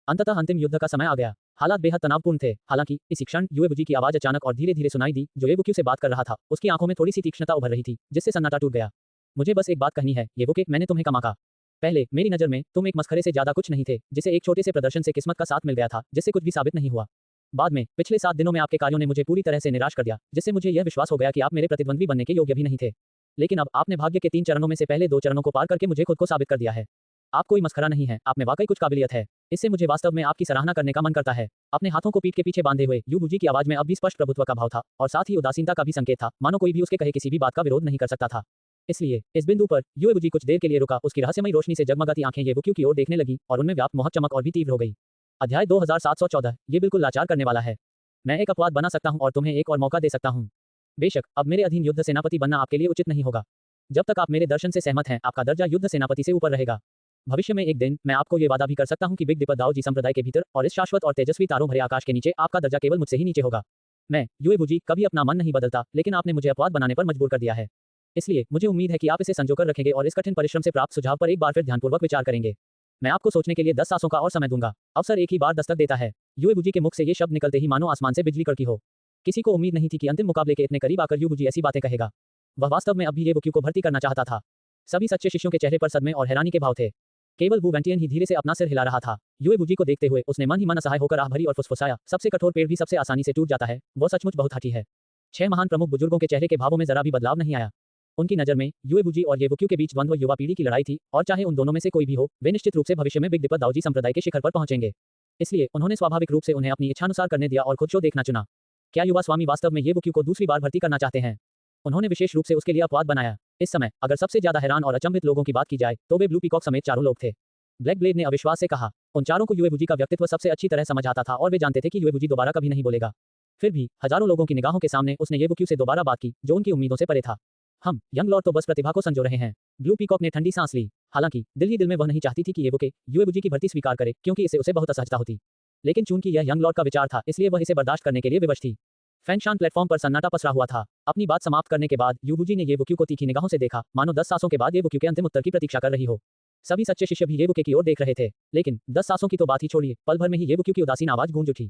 अंततः अंतिम युद्ध का समय आ गया। हालात बेहद तनावपूर्ण थे। हालांकि इसी क्षण युएबुजी की आवाज अचानक और धीरे धीरे सुनाई दी, जो येबुक्यू से बात कर रहा था। उसकी आंखों में थोड़ी सी तीक्ष्णता उभर रही थी, जिससे सन्नाटा टूट गया। मुझे बस एक बात कहनी है, येबुके, मैंने तुम्हें कमा का। पहले मेरी नज़र में तुम एक मस्खरे से ज्यादा कुछ नहीं थे, जिसे एक छोटे से प्रदर्शन से किस्मत का साथ मिल गया था, जिससे कुछ भी साबित नहीं हुआ। बाद में पिछले 7 दिनों में आपके कार्यों ने मुझे पूरी तरह से निराश कर दिया, जिससे मुझे यह विश्वास हो गया कि आप मेरे प्रतिद्वंद्वी बनने के योग्य भी नहीं थे। लेकिन अब आपने भाग्य के 3 चरणों में से पहले 2 चरणों को पार करके मुझे खुद को साबित कर दिया है। आप कोई मस्खरा नहीं है, आप में वाकई कुछ काबिलियत है। इससे मुझे वास्तव में आपकी सराहना करने का मन करता है। अपने हाथों को पीठ के पीछे बांधे हुए युबुजी की आवाज में अब भी स्पष्ट प्रभुत्व का भाव था, और साथ ही उदासीनता का भी संकेत था, मानो कोई भी उसके कहे किसी भी बात का विरोध नहीं कर सकता था। इसलिए इस बिंदु पर युएबुजी कुछ देर के लिए रुका, उसकी रहस्यमयी रोशनी से जगमगाती आंखें येबुक्यू की ओर देखने लगी और उनमें व्याप्त मोहक चमक और भी तीव्र हो गई। अध्याय 2714, ये बिल्कुल लाचार करने वाला है। मैं एक अपवाद बना सकता हूं और तुम्हें एक और मौका दे सकता हूं। बेशक अब मेरे अधीन युद्ध सेनापति बनना आपके लिए उचित नहीं होगा। जब तक आप मेरे दर्शन से सहमत हैं, आपका दर्जा युद्ध सेनापति से ऊपर रहेगा। भविष्य में एक दिन मैं आपको ये वादा भी कर सकता हूं कि बिग दीपक दाओजी संप्रदाय के भीतर और इस शाश्वत और तेजस्वी तारों भरे आकाश के नीचे आपका दर्जा केवल मुझसे ही नीचे होगा। मैं युएबुजी कभी अपना मन नहीं बदलता, लेकिन आपने मुझे अपवाद बनाने पर मजबूर कर दिया है। इसलिए मुझे उम्मीद है कि आप इसे संजोकर रखेंगे और इस कठिन परिश्रम से प्राप्त सुझाव पर एक बार फिर ध्यानपूर्वक विचार करेंगे। मैं आपको सोचने के लिए 10 सांसों का और समय दूंगा। अवसर एक ही बार दस्तक देता है। युएबुजी के मुख से ये शब्द निकलते ही मानो आसमान से बिजली कड़की हो। किसी को उम्मीद नहीं थी कि अंतिम मुकाबले के इतने करीब आकर युएबुजी ऐसी बातें कहेगा। वह वास्तव में अब भी येबुक्यू को भर्ती करना चाहता था। सभी सच्चे शिष्यों के चेहरे पर सदमे और हैरानी के भाव थे। केवल वू वेंटियन ही धीरे से अपना सिर हिला रहा था। युएबुजी को देखते हुए उसने मन ही मन असहाय होकर आह भरी और फुसफुसाया, सबसे कठोर पेड़ भी सबसे आसानी से टूट जाता है, वो सचमुच बहुत हठी है। 6 महान प्रमुख बुजुर्गों के चेहरे के भावों में जरा भी बदलाव नहीं आया। उनकी नज़र में युएबुजी और येबुक्यू के बीच द्वंद्व युवा पीढ़ी की लड़ाई थी, और चाहे उन दोनों में से कोई भी हो, वे निश्चित रूप से भविष्य में बिग दीपक दाओजी संप्रदाय के शिखर पर पहुंचेंगे। इसलिए उन्होंने स्वाभाविक रूप से उन्हें अपनी इच्छानुसार करने दिया और खुद शो देखना चुना। क्या युवा स्वामी वास्तव में येबुक्यू को दूसरी बार भर्ती करना चाहते हैं? उन्होंने विशेष रूप से उसके लिए अपवाद बनाया। इस समय अगर सबसे ज्यादा हैरान और अचंभित लोगों की बात की जाए तो वे ब्लू पीकॉक समेत चारों लोग थे। ब्लैक ब्लेड ने अविश्वास से कहा। उन चारों को युएबुजी का व्यक्तित्व सबसे अच्छी तरह समझ आता था और वे जानते थे कि युएबुजी दोबारा कभी नहीं बोलेगा। फिर भी हजारों लोगों की निगाहों के सामने उसने येबुक्यू से दोबारा बात की, जो उनकी उम्मीदों से परे था। हम यंग लॉर्ड तो बस प्रतिभा को संजो रहे हैं। ब्लू पीकॉक ने ठंडी सांस ली। हालांकि दिल ही दिल में वह नहीं चाहती थी कि येबुके युएबुजी की भर्ती स्वीकार करे, क्योंकि इससे उसे बहुत असहजता होती। लेकिन चूंकि यह यंग लॉर्ड का विचार था, इसलिए वह इसे बर्दाश्त करने के लिए विवश थी। फैंगशान प्लेटफॉर्म पर सन्नाटा पसरा हुआ था। अपनी बात समाप्त करने के बाद यूबुजी ने येबुक्यू को तीखी निगाहों से देखा, मानो 10 सांसों के बाद येबुक्यू के अंतिम उत्तर की प्रतीक्षा कर रही हो। सभी सच्चे शिष्य भी येबुके की ओर देख रहे थे, लेकिन 10 सांसों की तो बात ही छोड़िए, पल भर में ही येबुक्यू की उदासीन आवाज गूंज उठी।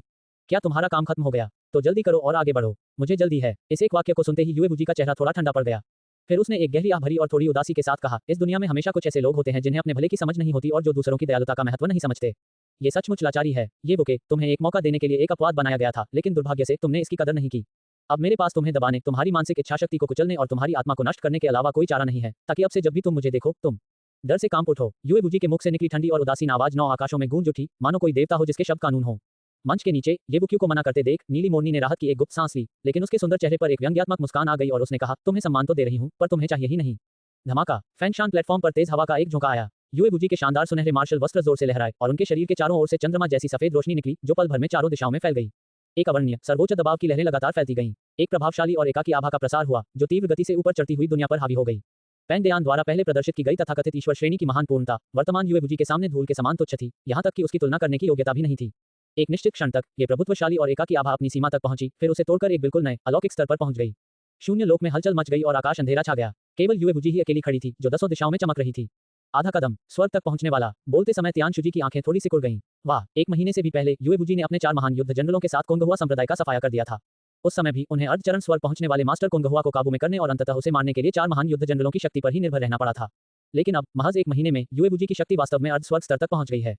क्या तुम्हारा काम खत्म हो गया? तो जल्दी करो और आगे बढ़ो। मुझे जल्दी है। इस एक वाक्य को सुनते ही येबुजी का चेहरा थोड़ा ठंडा पड़ गया। फिर उसने एक गहरी आह भरी और थोड़ी उदासी के साथ कहा, इस दुनिया में हमेशा कुछ ऐसे लोग होते हैं जिन्हें अपने भले की समझ नहीं होती और जो दूसरों की दयालुता का महत्व नहीं समझते। ये सचमुच लाचारी है। येबुके, तुम्हें एक मौका देने के लिए एक अपवाद बनाया गया था, लेकिन दुर्भाग्य से तुमने इसकी कदर नहीं की। अब मेरे पास तुम्हें दबाने, तुम्हारी मानसिक इच्छाशक्ति को कुचलने और तुम्हारी आत्मा को नष्ट करने के अलावा कोई चारा नहीं है, ताकि अब से जब भी तुम मुझे देखो, तुम डर से कांप उठो। येबुजी के मुख से निकली ठंडी और उदासीन आवाज 9 आकाशों में गूंज उठी, मानो कोई देवता हो जिसके शब्द कानून हो। मंच के नीचे येबुक्यू को मना करते देख नीली मोरनी ने राहत की एक गुप्त सांस ली, लेकिन उसके सुंदर चेहरे पर एक व्यंग्यात्मक मुस्कान आ गई और उसने कहा, तुम्हें सम्मान तो दे रही हूं, पर तुम्हें चाहिए ही नहीं। धमाका। फैंगशान प्लेटफॉर्म पर तेज हवा का एक झोंका आया। येबुजी के शानदार सुनहरे मार्शल वस्त्र जोर से लहराए और उनके शरीर के चारों ओर से चंद्रमा जैसी सफेद रोशनी निकली, जो पल भर में चारों दिशाओं में फैल गई। एक अवर्णनीय सर्वोच्च दबाव की लहरें लगातार फैलती गईं। एक प्रभावशाली और एकाकी आभा का प्रसार हुआ, जो तीव्र गति से ऊपर चढ़ती हुई दुनिया पर हावी हो गई। पैंग देयान द्वारा पहले प्रदर्शित की गई तथाकथित ईश्वर श्रेणी की महान पूर्णता वर्तमान येबुजी के सामने धूल के समान तुच्छ थी, यहाँ तक कि उसकी तुलना करने की योग्यता भी नहीं थी। एक निश्चित क्षण तक ये प्रभुत्वशाली और एकाकी आभा अपनी सीमा तक पहुंची, फिर उसे तोड़कर एक बिल्कुल नए अलौकिक स्तर पर पहुंच गई। शून्य लोक में हलचल मच गई और आकाश अंधेरा छा गया। केवल येबुजी ही अकेली खड़ी थी, जो 10 दिशाओं में चमक रही थी। आधा कदम, स्वर्ग तक पहुंचने वाला। बोलते समय तियानशुजी की आंखें थोड़ी सिकुड़ गईं। वाह, 1 महीने से भी पहले येबुजी ने अपने 4 महान युद्ध जनरलों के साथ कोंगहुआ संप्रदाय का सफाया कर दिया था। उस समय भी उन्हें अर्धचरण स्वर्ग पहुंचने वाले मास्टर कोंगहुआ को काबू में करने और अंततः उसे मारने के लिए 4 महान युद्ध जनरलों की शक्ति पर ही निर्भर रहना पड़ा था। लेकिन अब महज 1 महीने में येबुजी की शक्ति वास्तव में अर्ध स्वर्ग स्तर तक पहुंच गई है।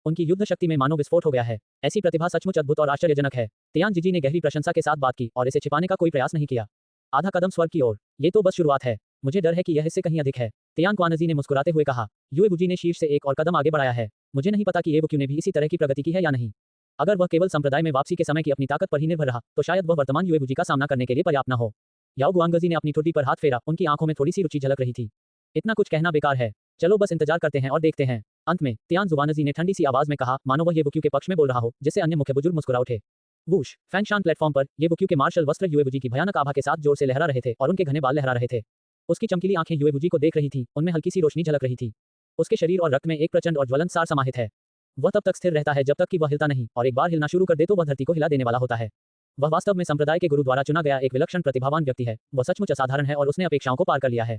उनकी युद्ध शक्ति में मानो विस्फोट हो गया है। ऐसी प्रतिभा सचमुच अद्भुत और आश्चर्यजनक है। तियानजीजी ने गहरी प्रशंसा के साथ बात की और इसे छिपाने का कोई प्रयास नहीं किया। आधा कदम स्वर्ग की ओर, ये तो बस शुरुआत है। मुझे डर है कि यह इससे कहीं अधिक है। तियान क्वानजी ने मुस्कुराते हुए कहा। येबुजी ने शीर्ष से एक और कदम आगे बढ़ाया है। मुझे नहीं पता कि येबुक्यू ने भी इसी तरह की प्रगति की है या नहीं। अगर वह केवल संप्रदाय में वापसी के समय की अपनी ताकत पर ही निर्भर रहा, तो शायद वह वर्तमान येबुजी का सामना करने के लिए पर्याप्त न हो। याओ गुआंगजी ने अपनी ठुड्डी पर हाथ फेरा, उनकी आंखों में थोड़ी सी रुचि झलक रही थी। इतना कुछ कहना बेकार है, चलो बस इंतजार करते हैं और देखते हैं। अंत में तियान जुबानजी ने ठंडी सी आवाज में कहा, मानो वह येबुक्यू के पक्ष में बोल रहा हो, जिससे अन्य मुख्य बुजुर्ग मुस्कुरा उठे। वूश। फैंगशान प्लेटफॉर्म पर येबुक्यू के मार्शल वस्त्र येबुजी की भयानक आभा के साथ जोर से लहरा रहे थे और उनके घने बाल लहरा रहे थे। उसकी चमकीली आंखें येबुजी को देख रही थीं, उनमें हल्की सी रोशनी झलक रही थी। उसके शरीर और रक्त में एक प्रचंड और ज्वलंत सार समाहित है। वह तब तक स्थिर रहता है जब तक कि वह हिलता नहीं, और एक बार हिलना शुरू कर दे तो वह धरती को हिला देने वाला होता है। वह वास्तव में संप्रदाय के गुरु द्वारा चुना गया एक विलक्षण प्रतिभावान व्यक्ति है। वह सचमुच असाधारण है और उसने अपेक्षाओं को पार कर लिया है।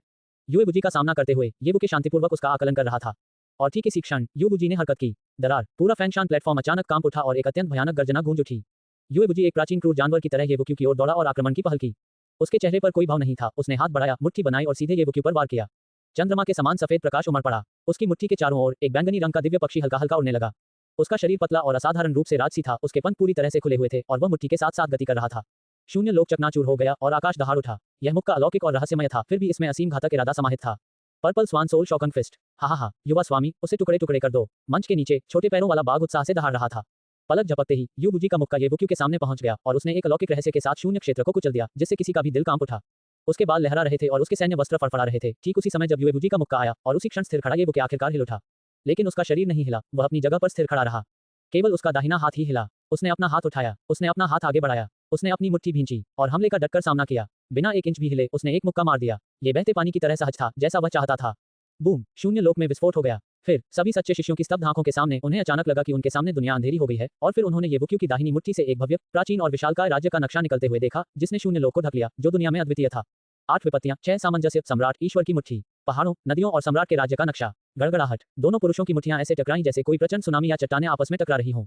येबुजी का सामना करते हुए येबुके शांतिपूर्वक उसका आकलन कर रहा था। और ठीक इसी क्षण येबुजी ने हरकत की। दरार। पूरा फैंगशान प्लेटफॉर्म अचानक कांप उठा और एक अत्यंत भयानक गर्जना गूंज उठी। येबुजी एक प्राचीन क्रूर जानवर की तरह येबुक्यू की ओर दौड़ा और आक्रमण की पहल की। उसके चेहरे पर कोई भाव नहीं था। उसने हाथ बढ़ाया, मुट्ठी बनाई और सीधे येबुक्यू पर वार किया। चंद्रमा के समान सफेद प्रकाश उमड़ पड़ा। उसकी मुट्ठी के चारों ओर एक बैंगनी रंग का दिव्य पक्षी हल्का हल्का उड़ने लगा। उसका शरीर पतला और असाधारण रूप से राजसी था। उसके पंख पूरी तरह से खुले हुए थे और वह मुट्ठी के साथ साथ गति कर रहा था। शून्य लोक चकनाचूर हो गया और आकाश दहाड़ उठा। यह मुक्का अलौकिक और रहस्यमय था, फिर भी इसमें असीम घातक इरादा समाहित था। पर्पल स्वान सोल शॉकन फिस्ट। हा, युवा स्वामी, उसे टुकड़े टुकड़े कर दो। मंच के नीचे छोटे पैरों वाला बाघ उत्साह से दहाड़ रहा था। पलक झपकते ही येबुजी का मुक्का येबुक्यू के सामने पहुंच गया और उसने एक अलौकिक रहस्य के साथ शून्य क्षेत्र को कुचल दिया, जिससे किसी का भी दिल कांप उठा। उसके बाल लहरा रहे थे और उसके सैन्य वस्त्र फड़फड़ा रहे थे। ठीक उसी समय जब येबुजी का मुक्का आया और उसी क्षण स्थिर खड़ा येबुके आखिरकार हिल उठा। लेकिन उसका शरीर नहीं हिला, वह अपनी जगह पर स्थिर खड़ा रहा। केवल उसका दाहिना हाथ ही हिला। उसने अपना हाथ उठाया, उसने अपना हाथ आगे बढ़ाया, उसने अपनी मुट्ठी भींची और हमले का डटकर सामना किया। बिना 1 इंच भी हिले उसने एक मुक्का मार दिया। ये बहते पानी की तरह सहज था, जैसा वह चाहता था। बूम। शून्य लोक में विस्फोट हो गया। फिर सभी सच्चे शिष्यों की स्तब्ध आंखों के सामने उन्हें अचानक लगा कि उनके सामने दुनिया अंधेरी हो गई है, और फिर उन्होंने येबुक्यू की दाहिनी मुट्ठी से एक भव्य, प्राचीन और विशालकाय राज्य का नक्शा निकलते हुए देखा, जिसने शून्य लोक को ढक लिया, जो दुनिया में अद्वितीय था। 8 विपत्तियां, 6 सामंजस्य, सम्राट, ईश्वर की मुट्ठी, पहाड़ों, नदियों और सम्राट के राज्य का नक्शा। गड़गड़ाहट। दोनों पुरुषों की मुट्ठियां ऐसे टकराईं जैसे कोई प्रचंड सुनामी या चट्टानें आपस में टकरा रही हों।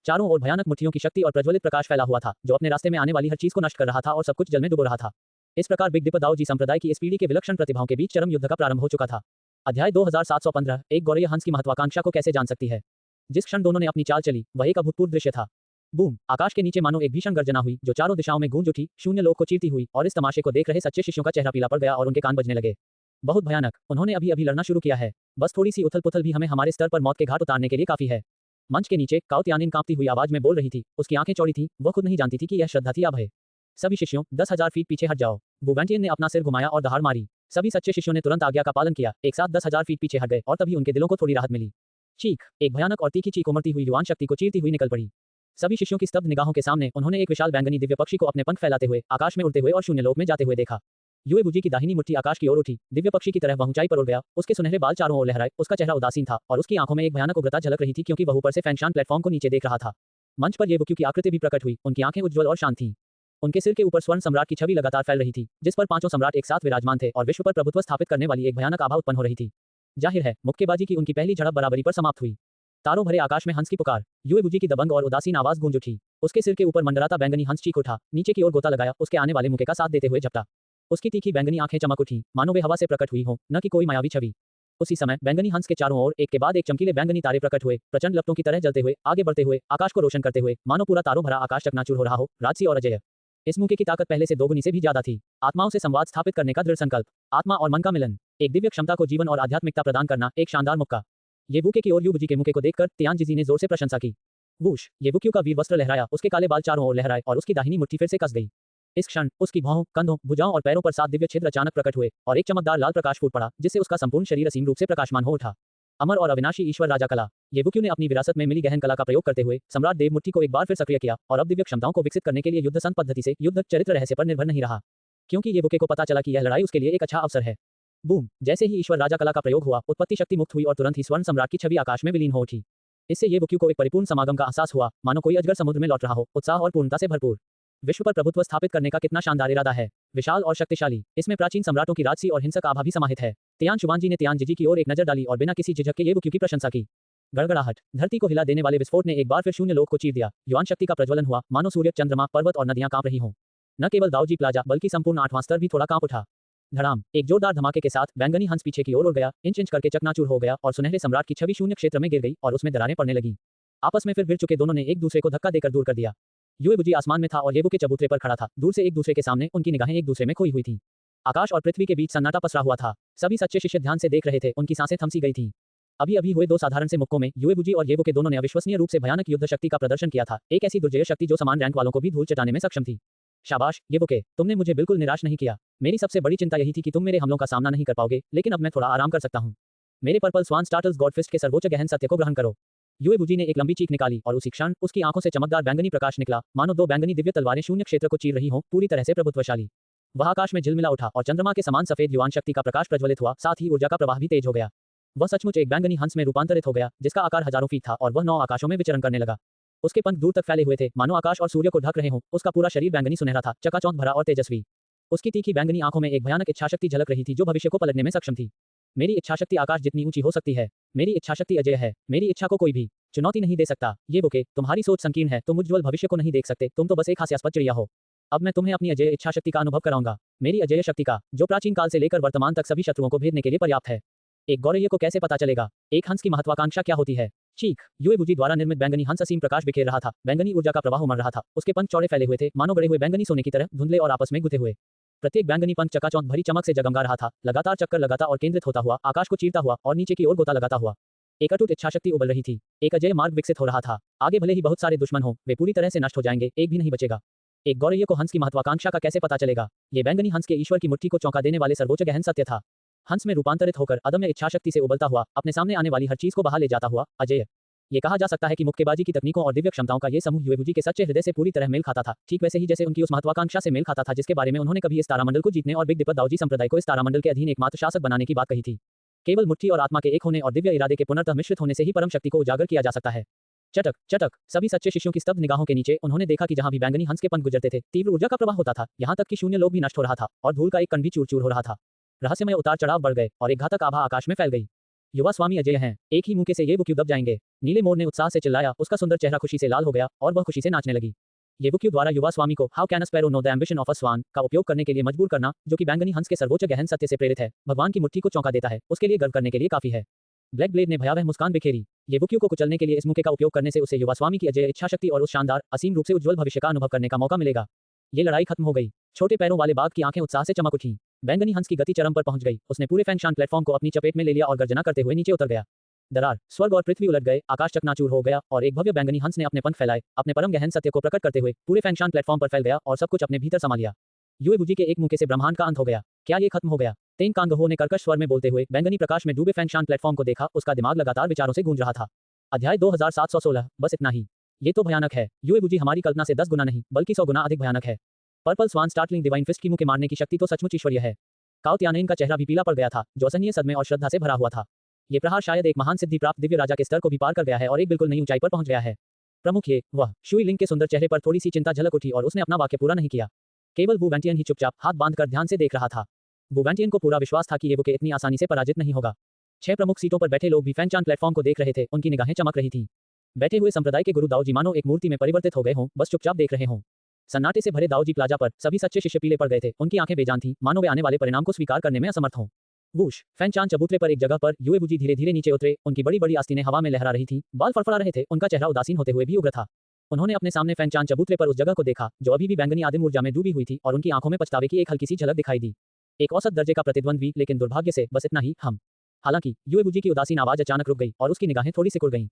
चारों ओर भयानक मुट्ठियों की शक्ति और प्रज्वलित प्रकाश फैला हुआ था, जो अपने रास्ते में आने वाली हर चीज को नष्ट कर रहा था और सब कुछ जल में डुबो रहा था। इस प्रकार बिग दिप दाओ जी संप्रदाय की इस पीढ़ी के विलक्षण प्रतिभाओं के बीच चरम युद्ध का प्रारंभ हो चुका था। अध्याय 2715। एक गौरैया हंस की महत्वाकांक्षा को कैसे जान सकती है। जिस क्षण दोनों ने अपनी चाल चली, वह एक अभूतपूर्व दृश्य था। बूम। आकाश के नीचे मानो एक भीषण गर्जना हुई, जो चारों दिशाओं में गूंज उठी, शून्य लोक को चीरती हुई, और इस तमाशे को देख रहे सच्चे शिष्यों का चेहरा पीला पड़ गया और उनके कान बजने लगे। बहुत भयानक। उन्होंने अभी अभी लड़ना शुरू किया है। बस थोड़ी सी उथल पुथल भी हमें हमारे स्तर पर मौत के घाट उतारने के लिए काफी है। मंच के नीचे काओ तियानिन कांपती हुई आवाज में बोल रही थी। उसकी आंखें चौड़ी थीं, वह खुद नहीं जानती थी कि यह श्रद्धा थी या भय। सभी शिष्यों, 10,000 फीट पीछे हट जाओ। बुवेंटियन ने अपना सिर घुमाया और दहाड़ मारी। सभी सच्चे शिष्यों ने तुरंत आज्ञा का पालन किया, एक साथ 10,000 फीट पीछे हट गए, और तभी उनके दिलों को थोड़ी राहत मिली। चीख। एक भयानक और तीखी चीख उमड़ती हुई युवान शक्ति को चीरती हुई निकल पड़ी। सभी शिष्यों की स्तब्ध निगाहों के सामने उन्होंने एक विशाल बैंगनी दिव्य पक्षी को अपने पंख फैलाते हुए आकाश में उड़ते हुए और शून्य लोक में जाते हुए देखा। येबुजी की दाहिनी मुट्ठी आकाश की ओर उठी, दिव्य पक्षी की तरह वह ऊंचाई पर उड़ गया। उसके सुनहरे बाल चारों ओर लहराए, उसका चेहरा उदासीन था और उसकी आंखों में एक भयानक उग्रता झलक रही थी, क्योंकि वह ऊपर से फैंगशान प्लेटफॉर्म को नीचे देख रहा था। मंच पर येवुक्यू की आकृति भी प्रकट हुई, उनकी आंखें उज्ज्वल और शांत थीं। उनके सिर के ऊपर स्वर्ण सम्राट की छवि लगातार फैल रही थी, जिस पर पांचों सम्राट एक साथ विराजमान थे और विश्व पर प्रभुत्व स्थापित करने वाली एक भयानक आभा उत्पन्न हो रही थी। जाहिर है, मुक्केबाजी की उनकी पहली झड़प बराबरी पर समाप्त हुई। तारों भरे आकाश में हंस की पुकार, युएबुजी की दबंग और उदासीन आवाज गूंज उठी। उसके सिर के ऊपर मंडराता बैंगनी हंस चीख उठा, नीचे की ओर गोता लगाया, उसके आने वाले मुक्के का साथ देते हुए झपटा। उसकी तीखी बैंगनी आंखें चमक उठी, मानो वे हवा से प्रकट हुई हों, न कि कोई मायावी छवि। उसी समय बैंगनी हंस के चारों ओर एक के बाद एक चमकीले बैंगनी तारे प्रकट हुए, प्रचंड लपटों की तरह जलते हुए, आगे बढ़ते हुए, आकाश को रोशन करते हुए, मानो पूरा तारों भरा आकाश चकनाचूर हो रहा हो। राजसी और अजय, इस मुक्के की ताकत पहले से दोगुनी से भी ज्यादा थी। आत्माओं से संवाद स्थापित करने का दृढ़ संकल्प, आत्मा और मन का मिलन, एक दिव्य क्षमता को जीवन और आध्यात्मिकता प्रदान करना, एक शानदार मुक्का। येबुके की ओर युबुजी के मुक्के को देखकर तियानजिजी ने जोर से प्रशंसा की। वूश, येबुक्यू का वीर वस्त्र लहराया, उसके काले बाल चारों ओर लहराए और उसकी दाहिनी मुट्ठी फिर से कस गई। इस क्षण उसकी भौहों, कंधों, भुजाओं और पैरों पर 7 दिव्य छिद्र अचानक प्रकट हुए और एक चमकदार लाल प्रकाश फूट पड़ा, जिससे उसका संपूर्ण शरीर असीम रूप से प्रकाशमान हो उठा। अमर और अविनाशी ईश्वर राजा कला, येबुक्यू ने अपनी विरासत में मिली गहन कला का प्रयोग करते हुए सम्राट देव मुट्ठी को एक बार फिर सक्रिय किया और अब दिव्य क्षमताओं को विकसित करने के लिए युद्ध संत पद्धति से युद्ध चरित्र रहस्य पर निर्भर नहीं रहा, क्योंकि येबुके को पता चला कि यह लड़ाई उसके लिए एक अच्छा अवसर है। बूम, जैसे ही ईश्वर राजा कला का प्रयोग हुआ, उत्पत्ति शक्ति मुक्त हुई और तुरंत ही स्वर्ण सम्राट की छवि आकाश में विलीन हो उठी। इससे येबुक्यू को एक परिपूर्ण समागम का एहसास हुआ, मानो कोई अजगर समुद्र में लौट रहा हो, उत्साह और पूर्णता से भरपूर। विश्व पर प्रभुत्व स्थापित करने का कितना शानदार इरादा है, विशाल और शक्तिशाली। इसमें प्राचीन सम्राटों की राजसी और हिंसक आभा भी समाहित है। तियान शुबांजी ने तियानजिजी की ओर एक नजर डाली और बिना किसी झिझक के येबुक्यू की प्रशंसा की। गड़गड़ाहट, धरती को हिला देने वाले विस्फोट ने एक बार फिर शून्य लोक को चीर दिया। युवान शक्ति का प्रज्वलन हुआ, मानो सूर्य, चंद्रमा, पर्वत और नदियां कांप रही हों। न केवल दाऊजी प्लाजा बल्कि संपूर्ण 8वां स्तर भी थोड़ा कांप उठा। धड़ाम, एक जोरदार धमाके के साथ बैंगनी हंस पीछे की ओर उड़ गया, इंच इंच करके चकनाचूर हो गया और सुनहरे सम्राट की छवि शून्य क्षेत्र में गिर गई और उसमें दरारें पड़ने लगीं। आपस में फिर भिड़ चुके दोनों ने एक दूसरे को धक्का देकर दूर कर दिया। युएबुजी आसमान में था और येबुके चबूतरे पर खड़ा था। दूर से एक दूसरे के सामने उनकी निगाहें एक दूसरे में खोई हुई थीं। आकाश और पृथ्वी के बीच सन्नाटा पसरा हुआ था। सभी सच्चे शिष्य ध्यान से देख रहे थे, उनकी सांसें थम सी गई थीं। अभी अभी हुए 2 साधारण से मुक्कों में युएबुजी और येबुके दोनों ने अविश्वसनीय रूप से भयानक युद्ध शक्ति का प्रदर्शन किया था, एक ऐसी दुर्जय शक्ति जो समान रैंक वालों को भी धूल चटाने में सक्षम थी। शाबाश येबुके, तुमने मुझे बिल्कुल निराश नहीं किया। मेरी सबसे बड़ी चिंता यही थी कि तुम मेरे हमलों का सामना नहीं कर पाओगे, लेकिन अब मैं थोड़ा आराम कर सकता हूँ। मेरे पर्पल स्वान स्टार्टल्स गॉडफिस्ट के सर्वोच्च गहन सत्य को ग्रहण करो। युएबुजी ने एक लंबी चीख निकाली और उसी क्षण उसकी आंखों से चमकदार बैंगनी प्रकाश निकला, मानो 2 बैंगनी दिव्य तलवारें शून्य क्षेत्र को चीर रही हों, पूरी तरह से प्रभुत्वशाली। वह आकाश में झिलमिला उठा और चंद्रमा के समान सफेद युवान शक्ति का प्रकाश प्रज्वलित हुआ, साथ ही ऊर्जा का प्रवाह भी तेज हो गया। वह सचमुच एक बैंगनी हंस में रूपांतरित हो गया, जिसका आकार हजारों फीट था और वह 9 आकाशों में विचरण करने लगा। उसके पंख दूर तक फैले हुए थे, मानो आकाश और सूर्य को ढक रहे हों। उसका पूरा शरीर बैंगनी सुनहरा था, चकाचौंध भरा और तेजस्वी। उसकी तीखी बैंगनी आंखों में एक भयानक इच्छाशक्ति झलक रही थी जो भविष्य को पलटने में सक्षम थी। मेरी इच्छाशक्ति आकाश जितनी ऊंची हो सकती है। मेरी इच्छाशक्ति अजय है। मेरी इच्छा को कोई भी चुनौती नहीं दे सकता। येबुके, तुम्हारी सोच संकीर्ण है, तुम उज्ज्वल भविष्य को नहीं देख सकते, तुम तो बस एक हास्यास्पद चिड़िया हो। अब मैं तुम्हें अपनी अजय इच्छाशक्ति का अनुभव कराऊंगा, मेरी अजय शक्ति का, जो प्राचीन काल से लेकर वर्तमान तक सभी शत्रुओं को भेदने के लिए पर्याप्त है। एक गौरैया को कैसे पता चलेगा एक हंस की महत्वाकांक्षा क्या होती है? चीख, युएबुजी द्वारा निर्मित बैंगनी हंस असीम प्रकाश बिखेर रहा था, बैंगनी ऊर्जा का प्रवाह उमड़ रहा था। उसके पंख चौड़े फैले हुए थे, मानो गड़े हुए बैंगनी सोने की तरह, धुंधले और आपस में गुथे हुए। प्रत्येक बैंगनी पंख चकाचौंध भरी चमक से जगमगा रहा था, लगातार चक्कर लगाता और केंद्रित होता हुआ, आकाश को चीरता हुआ और नीचे की ओर गोता लगाता हुआ। एक अटूट इच्छाशक्ति उबल रही थी, एक अजय मार्ग विकसित हो रहा था। आगे भले ही बहुत सारे दुश्मन हो, वे पूरी तरह से नष्ट हो जाएंगे, एक भी नहीं बचेगा। एक गौरैया को हंस की महत्वाकांक्षा का कैसे पता चलेगा? ये बैंगनी हंस के ईश्वर की मुट्ठी को चौंका देने वाले सर्वोच्च गहन सत्य था। हंस में रूपांतरित होकर अदम्य इच्छाशक्ति से उबलता हुआ, अपने सामने आने वाली हर चीज को बहा ले जाता हुआ अजय। ये कहा जा सकता है कि मुक्केबाजी की तकनीकों और दिव्य क्षमताओं का ये समूह युएबुजी के सच्चे हृदय से पूरी तरह मेल खाता था, ठीक वैसे ही जैसे उनकी उस महत्वाकांक्षा से मेल खाता था जिसके बारे में उन्होंने कभी इस तारामंडल को जीतने और बिग दिपत दाऊजी संप्रदाय को इस तारामंडल के अधीन एकमात्र शासक बनाने की बात कही थी। केवल मुट्ठी और आत्मा के एक होने और दिव्य इरादे के पुनर्तः मिश्रित होने से ही परम शक्ति को उजागर किया जा सकता है। चटक चटक, सभी सच्चे शिष्यों की स्तब्ध निगाहों के नीचे उन्होंने देखा कि जहां भी बैंगनी हंस के पंख गुजरते थे, तीव्र ऊर्जा का प्रवाह होता था, यहां तक कि शून्य लोक भी नष्ट हो रहा था और धूल का एक कण भी चूर चूर हो रहा था। रहस्यमय उतार चढ़ाव बढ़ गए और एक घातक आभा आकाश में फैल गई। युवा स्वामी अजय हैं, एक ही मुक्के से येबुक्यू दब जाएंगे। नीले मोर ने उत्साह से चिल्लाया, उसका सुंदर चेहरा खुशी से लाल हो गया और वह खुशी से नाचने लगी। येबुक्यू द्वारा युवा स्वामी को how can a sparrow know the ambition of a swan का उपयोग करने के लिए मजबूर करना, जो कि बैंगनी हंस के सर्वोच्च गहन सत्य से प्रेरित है, भगवान की मुट्ठी को चौंका देता है, उसके लिए गर्व करने के लिए काफी है। ब्लैक ब्लेड ने भयावह मुस्कान बिखेरी। येबुक्यू को कुचलने के लिए इस मुक्के का उपयोग करने से उसे युवा स्वामी की अजय इच्छाशक्ति और उस शानदार, असीम रूप से उज्ज्वल भविष्य का अनुभव करने का मौका मिलेगा। ये लड़ाई खत्म हो गई। छोटे पैरों वाले बाघ की आंखें उत्साह से चमक उठीं। बैंगनी हंस की गति चरम पर पहुंच गई। उसने पूरे फैंगशान प्लेटफॉर्म को अपनी चपेट में ले लिया और गर्जना करते हुए नीचे उतर गया। दरार, स्वर्ग और पृथ्वी उलट गए, आकाश चकनाचूर हो गया और एक भव्य बैंगनी हंस ने अपने पंख फैलाए, अपने परम गहन सत्य को प्रकट करते हुए पूरे फैंगशान प्लेटफॉर्म पर फैल गया और सब कुछ अपने भीतर समा लिया। युएबुजी के एक मुक्के से ब्रह्मांड का अंत हो गया। क्या ये खत्म हो गया? तेंग कांगहो ने कर्कश स्वर में बोलते हुए बैंगनी प्रकाश में डूबे फैंगशान प्लेटफॉर्म को देखा, उसका दिमाग लगातार विचारों से गूंज रहा था। अध्याय 2716, बस इतना ही। ये तो भयानक है। युएबुजी हमारी कल्पना से 10 गुना नहीं, बल्कि 100 गुना अधिक भयानक है। पर्पल स्वान स्टार्टलिंग डिवाइन फिस्ट की मुक्के मारने की शक्ति तो सचमुच ईश्वरीय है। काओ तियानेन का चेहरा भी पीला पड़ गया था, जो असहनीय सदमे और श्रद्धा से भरा हुआ था। ये प्रहार शायद एक महान सिद्धि प्राप्त दिव्य राजा के स्तर को भी पार कर गया है और एक बिल्कुल नई ऊंचाई पर पहुंच गया है। प्रमुख ये वह शुई लिंग के सुंदर चेहरे पर थोड़ी सी चिंता झलक उठी और उसने अपना वाक्य पूरा नहीं किया। केवल वू वेंटियन ही चुपचाप हाथ बांधकर ध्यान से देख रहा था। वू वेंटियन को पूरा विश्वास था कि ये बुके इतनी आसानी से पराजित नहीं होगा। 6 प्रमुख सीटों पर बैठे लोग भी फैनचान प्लेटफॉर्म को देख रहे थे, उनकी निगाहें चमक रही थीं। बैठे हुए संप्रदाय के गुरु दाऊजी मानो एक मूर्ति में परिवर्तित हो गए हों, बस चुपचाप देख रहे हों। सन्नाटे से भरे दाऊजी प्लाजा पर सभी सच्चे शिष्य पीले पड़ गए थे, उनकी आंखें बेजान थीं, मानो वे आने वाले परिणाम को स्वीकार करने में असमर्थ हों। वूश फैनचान चबूतरे पर एक जगह पर युएबुजी धीरे-धीरे नीचे उतरे, उनकी बड़ी-बड़ी आस्तीनें हवा में लहरा रही थीं, बाल फड़फड़ा रहे थे, उनका चेहरा उदासीन होते हुए भी उग्र था। उन्होंने अपने सामने फैनचान चबूतरे पर उस जगह को देखा, जो अभी भी बैंगनी आदिम ऊर्जा में डूबी हुई थी और उनकी आंखों में पछतावे की एक हल्की सी झलक दिखाई दी। एक औसत दर्जे का प्रतिद्वंद्वी, लेकिन दुर्भाग्य से बस इतना ही, हम। हालांकि युएबुजी की उदासीन आवाज अचानक रुक गई और उसकी निगाहें थोड़ी सिकुड़ गईं।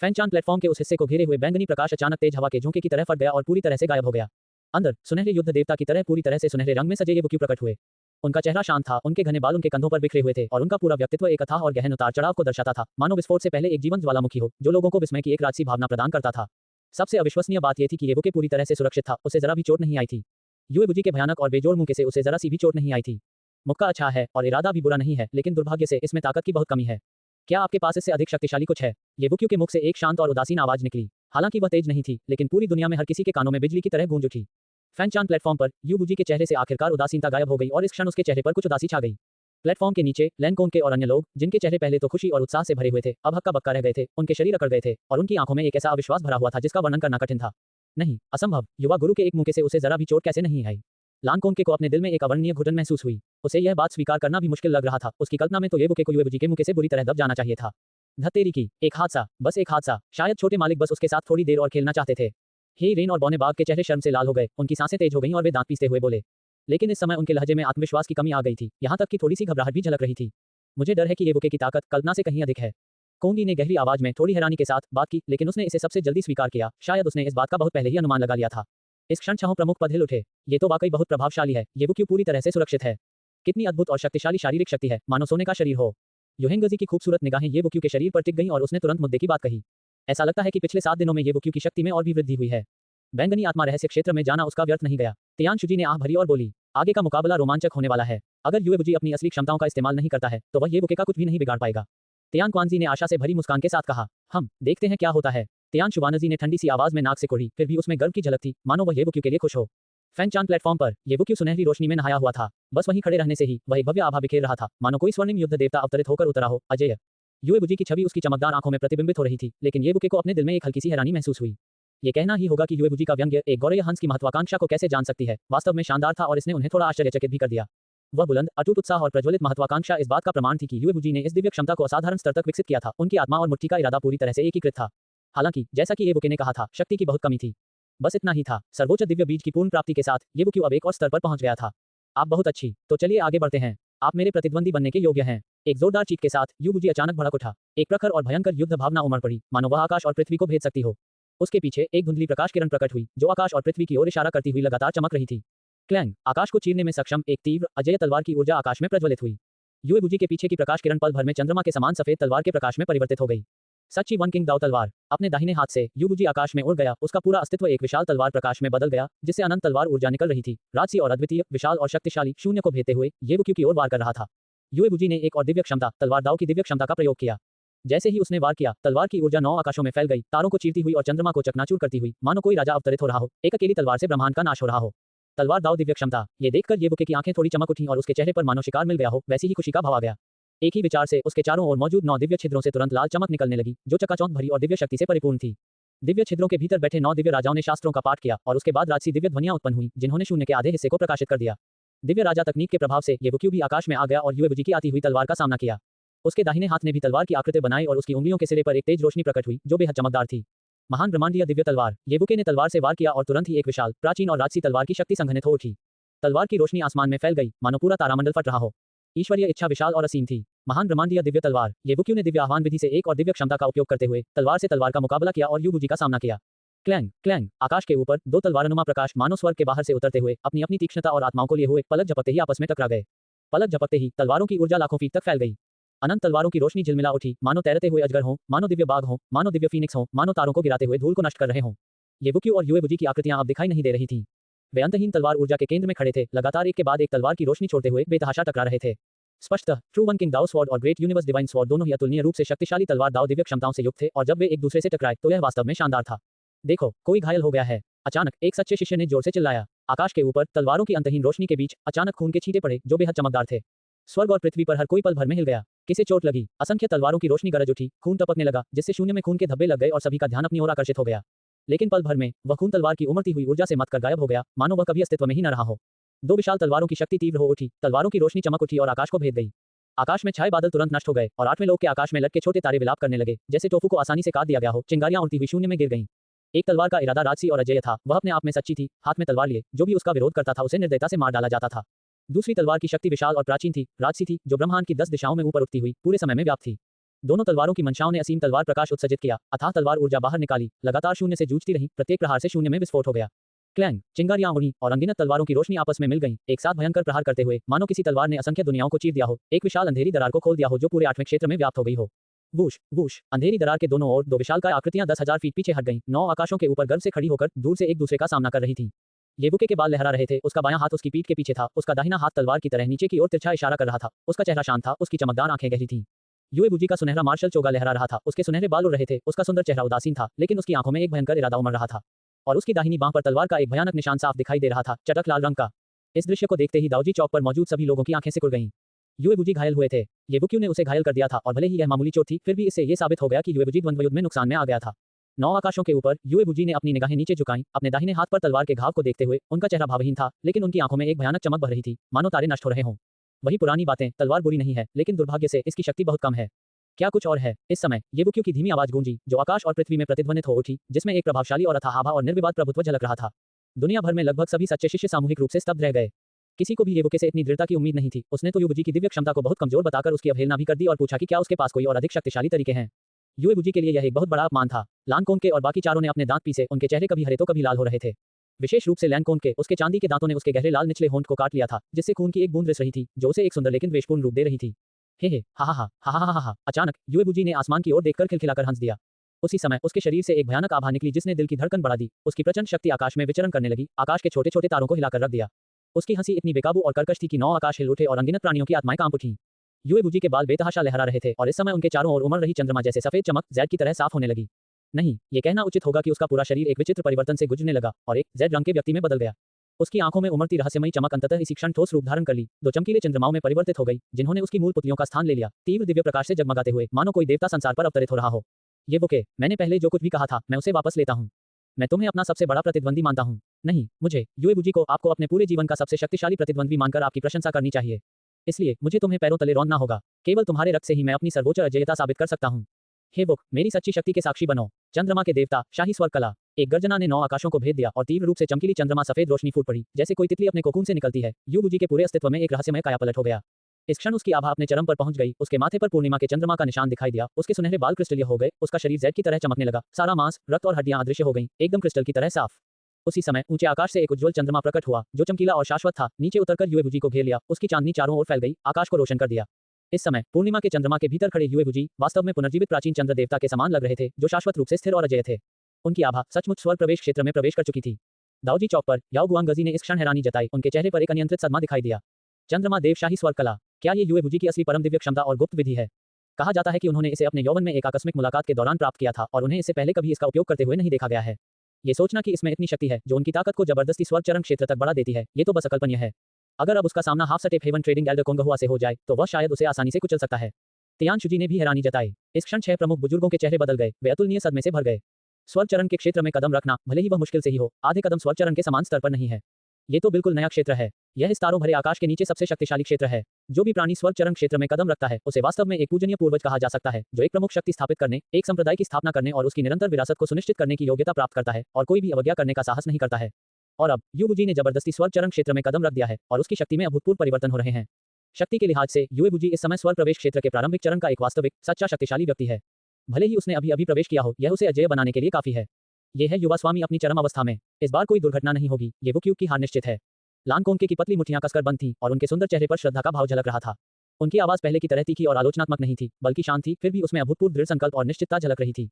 फैनचान प्लेटफॉर्म के उस हिस्से को घेरे हुए बैंगनी प्रकाश अचानक तेज हवा के झोंके की तरह फट गया और पूरी तरह से गायब हो गया। अंदर सुनहरे युद्ध देवता की तरह पूरी तरह से सुनहरे रंग में सजे ये बुक्यू प्रकट हुए। उनका चेहरा शांत था, उनके घने बाल उनके कंधों पर बिखरे हुए थे और उनका पूरा व्यक्तित्व एक अथाह और गहन उतार चढ़ाव को दर्शाता था, मानो विस्फोट से पहले एक जीवंत ज्वालामुखी हो, जो लोगों को विस्मय की एक राजसी भावना प्रदान करता था। सबसे अविश्वसनीय बात यह थी कि ये बुके पूरी तरह से सुरक्षित था, उसे जरा भी चोट नहीं आई थी। युएबुजी के भयानक और बेजोड़ मुंह से उसे जरा सी भी चोट नहीं आई थी। मुक्का अच्छा है और इरादा भी बुरा नहीं है, लेकिन दुर्भाग्य से इसमें ताकत की बहुत कमी है। क्या आपके पास इससे अधिक शक्तिशाली कुछ है? ये बुक्यू के मुख से एक शांत और उदासीन आवाज निकली। हालांकि वह तेज नहीं थी, लेकिन पूरी दुनिया में हर किसी के कानों में बिजली की तरह गूंज उठी। फैनचान प्लेटफॉर्म पर युएबुजी के चेहरे से आखिरकार उदासीनता गायब हो गई और इस क्षण उसके चेहरे पर कुछ उदासी छा गई। प्लेटफॉर्म के नीचे लैनकोंग के और अन्य लोग, जिनके चेहरे पहले तो खुशी और उत्साह से भरे हुए थे, अब हक्का बक्का रह गए थे, उनके शरीर अकड़ गए थे और उनकी आंखों में एक ऐसा अविश्वास भरा हुआ था जिसका वर्णन करना कठिन था। नहीं, असंभव, युवा गुरु के एक मुंह से उसे जरा भी चोट कैसे नहीं आई? लानकोंग को अपने दिल में एक अवर्णनीय घुटन महसूस हुई। उसे यह बात स्वीकार करना भी मुश्किल लग रहा था, उसकी कल्पना में तो ये बुके को युएबुजी के मुंह से बुरी तरह दब जाना चाहिए था। धत्तेरी की, एक हादसा, बस एक हादसा, शायद छोटे मालिक बस उसके साथ थोड़ी देर और खेलना चाहते थे। हे रेन और बौने बाग के चेहरे शर्म से लाल हो गए, उनकी सांसें तेज हो गईं और वे दांत पीसते हुए बोले। लेकिन इस समय उनके लहजे में आत्मविश्वास की कमी आ गई थी, यहाँ तक कि थोड़ी सी घबराहट भी झलक रही थी। मुझे डर है कि ये बुके की ताकत कल्पना से कहीं अधिक है। कोंगी ने गहरी आवाज में थोड़ी हैरानी के साथ बात की, लेकिन उसने इसे सबसे जल्दी स्वीकार किया, शायद उसने इस बात का बहुत पहले ही अनुमान लगा लिया था। इस क्षण 6 प्रमुख पद हिल उठे। ये तो वाकई बहुत प्रभावशाली है, ये बुक्यू पूरी तरह से सुरक्षित है। कितनी अद्भुत और शक्तिशाली शारीरिक शक्ति है, मानो सोने का शरीर हो। युहेंगजी की खूबसूरत निगाहें ये बुक्यू के शरीर पर टिक गईं और उसने तुरंत मुद्दे की बात कही। ऐसा लगता है कि पिछले 7 दिनों में ये बुक्यू की शक्ति में और भी वृद्धि हुई है। बैंगनी आत्मा रहस्य क्षेत्र में जाना उसका व्यर्थ नहीं गया। तियानशुजी ने आह भरी और बोली, आगे का मुकाबला रोमांचक होने वाला है। अगर युएबुजी अपनी असली क्षमताओं का इस्तेमाल नहीं करता है, तो वह ये बुके का कुछ भी नहीं बिगाड़ पाएगा। तियान क्वानजी ने आशा से भरी मुस्कान के साथ कहा, हम देखते हैं क्या होता है। तियान शुवानजी ने ठंडी सी आवाज में नाक से कुड़ी, फिर भी उसमें गर्व की झलक थी, मानो वह ये बुक्यू के लिए खुश हो। फैनचान प्लेटफॉर्म पर ये बुक्यू सुनहरी रोशनी में नहाया हुआ था। बस वहीं खड़े रहने से ही वह एक भव्य आभा बिखेर रहा था, मानो कोई स्वर्णिम युद्ध देवता अवतरित होकर उतरा हो। अजय युएबुजी की छवि उसकी चमकदार आंखों में प्रतिबिंबित हो रही थी, लेकिन ये बुके को अपने दिल में एक हल्की सी हैरानी महसूस हुई। ये कहना ही होगा कि युएबुजी का व्यंग्य एक गौरव हंस की महत्वाकांक्षा को कैसे जान सकती है, वास्तव में शानदार था और इसने उन्हें थोड़ा आश्चर्यचकित भी कर दिया। वह बुलंद, अटूट उत्साह और प्रज्वलित महत्वाकांक्षा इस बात का प्रमाण थी कि युएबुजी ने इस दिव्य क्षमता को असाधारण स्तर तक विकसित किया था। उनकी आत्मा और मुट्ठी का इरादा पूरी तरह से एकीकृत था। हालांकि जैसा कि ये बुके ने कहा था, शक्ति की बहुत कमी थी। बस इतना ही था। सर्वोच्च दिव्य बीज की पूर्ण प्राप्ति के साथ ये बुक्यू अब एक और स्तर पर पहुंच गया था। आप बहुत अच्छी, तो चलिए आगे बढ़ते हैं। आप मेरे प्रतिद्वंदी बनने के योग्य हैं। एक जोरदार चीख के साथ युएबुजी अचानक भड़क उठा। एक प्रखर और भयंकर युद्ध भावना उमड़ पड़ी, मानो वह आकाश और पृथ्वी को भेद सकती हो। उसके पीछे एक धुंधली प्रकाश किरण प्रकट हुई, जो आकाश और पृथ्वी की ओर इशारा करती हुई लगातार चमक रही थी। क्लैंग, आकाश को चीरने में सक्षम एक तीव्र अजेय तलवार की ऊर्जा आकाश में प्रज्वलित हुई। युएबुजी के पीछे की प्रकाश किरण पल भर में चंद्रमा के समान सफेद तलवार के प्रकाश में परिवर्तित हो गई। सच्ची वन किंग दाव तलवार। अपने दाहिने हाथ से युएबुजी आकाश में उड़ गया, उसका पूरा अस्तित्व एक विशाल तलवार प्रकाश में बदल गया, जिससे अनंत तलवार ऊर्जा निकल रही थी। राजसी और अद्वितीय, विशाल और शक्तिशाली, शून्य को भेदते हुए ये बुक्यू की ओर वार कर रहा था। युएबुजी ने एक और दिव्य क्षमता, तलवार दाव की दिव्य क्षमता का प्रयोग किया। जैसे ही उसने वार किया, तलवार की ऊर्जा 9 आकाशों में फैल गई, तारों को चीरती हुई और चंद्रमा को चकनाचूर करती हुई, मानो कोई राजा अवतरित हो रहा हो, एक अकेली तलवार से ब्रह्मांड का नाश हो रहा हो। तलवार दाव दिव्य क्षमता, ये देखकर ये बुके की आंखें थोड़ी चमक उठी और उसके चेहरे पर मानो शिकार मिल गया हो, वैसी ही खुशी का भाव आ गया। एक ही विचार से उसके चारों ओर मौजूद 9 दिव्य छिद्रों से तुरंत लाल चमक निकलने लगी, जो चकाचौंध भरी और दिव्य शक्ति से परिपूर्ण थी। दिव्य छिद्रों के भीतर बैठे 9 दिव्य राजाओं ने शास्त्रों का पाठ किया और उसके बाद राजसी दिव्य ध्वनियां उत्पन्न हुई, जिन्होंने शून्य के आधे हिस्से को प्रकाशित कर दिया। दिव्य राजा तकनीक के प्रभाव से ये बुक्यू भी आकाश में आ गया और युएबुजी की आती हुई तलवार का सामना किया। उसके दाहिने हाथ ने भी तलवार की आकृति बनाई और उसकी उंगलियों के सिरे पर एक तेज रोशनी प्रकट हुई, जो बेहद चमकदार थी। महान ब्रह्मांडीय दिव्य तलवार। ये बुके ने तलवार से वार किया और तुरंत ही एक विशाल, प्राचीन और राजसी तलवार की शक्ति संघनित हो उठी। तलवार की रोशनी आसमान में फैल गई, मानो पूरा तारामंडल फट रहा हो। ईश्वरीय इच्छा विशाल और असीम थी। महान ब्रह्मांडीय दिव्य तलवार। ये बुक्यू ने दिव्य आह्वान विधि से एक और दिव्य क्षमता का उपयोग करते हुए तलवार से तलवार का मुकाबला किया और युएबुजी का सामना किया। क्लैंग क्लैंग, आकाश के ऊपर 2 तलवारनुमा प्रकाश मानो स्वर्ग के बाहर से उतरते हुए अपनी अपनी तीक्ष्णता और आत्माओं को लिए हुए पलक झपकते ही आपस में टकरा गए। पलक झपकते ही तलवारों की ऊर्जा लाखों फीट तक फैल गई। अनंत तलवारों की रोशनी झिलमिला उठी, मानो तैरते हुए अजगर हों, मानो दिव्य बाघ हों, मानो दिव्य फीनिक्स हों, मानो तारों को गिराते हुए धूल को नष्ट कर रहे हों। ये बुक्यू और युएबुजी की आकृतियां अब दिखाई नहीं दे रही थीं। वे अंतहीन तलवार ऊर्जा के केंद्र में खड़े थे, लगातार एक के बाद एक तलवार की रोशनी छोड़ते हुए बेतहाशा टकरा रहे थे। स्पष्टतः ट्रू वन किंग दाव स्वॉर्ड और ग्रेट यूनिवर्स डिवाइन स्वॉर्ड दोनों ही अतुलनीय रूप से शक्तिशाली तलवार दाव दिव्य क्षमताओं से युक्त थे और जब वे एक दूसरे से टकराए तो यह वास्तव में शानदार था। देखो, कोई घायल हो गया है। अचानक एक सच्चे शिष्य ने जोर से चिल्लाया। आकाश के ऊपर तलवारों की अंतहीन रोशनी के बीच अचानक खून के छींटे पड़े जो बेहद चमकदार थे। स्वर्ग और पृथ्वी पर हर कोई पल भर में हिल गया। किसे चोट लगी? असंख्य तलवारों की रोशनी गरज उठी, खून टपकने लगा, जिससे शून्य में खून के धब्बे लग गए और सभी का ध्यान अपनी ओर आकर्षित हो गया। लेकिन पल भर में वह खून तलवार की उमड़ती हुई ऊर्जा से मतकर गायब हो गया, मानो वह कभी अस्तित्व में ही न रहा हो। दो विशाल तलवारों की शक्ति तीव्र हो उठी, तलवारों की रोशनी चमक उठी और आकाश को भेद गई। आकाश में छाए बादल तुरंत नष्ट हो गए और आठवें लोक के आकाश में लटके छोटे तारे विलाप करने लगे, जैसे टोफू को आसानी से काट दिया गया हो। चिंगारियां उड़ती हुई शून्य में गिर गईं। एक तलवार का इरादा राजसी और अजेय था, वह अपने आप में सच्ची थी। हाथ में तलवार लिए जो भी उसका विरोध करता था उसे निर्दयता से मार डाला जाता था। दूसरी तलवार की शक्ति विशाल और प्राचीन थी, राजसी थी, जो ब्रह्मांड की 10 दिशाओं में ऊपर उठती हुई पूरे समय में व्याप्त थी। दोनों तलवारों की मंशाओं ने असीम तलवार प्रकाश उत्सर्जित किया, अथाह तलवार ऊर्जा बाहर निकाली, लगातार शून्य से जूझती रही, प्रत्येक प्रहार से शून्य में विस्फोट हो गया। क्लैंग, चिंगारियां उड़ी और अनगिनत तलवारों की रोशनी आपस में मिल गई, एक साथ भयंकर प्रहार करते हुए, मानो किसी तलवार ने असंख्य दुनियाओं को चीर दिया हो, एक विशाल अंधेरी दरार को खोल दिया हो जो पूरे 8वें क्षेत्र में व्याप्त हो गई हो। वूश वूश, अंधेरी दरार के दोनों ओर दो विशालकाय आकृतियां 10,000 फीट पीछे हट गईं, 9 आकाशों के ऊपर गर्व से खड़ी होकर दूर से एक दूसरे का सामना कर रही थीं। येबुके के बाल लहरा रहे थे, उसका बायां हाथ उसकी पीठ के पीछे था, उसका दाहिना हाथ तलवार की तरह नीचे की ओर तिरछा इशारा कर रहा था, उसका चेहरा शांत था, उसकी चमकदार आंखें गहरी थीं। युएबुजी का सुनहरा मार्शल चोगा लहरा रहा था, उसके सुनहरे बाल उड़ रहे थे, उसका सुंदर चेहरा उदासीन था, लेकिन उसकी आंखों में एक भयंकर इरादा उमड़ रहा था। और उसकी दाहिनी बांह पर तलवार का एक भयानक निशान साफ दिखाई दे रहा था, चटक लाल रंग का। इस दृश्य को देखते ही दाऊजी चौक पर मौजूद सभी लोगों की आंखें सिकुड़ गईं। युएबुजी घायल हुए थे। येबुक्यू ने उसे घायल कर दिया था और भले ही यह मामूली चोट थी, फिर भी इससे यह साबित हो गया कि युएबुजी द्वंद्व युद्ध में नुकसान में आ गया था। 9 आकाशों के ऊपर युएबुजी ने अपनी निगाहें नीचे झुकाईं, अपने दाहिने हाथ पर तलवार के घाव को देखते हुए। उनका चेहरा भावहीन था, लेकिन उनकी आंखों में एक भयानक चमक बह रही थी, मानो तारे नष्ट हो रहे हों। वही पुरानी बातें, तलवार बुरी नहीं है, लेकिन दुर्भाग्य से इसकी शक्ति बहुत कम है। क्या कुछ और है? इस समय येबुक्यू की धीमी आवाज गूंजी, जो आकाश और पृथ्वी में प्रतिध्वनित हो उठी, जिसमें एक प्रभावशाली और अथाह आभा और निर्विवाद प्रभुत्व झलक रहा था। दुनिया भर में लगभग सभी सच्चे शिष्य सामूहिक रूप से स्तब्ध रह गए। किसी को भी येबुके से इतनी दृढ़ता की उम्मीद नहीं थी। उसने तो युएबुजी की दिव्य क्षमता को बहुत कमजोर बताकर उसकी अवहेलना भी कर दी और पूछा कि क्या उसके पास कोई और अधिक शक्तिशाली तरीके हैं। युएबुजी के लिए यह एक बहुत बड़ा अपमान था। लानकोंग के और बाकी चारों ने अपने दांत पीसे, उनके चेहरे कभी हरे तो कभी लाल हो रहे थे। विशेष रूप से लैनकोंग के, उसके चांदी के दांतों ने उसके गहरे लाल निचले होंठ को काट लिया था, जिससे खून की एक बूंद रिस रही थी, जो उसे एक सुंदर लेकिन द्वेषपूर्ण रूप दे रही थी। हे हा हा हा हा हा हा हा। अचानक युएबुजी ने आसमान की ओर देखकर खिलखिलाकर हंस दिया। उसी समय उसके शरीर से एक भयानक आभा निकली जिसने दिल की धड़कन बढ़ा दी। उसकी प्रचंड शक्ति आकाश में विचरण करने लगी, आकाश के छोटे छोटे तारों को हिलाकर रख दिया। उसकी हंसी इतनी बेकाबू और कर्कश थी कि 9 आकाश हिल उठे और अनगिनत प्राणियों की आत्माएं कांप उठीं। युएबुजी के बाल बेतहाशा लहरा रहे थे और इस समय उनके चारों ओर उमड़ रही चंद्रमा जैसे सफेद चमक जैड की तरह साफ होने लगी। नहीं, ये कहना उचित होगा कि उसका पूरा शरीर एक विचित्र परिवर्तन से गुजरने लगा और एक जेड रंग के व्यक्ति में बदल गया। उसकी आंखों में उमड़ती रहस्यमयी चमक अंततः इसी क्षण ठोस रूप धारण कर ली, दो चमकीले चंद्रमाओं में परिवर्तित हो गई, जिन्होंने उसकी मूल पुतलियों का स्थान ले लिया, तीव्र दिव्य प्रकाश से जगमगाते हुए, मानो कोई देवता संसार पर अवतरित हो रहा हो। येबुके, मैंने पहले जो कुछ भी कहा था, मैं उसे वापस लेता हूँ। मैं तुम्हें अपना सबसे बड़ा प्रतिद्वंदी मानता हूँ। नहीं, मुझे, युएबुजी को, आपको अपने पूरे जीवन का सबसे शक्तिशाली प्रतिद्वंदी मानकर आपकी प्रशंसा करनी चाहिए। इसलिए मुझे तुम्हें पैरों तले रौंदना होगा। केवल तुम्हारे रक्त से ही मैं अपनी सर्वोच्च अजेयता साबित कर सकता हूँ। हे बुक, मेरी सच्ची शक्ति के साक्षी बनो। चंद्रमा के देवता, शाही स्वर्ग कला। एक गर्जना ने 9 आकाशों को भेद दिया और तीव्र रूप से चमकीली चंद्रमा सफेद रोशनी फूट पड़ी, जैसे कोई तितली अपने कोकून से निकलती है। युएबुजी के पूरे अस्तित्व में एक रहस्यमय कायापलट हो गया। इस क्षण उसकी आभा अपने चरम पर पहुंच गई, उसके माथे पर पूर्णिमा के चंद्रमा का निशान दिखाई दिया, उसके सुनहरे बाल क्रिस्टलीय हो गए, उसका शरीर जेड की तरह चमकने लगा, सारा मांस, रक्त और हड्डियां अदृश्य हो गईं, एकदम क्रिस्टल की तरह साफ। उसी समय ऊंचे आकाश से एक उज्ज्वल चंद्रमा प्रकट हुआ, जो चमकीला और शाश्वत था, नीचे उतरकर युएबुजी को घेर लिया, उसकी चांदनी चारों ओर फैल गई, आकाश को रोशन कर दिया। इस समय पूर्णिमा के चंद्रमा के भीतर खड़े युएबुजी वास्तव में पुनर्जीवित प्राचीन चंद्र देवता के समान लग रहे थे, जो शाश्वत रूप से स्थिर और अजेय थे। उनकी आभा सचमुच स्वर्ग प्रवेश क्षेत्र में प्रवेश कर चुकी थी। दाऊजी चौक पर याओ गुआंगजी ने इस क्षण हैरानी जताई, उनके चेहरे पर एक अनियंत्रित सदमा दिखाई दिया। चंद्रमा देव शाही स्वर्ग कला, क्या ये युएबुजी की असली परम दिव्य क्षमता और गुप्त विधि है? कहा जाता है कि उन्होंने इसे अपने यौवन में एक आकस्मिक मुलाकात के दौरान प्राप्त किया था और उन्हें इससे पहले कभी इसका उपयोग करते हुए नहीं देखा गया है। ये सोचना कि इसमें इतनी शक्ति है जो उनकी ताकत को जबरदस्ती स्वर्ग चरण क्षेत्र तक बढ़ा देती है, ये तो बस अकल्पनीय है। अगर अब उसका सामना half step heaven treading elder Konghua से हो जाए तो वह शायद उसे आसानी से कुचल सकता है। तियानशुजी ने भी हैरानी जताई। इस क्षण 6 प्रमुख बुजुर्गों के चेहरे बदल गए, वे अतुलनीय सदमे से भर गए। स्वर्ग चरण के क्षेत्र में कदम रखना, भले ही वह मुश्किल से ही हो, आधे कदम स्वर्ग चरण के समान स्तर पर नहीं है। ये तो बिल्कुल नया क्षेत्र है। यह इस तारों भरे आकाश के नीचे सबसे शक्तिशाली क्षेत्र है। जो भी प्राणी स्वर्ग चरण क्षेत्र में कदम रखता है, उसे वास्तव में एक पूजनीय पूर्वज कहा जा सकता है, जो एक प्रमुख शक्ति स्थापित करने, एक संप्रदाय की स्थापना करने और उसकी निरंतर विरासत को सुनिश्चित करने की योग्यता प्राप्त करता है, और कोई भी अवज्ञा करने का साहस नहीं करता है। और अब युएबुजी ने जबरदस्ती स्वर्ग चरण क्षेत्र में कदम रख दिया है और उसकी शक्ति में अभूतपूर्व परिवर्तन हो रहे हैं। शक्ति के लिहाज से युएबुजी इस समय स्वर्ग प्रवेश क्षेत्र के प्रारंभिक चरण का एक वास्तविक, सच्चा शक्तिशाली व्यक्ति है। भले ही उसने अभी अभी प्रवेश किया हो, यह उसे अजेय बनाने के लिए काफी है। ये है युवा स्वामी अपनी चरम अवस्था में। इस बार कोई दुर्घटना नहीं होगी, ये बुक्यू की हार निश्चित है। लानकोंग की पतली मुठ्ठियां कसकर बंद थीं और उनके सुंदर चेहरे पर श्रद्धा का भाव झलक रहा था। उनकी आवाज पहले की तरह तीखी और आलोचनात्मक नहीं थी, बल्कि शांत थी, फिर भी उसमें अभूतपूर्व दृढ़ संकल्प और निश्चितता झलक रही थी।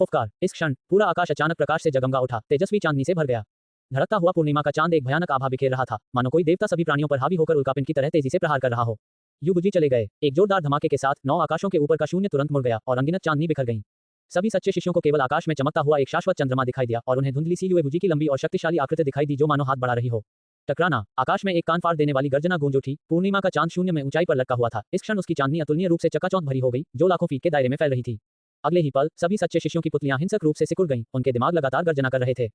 फुफकार, इस क्षण पूरा आकाश अचानक प्रकाश से जगमगा उठा, तेजस्वी चांदनी से भर गया। धड़कता हुआ पूर्णिमा का चांद एक भयानक आभा बिखेर रहा था, मानो कोई देवता सभी प्राणियों पर हावी होकर उल्कापिंड की तरह तेजी से प्रहार कर रहा हो। युएबुजी चले गए। एक जोरदार धमाके के साथ 9 आकाशों के ऊपर का शून्य तुरंत मुड़ गया और अनगिनत चांदनी बिखर गईं। सभी सच्चे शिष्यों को केवल आकाश में चमकता हुआ एक शाश्वत चंद्रमा दिखाई दिया और उन्हें धुंधली सी युएबुजी की लंबी और शक्तिशाली आकृति दिखाई दी जो मानो हाथ बढ़ा रही हो। टकराना, आकाश में एक कान फाड़ देने वाली गर्जना गूंज उठी। पूर्णिमा का चांद शून्य में ऊंचाई पर लटका हुआ था। इस क्षण उसकी चांदनी अतुलनीय रूप से चकाचौंध भरी हो गई, जो लाखों फीट के दायरे में फैल रही थी। अगले ही पल सभी सच्चे शिष्यों की पुतलियां हिंसक रूप से सिकुड़ गईं, उनके दिमाग लगातार गर्जना कर रहे थे,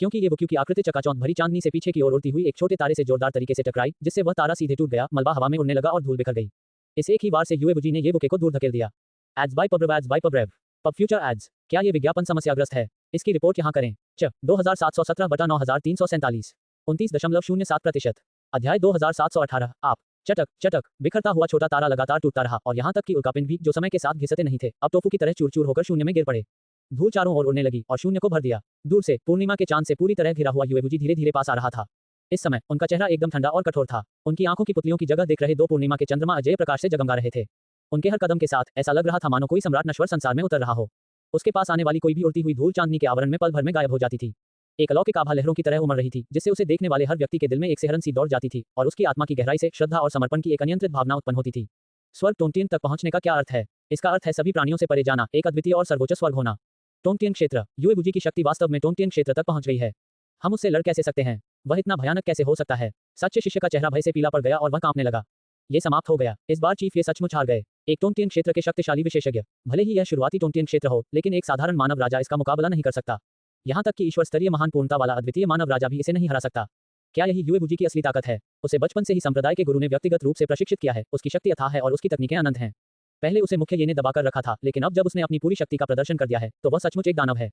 क्योंकि ये बुक्यू की आकृति चकाचौंध भरी चांदनी से पीछे की ओर उड़ती हुई एक छोटे तारे से जोरदार तरीके से टकराई, जिससे वह तारा सीधे टूट गया, मलबा हवा में उड़ने लगा और धूल बिखर गई। इस एक ही वार से युएबुजी ने ये बुके को दूर धकेल दिया। एड्स बाय पब्रेव पब फ्यूचर एड्स। क्या ये विज्ञापन समस्याग्रस्त है? इसकी रिपोर्ट यहाँ करें। 2717/9347। 29.07%। अध्याय 2718। आप। चटक चटक बिखरता हुआ छोटा तारा लगातार टूटता रहा और यहाँ तक कि उल्कापिंड भी, जो समय के साथ घिसते नहीं थे, अब टोफू की तरह चूर-चूर होकर शून्य में गिर पड़े। धूल चारों ओर उड़ने लगी और शून्य को भर दिया। दूर से पूर्णिमा के चांद से पूरी तरह घिरा हुआ युएबुजी धीरे-धीरे पास आ रहा था। इस समय उनका चेहरा एकदम ठंडा और कठोर था। उनकी आंखों की पुतलियों की जगह देख रहे दो पूर्णिमा के चंद्रमा अजय प्रकाश से जगमगा रहे थे। उनके हर कदम के साथ ऐसा लग रहा था मानो कोई सम्राट नश्वर संसार में उतर रहा हो। उसके पास आने वाली कोई भी उड़ती हुई धूल चांदनी के आवरण में पल भर में गायब हो जाती थी। एक अलौकिक आभा लहरों की तरह उमड़ रही थी, जिससे उसे देखने वाले हर व्यक्ति के दिल में एक सिहरन सी दौड़ जाती थी और उसकी आत्मा की गहराई से श्रद्धा और समर्पण की एक अनियंत्रित भावना उत्पन्न होती थी। स्वर्ग टोंटियन तक पहुंचने का क्या अर्थ है? इसका अर्थ है सभी प्राणियों से परे जाना, एक अद्वितीय और सर्वोच्च स्वर्ग होना। टोंटियन क्षेत्र। युएबुजी की शक्ति वास्तव में टोंटियन क्षेत्र तक पहुंच गई है। हम उससे लड़ कैसे सकते हैं? वह इतना भयानक कैसे हो सकता है? सच्चे शिष्य का चेहरा भय से पीला पड़ गया और वह कांपने लगा। ये समाप्त हो गया। इस बार चीफ ये सचमुच हार गए। एक टोंटियन क्षेत्र के शक्तिशाली विशेषज्ञ। भले ही यह शुरुआती टोंटियन क्षेत्र हो, लेकिन एक साधारण मानव राजा इसका मुकाबला नहीं कर सकता। यहाँ तक कि ईश्वर स्तरीय महान पूर्णता वाला अद्वितीय मानव राजा भी इसे नहीं हरा सकता। क्या यही युएबुजी की असली ताकत है? उसे बचपन से ही संप्रदाय के गुरु ने व्यक्तिगत रूप से प्रशिक्षित किया है। उसकी शक्ति अथाह है और उसकी तकनीकें अनंत हैं। पहले उसे मुख्य ये ने दबाकर रखा था, लेकिन अब जब उसने अपनी पूरी शक्ति का प्रदर्शन कर दिया है, तो वह सचमुच एक दानव है।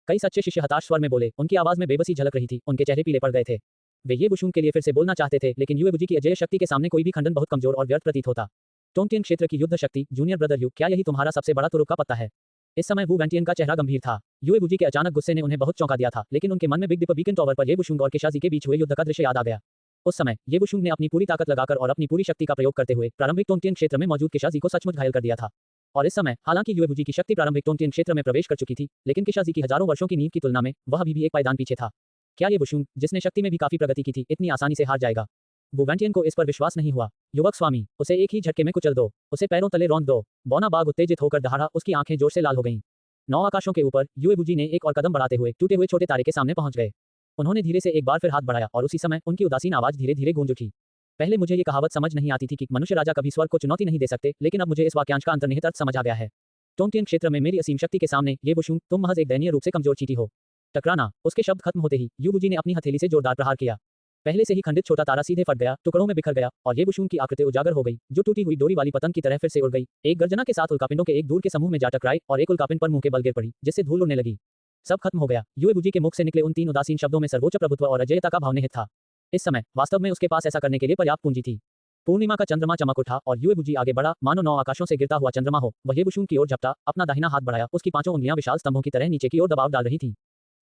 कई सच्चे शिष्य हताश स्वर में बोले, उनकी आवाज में बेबसी झलक रही थी, उनके चेहरे पीले पड़ गए थे। वे ये बुशूंग के लिए फिर से बोलना चाहते थे, लेकिन युएबुजी की अजेय शक्ति के सामने कोई भी खंडन बहुत कमजोर और व्यर्थ प्रतीत होता। टोंटियन क्षेत्र की युद्ध शक्ति। जूनियर ब्रदर यू, क्या यही तुम्हारा सबसे बड़ा तुरुप का पत्ता है? इस समय वू वेंटियन का चेहरा गंभीर था। युएबुजी के अचानक गुस्से ने उन्हें बहुत चौंका दिया था, लेकिन उनके मन में बिग डिपर बीकन टॉवर पर ये बुशूंग और किशाजी के बीच हुए युद्ध का दृश्य याद आ गया। उस समय ये बुशूंग ने अपनी पूरी ताकत लगाकर और अपनी पूरी शक्ति का प्रयोग करते हुए प्रारंभिक टोंटियन क्षेत्र में मौजूद किशाजी को सचमुच घायल कर दिया था। और इस समय हालांकि युएबुजी की शक्ति प्रारंभिक टोंटियन क्षेत्र में प्रवेश कर चुकी थी, लेकिन किशाजी की हजारों वर्षों की नींव की तुलना में वह अभी भी एक पायदान पीछे था। क्या ये बुशूंग, जिसने शक्ति में भी काफी प्रगति की थी, इतनी आसानी से हार जाएगा? वुवेंटियन को इस पर विश्वास नहीं हुआ। युवक स्वामी, उसे एक ही झटके में कुचल दो, उसे पैरों तले रौंद दो। बौना बाघ उत्तेजित होकर दहाड़ा, उसकी आंखें जोर से लाल हो गईं। 9 आकाशों के ऊपर युएबुजी ने एक और कदम बढ़ाते हुए टूटे हुए छोटे तारे के सामने पहुंच गए। उन्होंने धीरे से एक बार फिर हाथ बढ़ाया और उसी समय उनकी उदासीन आवाज धीरे धीरे गूंज उठी। पहले मुझे ये कहावत समझ नहीं आती थी कि मनुष्य राजा कभी स्वर्ग को चुनौती नहीं दे सकते, लेकिन अब मुझे इस वाक्यांश का अंतर्निहित अर्थ समझ आ गया है। टोंटियन क्षेत्र में मेरी असीम शक्ति के सामने ये बुशूंग, तुम महज एक दयनीय रूप से कमजोर चींटी हो। टकराना। उसके शब्द खत्म होते ही युएबुजी ने अपनी हथेली से जोरदार प्रहार किया। पहले से ही खंडित छोटा तारा सीधे फट गया, टुकड़ों में बिखर गया और ये बुशूंग की आकृति उजागर हो गई, जो टूटी हुई डोरी वाली पतंग की तरह फिर से उड़ गई। एक गर्जना के साथ उल्कापिंडों के एक दूर के समूह में जा टकराई और एक उल्कापिंड पर मुंह के बल गिर पड़ी, जिससे धूल उड़ने लगी। सब खत्म हो गया। युएबुजी के मुख से निकले उन 3 उदासीन शब्दों में सर्वोच्च प्रभुत्व और अजेयता का भाव निहित था। इस समय वास्तव में उसके पास ऐसा करने के लिए पर्याप्त पूंजी थी। पूर्णिमा का चंद्रमा चमक उठा और युएबुजी आगे बढ़ा, मानो 9 आकाशों से गिरता हुआ चंद्रमा हो। वह ये बुशूंग की ओर झपटा, अपना दाहिना हाथ बढ़ाया, उसकी 5 उंगलियां विशाल स्तंभों की तरह नीचे की ओर दबाव डाल रही थीं।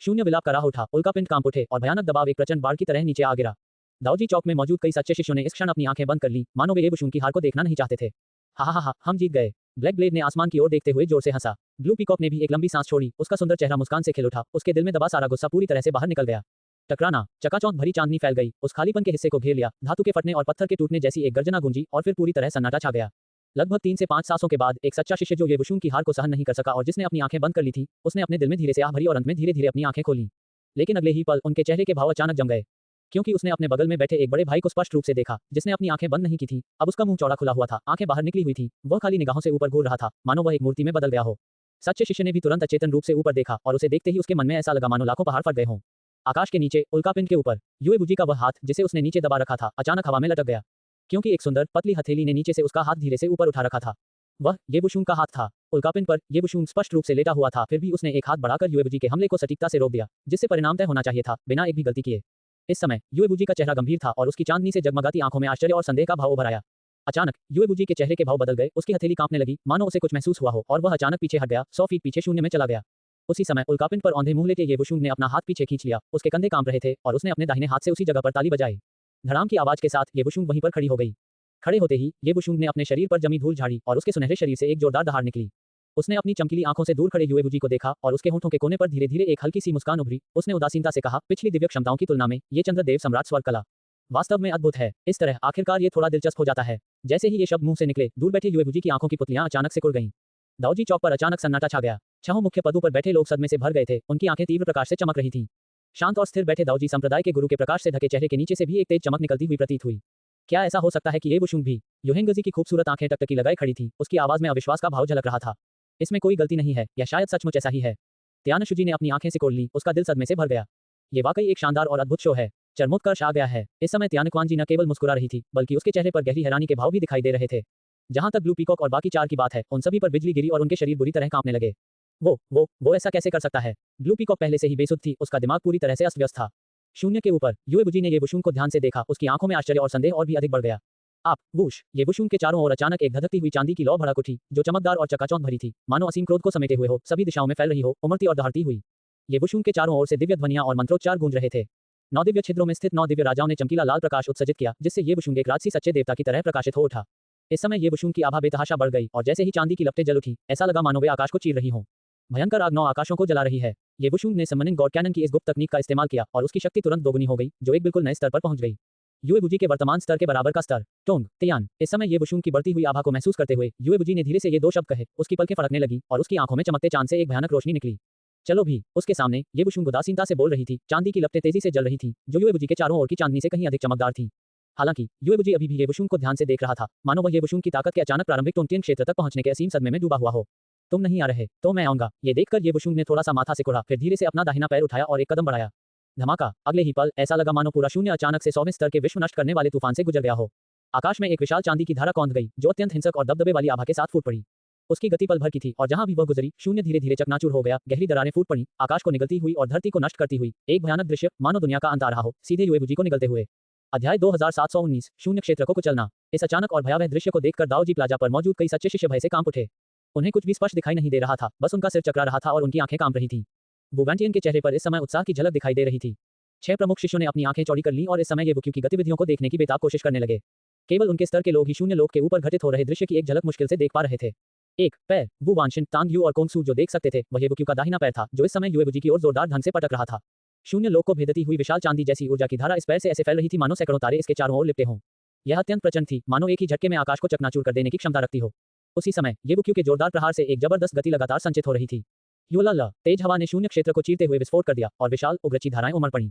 शून्य विलाप का राह उठा, उल्कापिंड कांप उठे और भयानक दबाव एक प्रचंड बाढ़ की तरह नीचे आ गिरा। दाऊजी चौक में मौजूद कई सच्चे शिष्यों ने इस क्षण अपनी आंखें बंद कर ली, मानो वे ये बुशूंग की हार को देखना नहीं चाहते थे। हा, हम जीत गए। ब्लैक ब्लेड ने आसमान की ओर देखते हुए जोर से हंसा। ब्लू पीकॉक ने भी एक लंबी सांस छोड़ी, उसका सुंदर चेहरा मुस्कान से खिल उठा, उसके दिल में दबा सारा गुस्सा पूरी तरह से बाहर निकल गया। टकराना। चकाचौंध भरी चांदनी फैल गई, उस खालीपन के हिस्से को घेर लिया। धातु के फटने और पत्थर के टूटने जैसी एक गर्जना गूंजी और फिर पूरी तरह सन्नाटा छा गया। लगभग 3 से 5 सांसों के बाद एक सच्चा शिष्य जो ये बुशूंग की हार को सहन नहीं कर सका और जिसने अपनी आंखें बंद कर ली थी, उसने अपने दिल में धीरे से आह भरी और अंत में धीरे धीरे अपनी आंखें खोली। लेकिन अगले ही पल उनके चेहरे के भाव अचानक जम गए, क्योंकि उसने अपने बगल में बैठे एक बड़े भाई को स्पष्ट रूप से देखा, जिसने अपनी आंखें बंद नहीं की थी। अब उसका मुंह चौड़ा खुला हुआ था, आंखें बाहर निकली हुई थी, वह खाली निगाहों से ऊपर घूर रहा था, मानो वह एक मूर्ति में बदल गया हो। सच्चे शिष्य ने भी तुरंत अचेतन रूप से ऊपर देखा और उसे देखते ही उसके मन में ऐसा लगा मानो लाखों पहाड़ फट गए हों। आकाश के नीचे उल्कापिंड के ऊपर युएबुजी का वह हाथ, जिसे उसने नीचे दबा रखा था, अचानक हवा में लटक गया, क्योंकि एक सुंदर पतली हथेली ने नीचे से उसका हाथ धीरे से ऊपर उठा रखा था। वह ये बुशूंग का हाथ था। उल्कापिंड पर ये बुशूंग स्पष्ट रूप से लेटा हुआ था, फिर भी उसने एक हाथ बढ़ाकर युएबुजी के हमले को सटीकता से रोक दिया, जिससे परिणाम तय होना चाहिए था, बिना एक भी गलती किए। इस समय युएबुजी का चेहरा गंभीर था और उसकी चांदनी से जगमगाती आंखों में आश्चर्य और संदेह का भाव उभर आया। अचानक युएबुजी के चेहरे के भाव बदल गए, उसकी हथेली कांपने लगी, मानो उसे कुछ महसूस हुआ हो, और वह अचानक पीछे हट गया, 100 फीट पीछे शून्य में चला गया। उसी समय उल्कापिंड पर औंधे मुंह लेटे ये बुशूंग ने अपना हाथ पीछे खींच लिया, उसके कंधे कांप रहे थे और उसने अपने दाहिने हाथ से उसी जगह पर ताली बजाई। धड़ाम की आवाज के साथ ये बुशूंग वहीं पर खड़ी हो गई। खड़े होते ही ये बुशूंग ने अपने शरीर पर जमी धूल झाड़ी और उसके सुनहरे शरीर से एक जोरदार दहाड़ निकली। उसने अपनी चमकीली आंखों से दूर खड़े युएबुजी को देखा और उसके होंठों के कोने पर धीरे धीरे एक हल्की सी मुस्कान उभरी। उसने उदासीनता से कहा, पिछली दिव्य क्षमताओं की तुलना में ये चंद्रदेव सम्राट स्वर्ग कला वास्तव में अद्भुत है। इस तरह आखिरकार ये थोड़ा दिलचस्प हो जाता है। जैसे ही ये शब्द मुंह से निकले, दूर बैठे युएबुजी की आंखों की पुतलियां अचानक सिकुड़ गईं। दाऊजी चौक पर अचानक सन्नाटा छा गया। छहों मुख्य पदों पर बैठे लोग सदमे से भर गए थे, उनकी आंखें तीव्र प्रकाश से चमक रही थीं। शांत और स्थिर बैठे दाऊजी संप्रदाय के गुरु के प्रकाश से ढके चेहरे के नीचे से भी एक तेज चमक निकलती हुई प्रतीत हुई। क्या ऐसा हो सकता है कि ये वुशुंग भी? युहेंगजी की खूबसूरत आंखें टकटकी लगाए खड़ी थी, उसकी आवाज में अविश्वास का भाव झलक रहा था। इसमें कोई गलती नहीं है, या शायद सचमुच ऐसा ही है। त्यानशुजी ने अपनी आंखें सिकोड़ ली, उसका दिल सदमे से भर गया। ये वाकई एक शानदार और अद्भुत शो है। चरमोत्कर्ष आ गया है। इस समय त्यानक्वानजी न केवल मुस्कुरा रही थी, बल्कि उसके चेहरे पर गहरी हैरानी के भाव भी दिखाई दे रहे थे। जहां तक ब्लू पीकॉक और बाकी चार की बात है, उन सभी पर बिजली गिरी और उनके शरीर बुरी तरह कांपने लगे। वो ऐसा कैसे कर सकता है? ब्लू पीकॉक पहले से ही बेसुध थी, उसका दिमाग पूरी तरह से अस्त व्यस्त था। शून्य के ऊपर युएबुजी ने ये वुशुंग को ध्यान से देखा, उसकी आंखों में आश्चर्य और संदेह और भी अधिक बढ़ गया। आप वूश! ये वुशुंग के चारों ओर अचानक एक धधकती हुई चांदी की लौ भड़क उठी, जो चमकदार और चकाचौंध भरी थी, मानो असीम क्रोध को समेटे हुए हो, सभी दिशाओं में फैल रही हो, उमड़ती और दहाड़ती हुई। ये वुशुंग के चारों ओर से दिव्य ध्वनियां और मंत्रोच्चार गूंज रहे थे। 9 दिव्य छिद्रों में स्थित 9 दिव्य राजाओं ने चमकीला लाल प्रकाश उत्सर्जित किया, जिससे ये वुशुंग एक राजसी सच्चे देवता की तरह प्रकाशित हो उठा। इस समय ये वुशुंग की आभा बेतहाशा बढ़ गई, और जैसे ही चांदी की लपटें जल उठी, ऐसा लगा मानो वे आकाश को चीर रही हों। भयंकर आग 9 आकाशों को जला रही है। ये वुशुंग ने समनिंग गॉड कैनन की इस गुप्त तकनीक का इस्तेमाल किया, और उसकी शक्ति तुरंत दोगुनी हो गई, जो एक बिल्कुल नए स्तर पर पहुंच गई। युएबुजी के वर्तमान स्तर के बराबर का स्तर। टोंग तियान इस समय ये वुशुंग की बढ़ती हुई आभा को महसूस करते हुए युएबुजी ने धीरे से ये 2 शब्द कहे, उसकी पलकें फड़कने लगी, और उसकी आंखों में चमकते चांद से एक भयानक रोशनी निकली। चलो भी। उसके सामने ये वुशुंग उदासीनता से बोल रही थी, चांदी की लपटें तेजी से जल रही थी, जो युएबुजी के चारों ओर की चांदनी से कहीं अधिक चमकदार थी। हालांकि युएबुजी अभी भी ये वुशुंग को ध्यान से देख रहा था, मानो वह ये वुशुंग की ताकत के अचानक प्रारंभिक टोंटियन क्षेत्र तक पहुंचने के असीम सदमे में डूबा हुआ हो। तुम नहीं आ रहे, तो मैं आऊंगा। ये देखकर ये वुशुंग ने थोड़ा सा माथा सिकुड़ा, फिर धीरे से अपना दाहिना पैर उठाया और एक कदम बढ़ाया। धमाका! अगले ही पल ऐसा लगा मानो पूरा शून्य अचानक से 100वें स्तर के विश्व नष्ट करने वाले तूफान से गुजर गया हो। आकाश में एक विशाल चांदी की धारा कौंध गई, जो अत्यंत हिंसक और दबदबे वाली आभा के साथ फूट पड़ी। उसकी गति पल भर की थी, और जहां भी वह गुजरी, शून्य धीरे धीरे चकनाचूर हो गया, गहरी दरारें फूट पड़ी, आकाश को निगलती हुई और धरती को नष्ट करती हुई। एक भयानक दृश्य, मानो दुनिया का अंत आ रहा हो, सीधे युएबुजी को निगलते हुए। अध्याय 2719 शून्य क्षेत्र को कुचलना। इस अचानक और भयावह दृश्य को देखकर दाओजी प्लाजा पर मौजूद कई सच्चे शिष्य भय से कांप उठे। उन्हें कुछ भी स्पष्ट दिखाई नहीं दे रहा था, बस उनका सिर चकरा रहा था और उनकी आंखें कांप रही थीं। बुगांटियन के चेहरे पर इस समय उत्साह की झलक दिखाई दे रही थी। 6 प्रमुख शिष्यों ने अपनी आंखें चौड़ी कर लीं और इस समय ये वुक्यू की गतिविधियों को देखने की बेताब कोशिश करने लगे। केवल उनके स्तर के लोग ही शून्य लोक के ऊपर घटित हो रहे दृश्य की एक झलक मुश्किल से देख पा रहे थे। एक पैर वु वांशिन, तांग यू और कोंगसू जो देख सकते थे, वह ये वुक्यू का दाहिना पैर था, जो इस समय युएबुजी की ओर जोरदार ढंग से पटक रहा था। शून्य लोक को भेदती हुई विशाल चांदी जैसी ऊर्जा की धारा इस पैर से ऐसे फैल रही थी मानो सैकड़ों तारे इसके चारों ओर लिपटे हों। यह अत्यंत प्रचंड थी, मानो एक ही झटके में आकाश को चकनाचूर कर देने की क्षमता रखती हो। उसी समय ये वुक्यू के जोरदार प्रहार से एक जबरदस्त गति लगातार संचित हो रही थी। युला तेज हवा ने शून्य क्षेत्र को चीरते हुए विस्फोट कर दिया, और विशाल उग्रची धाराएं उमड़ पड़ी।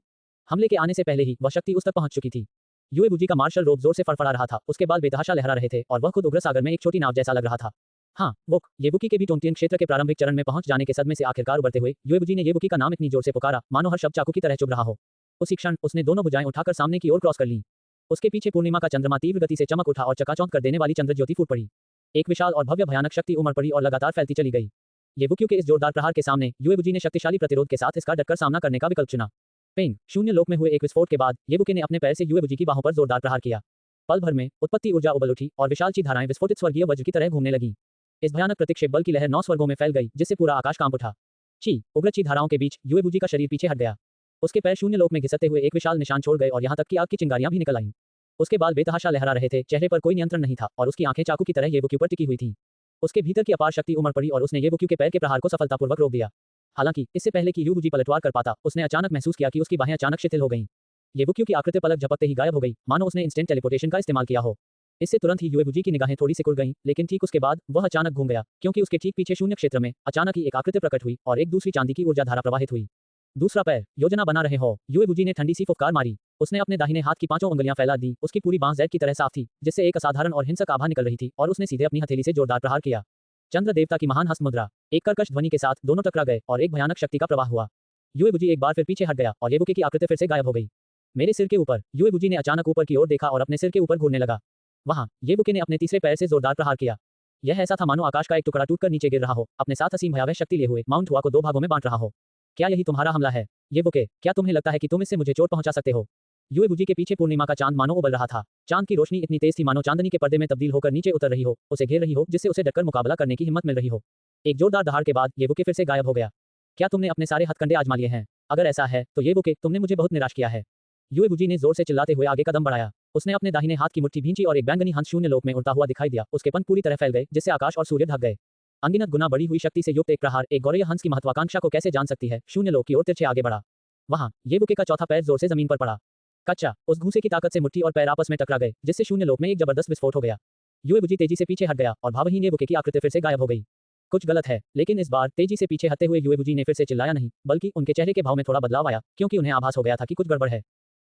हमले के आने से पहले ही वह शक्ति उस तक पहुंच चुकी थी। युएबुजी का मार्शल रोब जोर से फड़फड़ा रहा था, उसके बाल बेतहाशा लहरा रहे थे, और वह खुद उग्र सागर में एक छोटी नाव जैसा लग रहा था। हाँ, येबुकी के भी टोंटियन क्षेत्र के प्रारंभिक चरण में पहुंच जाने के सदमे से आखिरकार उबरते हुए युएबुजी ने येबुकी का नाम इतनी जोर से पुकारा, मानो हर शब्द चाकू की तरह चुभ रहा हो। उसी क्षण उसने दोनों भुजाएं उठाकर सामने की ओर क्रॉस कर लीं। उसके पीछे पूर्णिमा का चंद्रमा तीव्र गति से चमक उठा और चकाचौंध कर देने वाली चंद्र ज्योति फूट पड़ी। एक विशाल और भव्य भयानक शक्ति उमड़ पड़ी और लगातार फैलती चली गई। येबुकी के इस जोरदार प्रहार के सामने युएबुजी ने शक्तिशाली प्रतिरोध के साथ इसका डटकर सामना करने का विकल्प चुना। पेंग शून्य लोक में हुए एक विस्फोट के बाद येबुकी ने अपने पैर से युएबुजी की बाहों पर जोरदार प्रहार किया। पल भर में उत्पत्ति ऊर्जा उबल उठी और विशाल ची धाराएं विस्फोटित स्वर्गीय वज्र की तरह घूमने लगीं। इस भयानक प्रतिक्षेप बल की लहर 9 स्वर्गों में फैल गई, जिससे पूरा आकाश कांप उठा। उग्र ची धाराओं के बीच युएबुजी का शरीर पीछे हट गया। उसके पैर शून्य लोक में घिसते हुए एक विशाल निशान छोड़ गए, और यहाँ तक कि आग की चिंगारियां भी निकल आईं। उसके बाल बेतहाशा लहरा रहे थे, चेहरे पर कोई नियंत्रण नहीं था, और उसकी आंखें चाकू की तरह येबुकी पर टिकी हुई थीं। उसके भीतर की अपार शक्ति उमड़ पड़ी और उसने येबुकी के पैर के प्रहार को सफलतापूर्वक रोक दिया। हालांकि इससे पहले कि युएबुजी पलटवार कर पाता, उसने अचानक महसूस किया कि उसकी बाहें अचानक शिथिल हो गईं। येबुकी की आकृति पलक झपकते ही गायब हो गई, मानो उसने इंस्टेंट टेलीपोर्टेशन का इस्तेमाल किया हो। इससे तुरंत ही युएबुजी की निगाहें थोड़ी सिकुड़ गईं, लेकिन ठीक उसके बाद वह अचानक घूम गया, क्योंकि उसके ठीक पीछे शून्य क्षेत्र में अचानक ही एक आकृति प्रकट हुई और एक दूसरी चांदी की ऊर्जा धारा प्रवाहित हुई। दूसरा पैर योजना बना रहे हो। युएबुजी ने ठंडी सी फुफकार मारी। उसने अपने दाहिने हाथ की 5 उंगलियां फैला दी। उसकी पूरी बांह जैड की तरह साफ थी, जिससे एक असाधारण और हिंसक आभा निकल रही थी, और उसने सीधे अपनी हथेली से जोरदार प्रहार किया। चंद्र देवता की महान हस्त मुद्रा। एक कर्कश ध्वनि के साथ दोनों टकरा गए और एक भयानक शक्ति का प्रवाह हुआ। युएबुजी एक बार फिर पीछे हट गया और येबुकी की आकृति फिर से गायब हो गई। मेरे सिर के ऊपर। युएबुजी ने अचानक ऊपर की ओर देखा और अपने सिर के ऊपर घूरने लगा। वहां येबुकी ने अपने तीसरे पैर से जोरदार प्रहार किया। यह ऐसा था मानो आकाश का एक टुकड़ा टूटकर नीचे गिर रहा हो, अपने साथ असीम भयावह शक्ति लिए हुए माउंट हुआ को 2 भागों में बांट रहा हो। क्या यही तुम्हारा हमला है येबुके? क्या तुम्हें लगता है कि तुम इससे मुझे चोट पहुंचा सकते हो? युएबुजी के पीछे पूर्णिमा का चांद मानो उबल रहा था। चांद की रोशनी इतनी तेज थी मानो चांदनी के पर्दे में तब्दील होकर नीचे उतर रही हो, उसे घेर रही हो, जिससे उसे डटकर मुकाबला करने की हिम्मत मिल रही हो। एक जोरदार दहाड़ के बाद येबुके फिर से गायब हो गया। क्या तुमने अपने सारे हथकंडे आजमा लिए हैं? अगर ऐसा है तो येबुके, तुमने मुझे बहुत निराश किया है। युएबुजी ने जोर से चिल्लाते हुए आगे कदम बढ़ाया। उसने अपने दाहिने हाथ की मुट्ठी भींची और एक बैंगनी हंस शून्य लोक में उड़ता हुआ दिखाई दिया। उसके पंख पूरी तरह फैल गए, जिससे आकाश और सूर्य ढक गए। अनगिनत गुना बढ़ी हुई शक्ति से युक्त एक प्रहार एक गौरव हंस की महत्वाकांक्षा को कैसे जान सकती है। शून्य लोक की ओर तिरछे आगे बढ़ा। वहां येबुके का चौथा पैर जोर से जमीन पर पड़ा। कच्चा। उस घूंसे की ताकत से मुट्ठी और पैर आपस में टकरा गए, जिससे शून्य लोक में एक जबरदस्त विस्फोट हो गया। युएबुजी तेजी से पीछे हट गया और भावहीन येबुके की आकृति फिर से गायब हो गई। कुछ गलत है, लेकिन इस बार तेजी से पीछे हटते हुए युएबुजी ने फिर से चिल्लाया नहीं, बल्कि उनके चेहरे के भाव में थोड़ा बदलाव आया, क्योंकि उन्हें आभास हो गया था कि कुछ गड़बड़ है।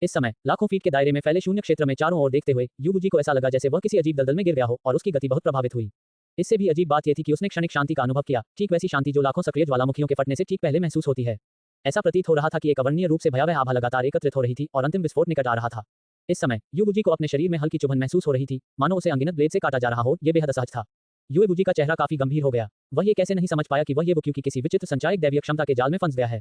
इस समय लाखों फीट के दायरे में फैले शून्य क्षेत्र में चारों ओर देखते हुए युएबुजी को ऐसा लगा जैसे वह किसी अजीब दलदल में गिर गया हो और उसकी गति बहुत प्रभावित हुई। इससे भी अजीब बात यह थी कि उसने क्षणिक शांति का अनुभव किया, ठीक वैसी शांति जो लाखों सक्रिय ज्वालामुखियों के फटने से ठीक पहले महसूस होती है। ऐसा प्रतीत हो रहा था कि एक अवर्णनीय रूप से भयावह आभा लगातार एकत्रित हो रही थी और अंतिम विस्फोट निकट आ रहा था। इस समय युएबुजी को अपने शरीर में हल्की चुभन महसूस हो रही थी, मानो उसे अनगिनत ब्लेड से काटा जा रहा हो। यह बेहद असहज था। युएबुजी का चेहरा काफी गंभीर हो गया। वह ये कैसे नहीं समझ पाया कि वह येबुक्यू की किसी विचित्र संचारिक दैवीय क्षमता के जाल में फंस गया है।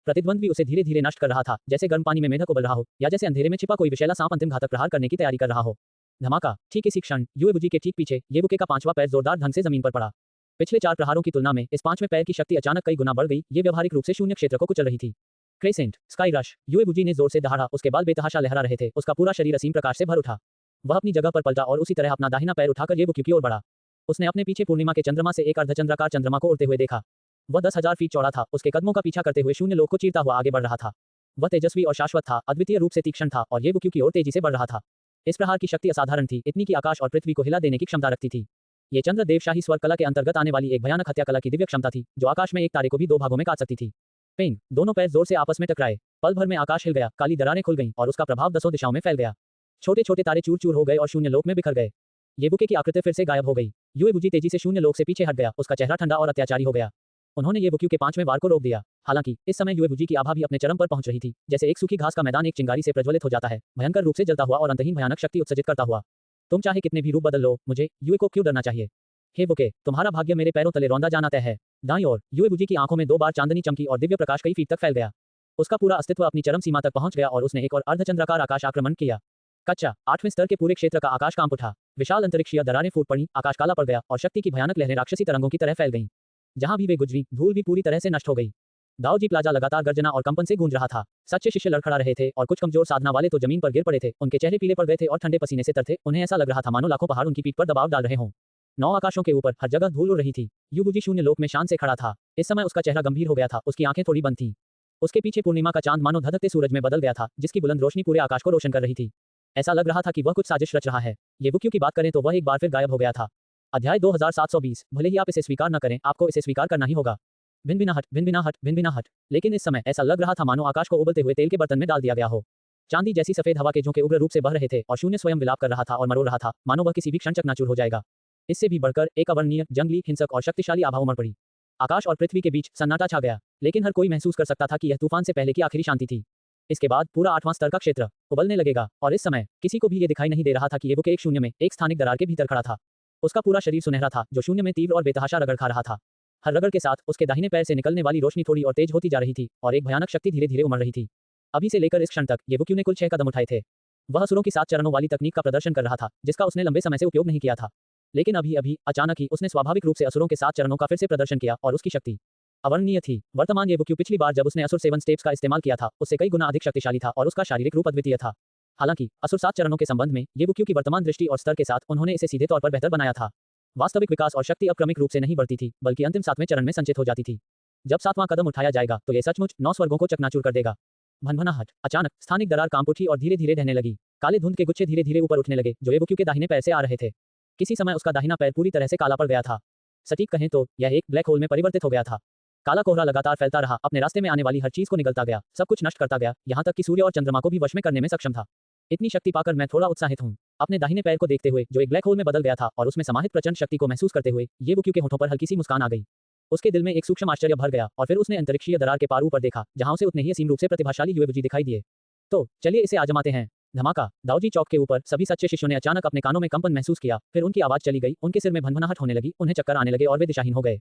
प्रतिद्वंद भी उसे धीरे धीरे नष्ट कर रहा था, जैसे गर्म पानी में मेढक उबल रहा हो, या जैसे अंधेरे में छिपा कोई विषैला सांप अंतिम घातक प्रहार करने की तैयारी कर रहा हो। धमाका! ठीक इसी क्षण युएबुजी के ठीक पीछे येबुके का पांचवा पैर जोरदार ढंग से जमीन पर पड़ा। पिछले 4 प्रहारों की तुलना में इस पांचवें पैर की शक्ति अचानक कई गुना बढ़ गई। ये व्यवहारिक रूप से शून्य क्षेत्र को कुचल रही थी। Crescent sky rush! युएबुजी ने जोर से दहाड़ा, उसके बाल बेतहाशा लहरा रहे थे, उसका पूरा शरीर असीम प्रकाश से भर उठा। वह अपनी जगह पर पलटा और उसी तरह अपना दाहिना पैर उठाकर येबुक्यू की ओर बढ़ा। उसने अपने पीछे पूर्णिमा के चंद्रमा से एक अर्धचंद्राकार चंद्रमा को उड़ते हुए देखा। वह 10,000 फीट चौड़ा था, उसके कदमों का पीछा करते हुए शून्य लोक को चीरता हुआ आगे बढ़ रहा था। वह तेजस्वी और शाश्वत था, अद्वितीय रूप से तीक्ष्ण था और येबुक्यू की ओर तेजी से बढ़ रहा था। इस प्रहार की शक्ति असाधारण थी, इतनी कि आकाश और पृथ्वी को हिला देने की क्षमता रखती थी। ये चंद्र देवशाही स्वर्ग कला के अंतर्गत आने वाली एक भयानक हत्या कला की दिव्य क्षमता थी, जो आकाश में एक तारे को भी 2 भागों में काट सकती थी। पेंग! दोनों पैर जोर से आपस में टकराए। पल भर में आकाश हिल गया, काली दरारें खुल गईं और उसका प्रभाव 10 दिशाओं में फैल गया। छोटे छोटे तारे चूर चूर हो गए और शून्य लोक में बिखर गए। येबुके की आकृति फिर से गायब हो गई। युएबुजी तेजी से शून्य लोक से पीछे हट गया, उसका चेहरा ठंडा और अत्याचारी हो गया। उन्होंने येबुक्यू के 5वें वार को रोक दिया। हालांकि इस समय युएबुजी की आभा भी अपने चरम पर पहुंच रही थी, जैसे एक सूखी घास का मैदान एक चिंगारी से प्रज्वलित हो जाता है, भयंकर रूप से जलता हुआ और अंतहीन भयानक शक्ति उत्सर्जित करता हुआ। तुम चाहे कितने भी रूप बदल लो, मुझे युए को क्यों डरना चाहिए? हे बुके, तुम्हारा भाग्य मेरे पैरों तले रौंदा जाना तय है। दाईं ओर युएबुजी की आंखों में 2 बार चांदनी चमकी और दिव्य प्रकाश कई फीट तक फैल गया। उसका पूरा अस्तित्व अपनी चरम सीमा तक पहुंच गया और उसने एक और अर्धचंद्राकार आकाश आक्रमण किया। कच्चा 8वें स्तर के पूरे क्षेत्र का आकाश कांप उठा। विशाल अंतरिक्षीय दरारें फूट पड़ी, आकाश काला पड़ गया और शक्ति की भयानक लहरें राक्षसी तरंगों की तरह फैल गईं। जहां भी वे गुजरी, धूल भी पूरी तरह से नष्ट हो गई। दाओजी प्लाजा लगातार गर्जना और कंपन से गूंज रहा था। सच्चे शिष्य लड़खड़ा रहे थे और कुछ कमजोर साधना वाले तो जमीन पर गिर पड़े थे। उनके चेहरे पीले पड़ गए थे और ठंडे पसीने से तर थे। उन्हें ऐसा लग रहा था मानो लाखों पहाड़ उनकी पीठ पर दबाव डाल रहे हों। 9 आकाशों के ऊपर हर जगह धूल उड़ रही थी। युएबुजी शून्य लोक में शान से खड़ा था। इस समय उसका चेहरा गंभीर हो गया था, उसकी आंखें थोड़ी बंद थीं। उसके पीछे पूर्णिमा का चांद मानो धधकते सूरज में बदल गया था, जिसकी बुलंद रोशनी पूरे आकाश को रोशन कर रही थी। ऐसा लग रहा था कि वह कुछ साजिश रच रहा है। येबुक्यू की बात करें तो वह एक बार फिर गायब हो गया था। अध्याय 2720। भले ही आप इसे स्वीकार न करें, आपको इसे स्वीकार करना ही होगा। भिनभिनाहट, भिनभिनाहट, भिनभिनाहट। लेकिन इस समय ऐसा लग रहा था मानो आकाश को उबलते हुए तेल के बर्तन में डाल दिया गया हो। चांदी जैसी सफेद हवा के झोंके उग्र रूप से बह रहे थे और शून्य स्वयं विलाप कर रहा था और मरोड़ रहा था, मानो वह किसी भी क्षण चकनाचूर हो जाएगा। इससे भी बढ़कर एक अवर्णनीय, जंगली, हिंसक और शक्तिशाली आभा उमड़ पड़ी। आकाश और पृथ्वी के बीच सन्नाटा छा गया, लेकिन हर कोई महसूस कर सकता था कि यह तूफान से पहले की आखिरी शांति थी। इसके बाद पूरा 8वां स्तर का क्षेत्र उबलने लगेगा और इस समय किसी को भी ये दिखाई नहीं दे रहा था कि येबुके एक शून्य में एक स्थानिक दरार के भीतर खड़ा था। उसका पूरा शरीर सुनहरा था, जो शून्य में तीव्र और बेतहाशा रगड़ खा रहा था। हर रगड़ के साथ उसके दाहिने पैर से निकलने वाली रोशनी थोड़ी और तेज होती जा रही थी और एक भयानक शक्ति धीरे धीरे उमड़ रही थी। अभी से लेकर इस क्षण तक येबुक्यू ने कुल 6 कदम उठाए थे। वह असुरों की 7 चरणों वाली तकनीक का प्रदर्शन कर रहा था, जिसका उसने लंबे समय से उपयोग नहीं किया था। लेकिन अभी अभी अचानक ही उसने स्वाभाविक रूप से असुरों के 7 चरणों का फिर से प्रदर्शन किया और उसकी शक्ति अवर्णनीय थी। वर्तमान येबुक्यू पिछली बार जब उसने असुर 7 स्टेप्स का इस्तेमाल किया था, उससे कई गुना अधिक शक्तिशाली था और उसका शारीरिक रूप अद्वितीय था। हालांकि असुर 7 चरणों के संबंध में येबुक्यू की वर्तमान दृष्टि और स्तर के साथ उन्होंने इसे सीधे तौर पर बेहतर बनाया था। वास्तविक विकास और शक्ति अब क्रमिक रूप से नहीं बढ़ती थी, बल्कि अंतिम 7वें चरण में संचित हो जाती थी। जब 7वां कदम उठाया जाएगा तो यह सचमुच 9 स्वर्गों को चकनाचूर कर देगा। भनभनाहट। अचानक स्थानिक दरार कांप उठी और धीरे धीरे ढहने लगी। काले धुंध के गुच्छे धीरे धीरे ऊपर उठने लगे, जो येबुक्यू के दाहिने पैर से आ रहे थे। किसी समय उसका दाहिना पैर पूरी तरह से काला पड़ गया था। सटीक कहें तो यह एक ब्लैक होल में परिवर्तित हो गया था। काला कोहरा लगातार फैलता रहा, अपने रास्ते में आने वाली हर चीज को निगलता गया, सब कुछ नष्ट करता गया, यहाँ तक कि सूर्य और चंद्रमा को भी वश में करने में सक्षम था। इतनी शक्ति पाकर मैं थोड़ा उत्साहित हूँ। अपने दाहिने पैर को देखते हुए, जो एक ब्लैक होल में बदल गया था, और उसमें समाहित प्रचंड शक्ति को महसूस करते हुए येबुक्यू के होठों पर हल्की सी मुस्कान आ गई। उसके दिल में एक सूक्ष्म आश्चर्य भर गया और फिर उसने अंतरिक्षीय दरार के पार ऊपर देखा, जहां उसे उतने ही असीम रूप से प्रतिभाशाली युएबुजी दिखाई दिए। तो चलिए इसे आजमाते हैं। धमाका। दाऊजी चौक के ऊपर सभी सच्चे शिष्यों ने अचानक अपने कानों में कंपन महसूस किया, फिर उनकी आवाज चली गई, उनके सिर में भनभनाहट होने लगी, उन्हें चक्कर आने लगे और वे दिशाहीन हो गए।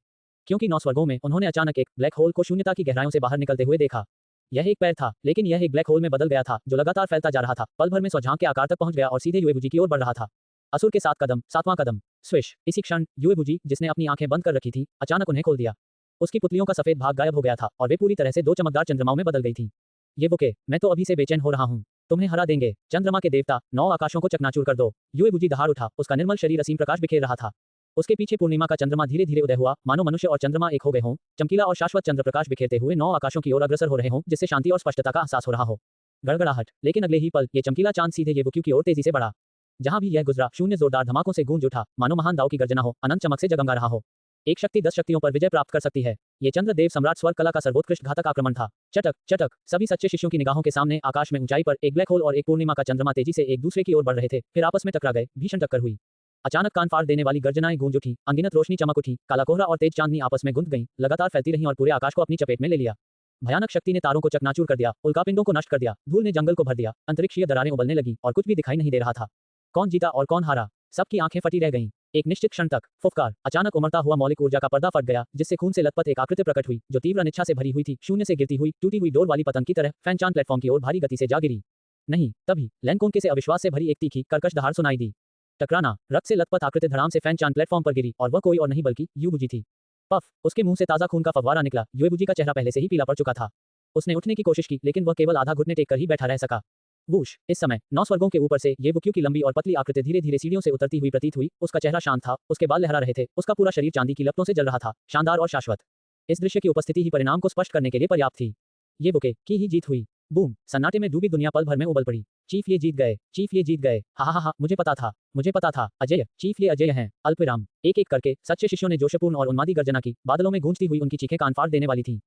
क्योंकि 9 स्वर्गों में उन्होंने अचानक एक ब्लैक होल को शून्यता की गहराइयों से बाहर निकलते हुए देखा। यह एक पैर था, लेकिन यह एक ब्लैक होल में बदल गया था, जो लगातार फैलता जा रहा था, पल भर में स्वझांक के आकार तक पहुंच गया और सीधे युएबुजी की ओर बढ़ रहा था। असुर के 7 कदम, 7वां कदम, स्विश। इसी क्षण युएबुजी, जिसने अपनी आंखें बंद कर रखी थी, अचानक उन्हें खोल दिया। उसकी पुतलियों का सफेद भाग गायब हो गया था और वे पूरी तरह से 2 चमकदार चंद्रमाओं में बदल गई थी। येबुके, मैं तो अभी से बेचैन हो रहा हूँ। तुम्हें हरा देंगे, चंद्रमा के देवता, 9 आकाशों को चकनाचूर कर दो। युएबुजी दहाड़ उठा, उसका निर्मल शरीर असीम प्रकाश बिखेर रहा था। उसके पीछे पूर्णिमा का चंद्रमा धीरे धीरे उदय हुआ, मानो मनुष्य और चंद्रमा एक हो गए हों, चमकीला और शाश्वत चंद्र प्रकाश बिखेरते हुए 9 आकाशों की ओर अग्रसर हो रहे हों, जिससे शांति और स्पष्टता का एहसास हो रहा हो। गड़गड़ाहट। लेकिन अगले ही पल ये चमकीला चांद सीधे येबुक्यू की ओर तेजी से बढ़ा। जहां भी यह गुजरा, शून्य जोरदार धमाकों से गूंज उठा, मानो महान दाव की गर्जना हो, अनंत चमक से जगमगा रहा हो। एक शक्ति 10 शक्तियों पर विजय प्राप्त कर सकती है। ये चंद्रदेव सम्राट स्वर्ग कला का सर्वोत्कृष्ट घातक आक्रमण था। चटक चटक सभी सच्चे शिष्यों की निगाहों के सामने आकाश में ऊंचाई पर एक ब्लैक होल और एक पूर्णिमा का चंद्रमा तेजी से एक दूसरे की ओर बढ़ रहे थे, फिर आपस में टकरा गए। भीषण टक्कर हुई। अचानक कान फाड़ देने वाली गर्जनाएं गूंज उठी, अनगिनत रोशनी चमक उठी, काला कोहरा और तेज चांदनी आपस में गुंथ गईं, लगातार फैलती रहीं और पूरे आकाश को अपनी चपेट में ले लिया। भयानक शक्ति ने तारों को चकनाचूर कर दिया, उल्कापिंडों को नष्ट कर दिया, धूल ने जंगल को भर दिया, अंतरिक्षीय दरारें उबलने लगी और कुछ भी दिखाई नहीं दे रहा था। कौन जीता और कौन हारा? सबकी आंखें फटी रह गईं। एक निश्चित क्षण तक फुफकार, अचानक उमड़ता हुआ मौलिक ऊर्जा का पर्दा फट गया, जिससे खून से लथपथ एक आकृति प्रकट हुई, जो तीव्र अनिच्छा से भरी हुई थी, शून्य से गिरती हुई, टूटी हुई डोर वाली पतंग की तरह फैनचान प्लेटफॉर्म की ओर भारी गति से जा गिरी। नहीं, तभी लैंकोंके से अविश्वास से भरी एक तीखी, कर्कश दहाड़ सुनाई दी। टकराना, रक्त से लथपथ आकृति धड़ाम से फैनचान प्लेटफॉर्म पर गिरी और वह कोई और नहीं बल्कि युएबुजी थी। पफ, उसके मुंह से ताजा खून का फव्वारा निकला। युएबुजी का चेहरा पहले से ही पीला पड़ चुका था। उसने उठने की कोशिश की, लेकिन वह केवल आधा घुटने टेक कर ही बैठा रह सका। वूश, इस समय 9 स्वर्गों के ऊपर से येबुक्यू की लंबी और पतली आकृति धीरे धीरे सीढ़ियों से उतरती हुई प्रतीत हुई। उसका चेहरा शांत था, उसके बाल लहरा रहे थे, उसका पूरा शरीर चांदी की लपटों से जल रहा था, शानदार और शाश्वत। इस दृश्य की उपस्थिति ही परिणाम को स्पष्ट करने के लिए पर्याप्त थी। येबुके की ही जीत हुई। बूम, सन्नाटे में डूबी दुनिया पल भर में उबल पड़ी। चीफ ये जीत गए, चीफ ये जीत गए, हा हा हा, मुझे पता था, अजय, चीफ ये अजय हैं। अल्पविराम, एक एक करके सच्चे शिष्यों ने जोशपूर्ण और उन्मादी गर्जना की, बादलों में गूंजती हुई उनकी चीखें कान फाड़ देने वाली थीं।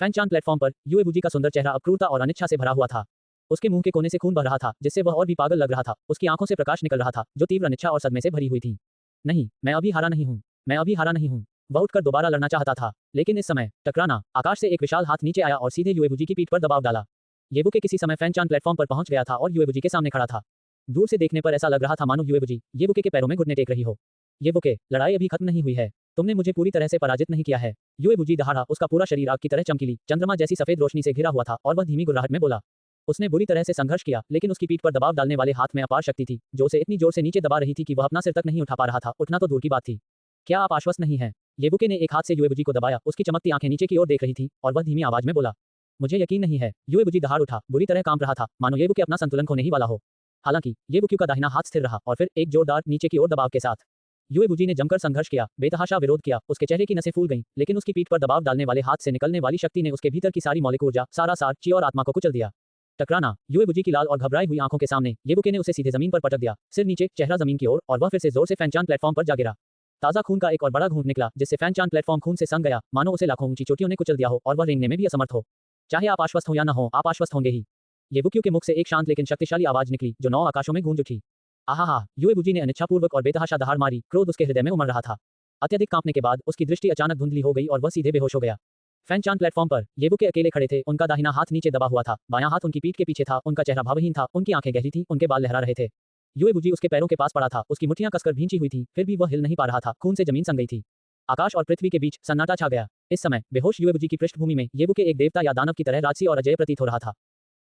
फैनचान प्लेटफॉर्म पर युएबुजी का सुंदर चेहरा अक्रूरता और अनिच्छा से भरा हुआ था। उसके मुंह के कोने से खून बह रहा था, जिससे वह और भी पागल लग रहा था। उसकी आंखों से प्रकाश निकल रहा था, जो तीव्र अनिच्छा और सदमे से भरी हुई थी। नहीं, मैं अभी हारा नहीं हूं, मैं अभी हारा नहीं हूं। वह उठकर दोबारा लड़ना चाहता था, लेकिन इस समय टकराना, आकाश से एक विशाल हाथ नीचे आया और सीधे युएबुजी की पीठ पर दबाव डाला। येबुके किसी समय फैनचान प्लेटफॉर्म पर पहुंच गया था और युएबुजी के सामने खड़ा था। दूर से देखने पर ऐसा लग रहा था मानो युएबुजी येबुके के पैरों में घुटने टेक रही हो। येबुके, लड़ाई अभी खत्म नहीं हुई है, तुमने मुझे पूरी तरह से पराजित नहीं किया है। युएबुजी दहाड़ा, उसका पूरा शरीर आग की तरह चमकीली चंद्रमा जैसी सफेद रोशनी से घिरा हुआ था और वह धीमी गुर्राहट में बोला। उसने बुरी तरह से संघर्ष किया, लेकिन उसकी पीठ पर दबाव डालने वाले हाथ में अपार शक्ति थी, जो उसे इतनी जोर से नीचे दबा रही थी कि वह अपना सिर तक नहीं उठा पा रहा था। उठना तो दूर की बात थी। क्या आप आश्वस्त नहीं हैं? येबुके ने एक हाथ से युएबुजी को दबाया, उसकी चमकती आंखें नीचे की ओर देख रही थीं और वह धीमी आवाज में बोला, मुझे यकीन नहीं है। युएबुजी दहाड़ उठा, बुरी तरह कांप रहा था, मानो येबुके अपना संतुलन खोने ही वाला हो। हालांकि येबुक्यू का दाहिना हाथ स्थिर रहा और फिर एक जोरदार नीचे की ओर दबाव के साथ युएबुजी ने जमकर संघर्ष किया, बेतहाशा विरोध किया। उसके चेहरे की नसें फूल गईं, लेकिन उसकी पीठ पर दबाव डालने वाले हाथ से निकलने वाली शक्ति ने उसके भीतर की सारी मौलिक ऊर्जा, सारा सार, ची और आत्मा को कुचल दिया। टकराना, युएबुजी की लाल और घबराई हुई आंखों के सामने येबुके ने उसे सीधे जमीन पर पटक दिया, सिर नीचे, चेहरा जमीन की ओर, और वह फिर से जोर से फैनचान प्लेटफॉर्म पर जा गिरा। ताजा खून का एक और बड़ा घूंट निकला, जिससे फैनचान प्लेटफॉर्म खून से सन गया, मानो उसे लाखों ऊंची चोटियों ने कुचल दिया हो और वह रेंगने में भी असमर्थ हो। चाहे आप आश्वस्त हो या न हो, आप आश्वस्त होंगे ही। येबुक्यू के मुख से एक शांत लेकिन शक्तिशाली आवाज निकली, जो 9 आकाशों में गूंज उठी। आहा, युएबुजी ने अनिच्छापूर्वक और बेतहाशा दहाड़ मारी, क्रोध उसके हृदय में उमड़ रहा था। अत्यधिक कांपने के बाद उसकी दृष्टि अचानक धुंधली हो गई और वह सीधे बेहोश हो गया। फैनचान प्लेटफॉर्म पर येबुके अकेले खड़े थे, उनका दाहिना हाथ नीचे दबा हुआ था, बायां हाथ उनकी पीठ के पीछे था, उनका चेहरा भावहीन था, उनकी आंखें गहरी थीं, उनके बाल लहरा रहे थे। युएबुजी उसके पैरों के पास पड़ा था, उसकी मुट्ठियां कसकर भींची हुई थीं, फिर भी वह हिल नहीं पा रहा था, खून से जमीन सन गई थी। आकाश और पृथ्वी के बीच सन्नाटा छा गया। इस समय बेहोश युएबुजी की पृष्ठभूमि में येबुके एक देवता या दानव की तरह राजसी और अजय प्रतीत हो रहा था।